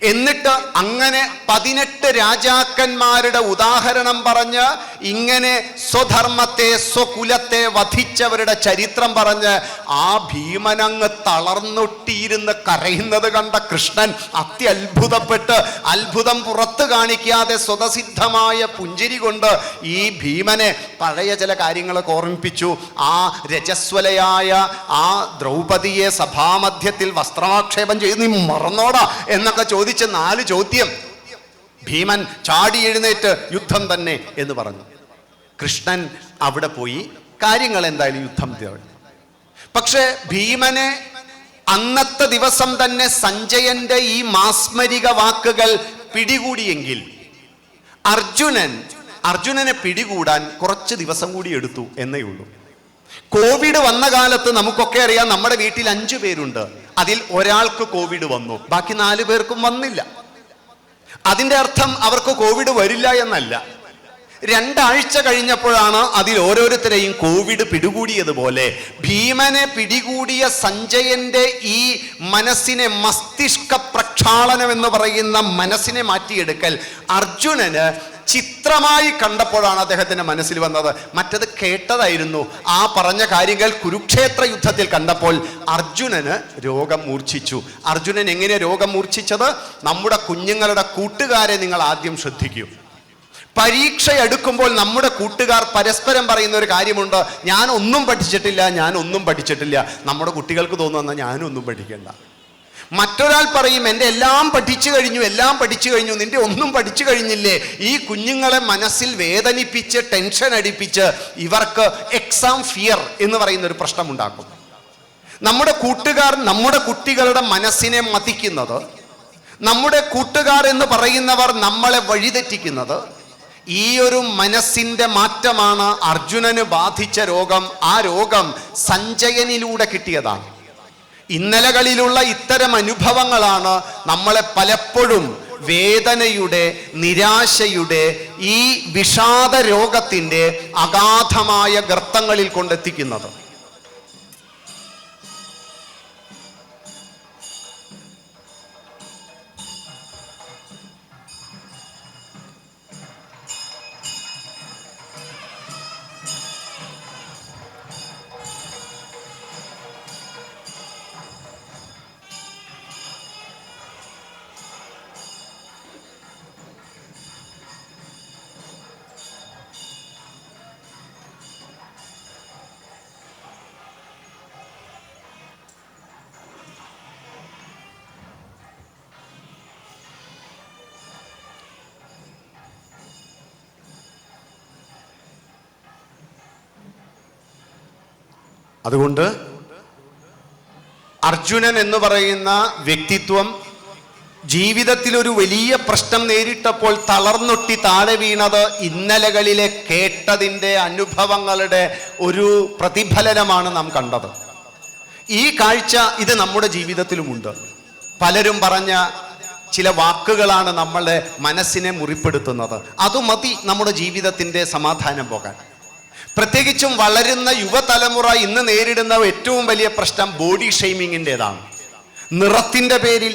S1: എന്നിട്ട് അങ്ങനെ 18 രാജാക്കന്മാരുടെ ഉദാഹരണം പറഞ്ഞ് ഇങ്ങനെ സ്വധർമ്മത്തെ സ്വകുലത്തെ വധിച്ചവരുടെ ചരിത്രം പറഞ്ഞ് ആ ഭീമനങ്ങ് തളർന്നൊട്ടിയിരുന്ന് കരയുന്നത് കണ്ട കൃഷ്ണൻ അത്യത്ഭുതപ്പെട്ട് അത്ഭുതം പുറത്തു കാണിക്കാതെ സ്വതസിദ്ധമായ പുഞ്ചിരി കൊണ്ട് ഈ ഭീമനെ പഴയ ചില കാര്യങ്ങളൊക്കെ ഓർമ്മിപ്പിച്ചു. ആ രജസ്വലയായ ആ ദ്രൗപദിയെ സഭാമധ്യത്തിൽ വസ്ത്രാക്ഷേപം ചെയ്ത് നീ മറന്നോടാ എന്നൊക്കെ ചോദിച്ച 4 ചോദ്യം. ഭീമൻ ചാടി എഴുന്നേറ്റ് യുദ്ധം തന്നെ എന്ന് പറഞ്ഞു. കൃഷ്ണൻ അവിടെ പോയി കാര്യങ്ങൾ എന്തായാലും യുദ്ധം തീർന്നു. പക്ഷെ ഭീമനെ അന്നത്തെ ദിവസം തന്നെ സഞ്ജയന്റെ ഈ മാസ്മരിക വാക്കുകൾ പിടികൂടിയെങ്കിൽ അർജുനനെ പിടികൂടാൻ കുറച്ച് ദിവസം കൂടി എടുത്തു എന്നേ ഉള്ളൂ. കോവിഡ് വന്ന കാലത്ത് നമുക്കൊക്കെ അറിയാം, നമ്മുടെ വീട്ടിൽ 5 പേരുണ്ട്, അതിൽ ഒരാൾക്ക് കോവിഡ് വന്നു, ബാക്കി 4 പേർക്കും വന്നില്ല. അതിൻ്റെ അർത്ഥം അവർക്ക് കോവിഡ് വരില്ല എന്നല്ല. 2 ആഴ്ച കഴിഞ്ഞപ്പോഴാണ് അതിൽ ഓരോരുത്തരെയും കോവിഡ് പിടികൂടിയതുപോലെ ഭീമനെ പിടികൂടിയ സഞ്ജയന്റെ ഈ മനസ്സിനെ, മസ്തിഷ്ക പ്രക്ഷാളനം എന്ന് പറയുന്ന മനസ്സിനെ മാറ്റിയെടുക്കൽ അർജുനന് ചിത്രമായി കണ്ടപ്പോഴാണ് അദ്ദേഹത്തിന്റെ മനസ്സിൽ വന്നത്. മറ്റത് കേട്ടതായിരുന്നു. ആ പറഞ്ഞ കാര്യങ്ങൾ കുരുക്ഷേത്ര യുദ്ധത്തിൽ കണ്ടപ്പോൾ അർജുനന് രോഗം മൂർച്ഛിച്ചു. അർജുനൻ എങ്ങനെ രോഗം മൂർച്ഛിച്ചത്? നമ്മുടെ കുഞ്ഞുങ്ങളുടെ കൂട്ടുകാരെ നിങ്ങൾ ആദ്യം ശ്രദ്ധിക്കൂ. പരീക്ഷ എടുക്കുമ്പോൾ നമ്മുടെ കൂട്ടുകാർ പരസ്പരം പറയുന്ന ഒരു കാര്യമുണ്ട്, ഞാൻ ഒന്നും പഠിച്ചിട്ടില്ല. നമ്മുടെ കുട്ടികൾക്ക് തോന്നുന്ന ഞാനൊന്നും പഠിക്കേണ്ട. മറ്റൊരാൾ പറയും, എൻ്റെ എല്ലാം പഠിച്ചു കഴിഞ്ഞു, നിന്റെ ഒന്നും പഠിച്ചു കഴിഞ്ഞില്ലേ? ഈ കുഞ്ഞുങ്ങളെ മനസ്സിൽ വേദനിപ്പിച്ച് ടെൻഷൻ അടിപ്പിച്ച് ഇവർക്ക് എക്സാം ഫിയർ എന്ന് പറയുന്ന ഒരു പ്രശ്നം ഉണ്ടാക്കും. നമ്മുടെ കൂട്ടുകാർ നമ്മുടെ കുട്ടികളുടെ മനസ്സിനെ മതിക്കുന്നത്, നമ്മുടെ കൂട്ടുകാർ എന്ന് പറയുന്നവർ നമ്മളെ വഴിതെറ്റിക്കുന്നത്, ഈ ഒരു മനസ്സിന്റെ മാറ്റമാണ് അർജുനന് ബാധിച്ച രോഗം. ആ രോഗം സഞ്ജയനിലൂടെ കിട്ടിയതാണ്. ഇന്നലകളിലുള്ള ഇത്തരം അനുഭവങ്ങളാണ് നമ്മളെ പലപ്പോഴും വേദനയുടെ, നിരാശയുടെ, ഈ വിഷാദ രോഗത്തിൻ്റെ അഗാധമായ ഗർത്തങ്ങളിൽ കൊണ്ടെത്തിക്കുന്നത്. അതുകൊണ്ട് അർജുനൻ എന്ന് പറയുന്ന വ്യക്തിത്വം ജീവിതത്തിൽ ഒരു വലിയ പ്രശ്നം നേരിട്ടപ്പോൾ തളർന്നൊട്ടി താഴെ വീണത് ഇന്നലകളിലെ കേട്ടതിൻ്റെ അനുഭവങ്ങളുടെ ഒരു പ്രതിഫലനമാണ് നാം കണ്ടത്. ഈ കാഴ്ച ഇത് നമ്മുടെ ജീവിതത്തിലുമുണ്ട്. പലരും പറഞ്ഞ ചില വാക്കുകളാണ് നമ്മളുടെ മനസ്സിനെ മുറിപ്പെടുത്തുന്നത്. അത് മതി നമ്മുടെ ജീവിതത്തിൻ്റെ സമാധാനം പോകാൻ. പ്രത്യേകിച്ചും വളരുന്ന യുവതലമുറ ഇന്ന് നേരിടുന്ന ഏറ്റവും വലിയ പ്രശ്നം ബോഡി ഷെയ്മിങ്ങിൻ്റെതാണ്. നിറത്തിൻ്റെ പേരിൽ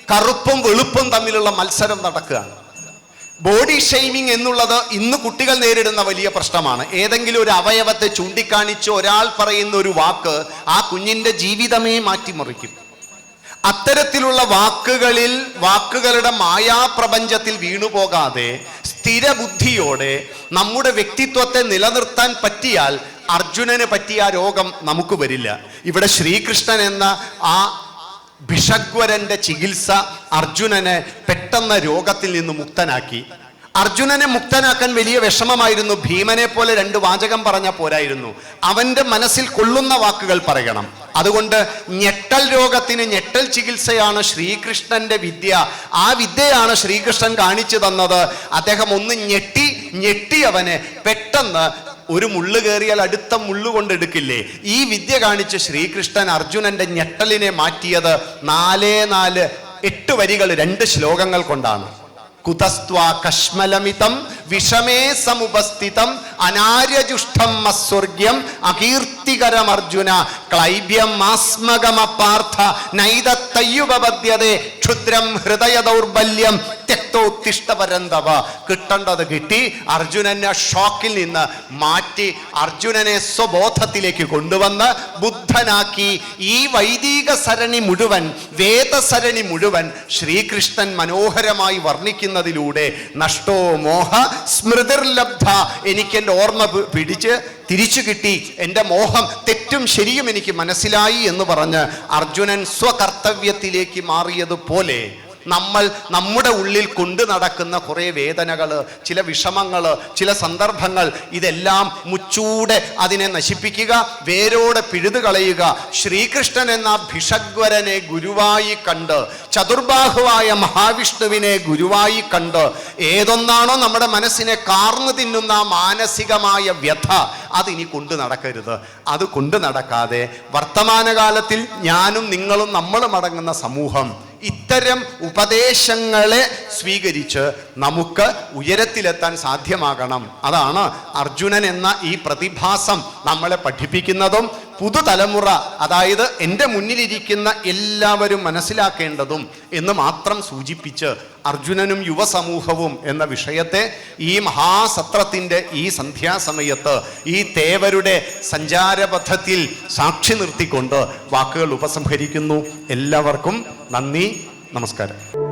S1: കറുപ്പും വെളുപ്പും തമ്മിലുള്ള മത്സരം നടക്കുകയാണ്. ബോഡി ഷെയ്മിങ് എന്നുള്ളത് ഇന്ന് കുട്ടികൾ നേരിടുന്ന വലിയ പ്രശ്നമാണ്. ഏതെങ്കിലും ഒരു അവയവത്തെ ചൂണ്ടിക്കാണിച്ച് ഒരാൾ പറയുന്ന ഒരു വാക്ക് ആ കുഞ്ഞിൻ്റെ ജീവിതമേ മാറ്റിമറിക്കും. അത്തരത്തിലുള്ള വാക്കുകളുടെ മായാപ്രപഞ്ചത്തിൽ വീണുപോകാതെ സ്ഥിരബുദ്ധിയോടെ നമ്മുടെ വ്യക്തിത്വത്തെ നിലനിർത്താൻ പറ്റിയാൽ അർജുനന് പറ്റിയ ആ രോഗം നമുക്ക് വരില്ല. ഇവിടെ ശ്രീകൃഷ്ണൻ എന്ന ആ ഭിഷഗ്വരന്റെ ചികിത്സ അർജുനനെ പെട്ടെന്ന് രോഗത്തിൽ നിന്ന് മുക്തനാക്കി. അർജുനനെ മുക്തനാക്കാൻ വലിയ വിഷമമായിരുന്നു. ഭീമനെ പോലെ 2 വാചകം പറഞ്ഞാൽ പോരായിരുന്നു, അവന്റെ മനസ്സിൽ കൊള്ളുന്ന വാക്കുകൾ പറയണം. അതുകൊണ്ട് ഞെട്ടൽ രോഗത്തിന് ഞെട്ടൽ ചികിത്സയാണ് ശ്രീകൃഷ്ണന്റെ വിദ്യ. ആ വിദ്യയാണ് ശ്രീകൃഷ്ണൻ കാണിച്ചു തന്നത്. അദ്ദേഹം ഒന്ന് ഞെട്ടി അവനെ പെട്ടെന്ന് ഒരു മുള്ളു കയറിയാൽ അടുത്ത മുള്ളു കൊണ്ടെടുക്കില്ലേ, ഈ വിദ്യ കാണിച്ച് ശ്രീകൃഷ്ണൻ അർജുനന്റെ ഞെട്ടലിനെ മാറ്റിയത് 8 വരികൾ 2 ശ്ലോകങ്ങൾ കൊണ്ടാണ്. കുതസ്ത്വാ കശ്മലമിതം വിഷമേ സമുപസ്ഥിതം അനാര്യജുഷ്ടം അസ്വർഗ്യം അകീർത്തികരമർജുന ക്ലൈബ്യം ആസ്മകമപാർത്ഥ നൈതത്തയ്യുപപദ്യതേ ക്ഷുദ്രം ഹൃദയ ദൗർബല്യം ത്യക്തോത്തിഷ്ടപരന്തവ. കിട്ടേണ്ടത് കിട്ടി. അർജുനനെ ഷോക്കിൽ നിന്ന് മാറ്റി അർജുനനെ സ്വബോധത്തിലേക്ക് കൊണ്ടുവന്ന് ബുദ്ധനാക്കി. ഈ വൈദിക സരണി മുഴുവൻ, വേദസരണി മുഴുവൻ ശ്രീകൃഷ്ണൻ മനോഹരമായി വർണ്ണിക്കുന്നതിലൂടെ നഷ്ടോ മോഹ സ്മൃതിർലബ്ധ, എനിക്ക് എൻ്റെ ഓർമ്മ പിടിച്ച് തിരിച്ചു കിട്ടി, എൻ്റെ മോഹം തെറ്റും ശരിയും എനിക്ക് മനസ്സിലായി എന്ന് പറഞ്ഞ് അർജുനൻ സ്വകർത്തവ്യത്തിലേക്ക് മാറിയതുപോലെ നമ്മൾ നമ്മുടെ ഉള്ളിൽ കൊണ്ടു നടക്കുന്ന കുറേ വേദനകൾ, ചില വിഷമങ്ങൾ, ചില സന്ദർഭങ്ങൾ, ഇതെല്ലാം മുച്ചൂടെ അതിനെ നശിപ്പിക്കുക, വേരോടെ പിഴുതു കളയുക. ശ്രീകൃഷ്ണൻ എന്ന ഭിഷഗ്വരനെ ഗുരുവായി കണ്ട്, ചതുർബാഹുവായ മഹാവിഷ്ണുവിനെ ഗുരുവായി കണ്ട്, ഏതൊന്നാണോ നമ്മുടെ മനസ്സിനെ കാർന്നു തിന്നുന്ന മാനസികമായ വ്യഥ, അതിനി കൊണ്ടു നടക്കരുത്. അത് കൊണ്ടു നടക്കാതെ വർത്തമാനകാലത്തിൽ ഞാനും നിങ്ങളും നമ്മളും അടങ്ങുന്ന സമൂഹം ഇത്തരം ഉപദേശങ്ങളെ സ്വീകരിച്ച് നമുക്ക് ഉയരത്തിലെത്താൻ സാധ്യമാകണം. അതാണ് അർജുനൻ എന്ന ഈ പ്രതിഭാസം നമ്മളെ പഠിപ്പിക്കുന്നതും പുതുതലമുറ, അതായത് എൻ്റെ മുന്നിലിരിക്കുന്ന എല്ലാവരും മനസ്സിലാക്കേണ്ടതും എന്ന് മാത്രം സൂചിപ്പിച്ച് അർജുനനും യുവസമൂഹവും എന്ന വിഷയത്തെ ഈ മഹാസത്രത്തിൻ്റെ ഈ സന്ധ്യാസമയത്ത് ഈ തേവരുടെ സഞ്ചാരപഥത്തിൽ സാക്ഷി നിർത്തിക്കൊണ്ട് വാക്കുകൾ ഉപസംഹരിക്കുന്നു. എല്ലാവർക്കും നന്ദി, നമസ്കാരം.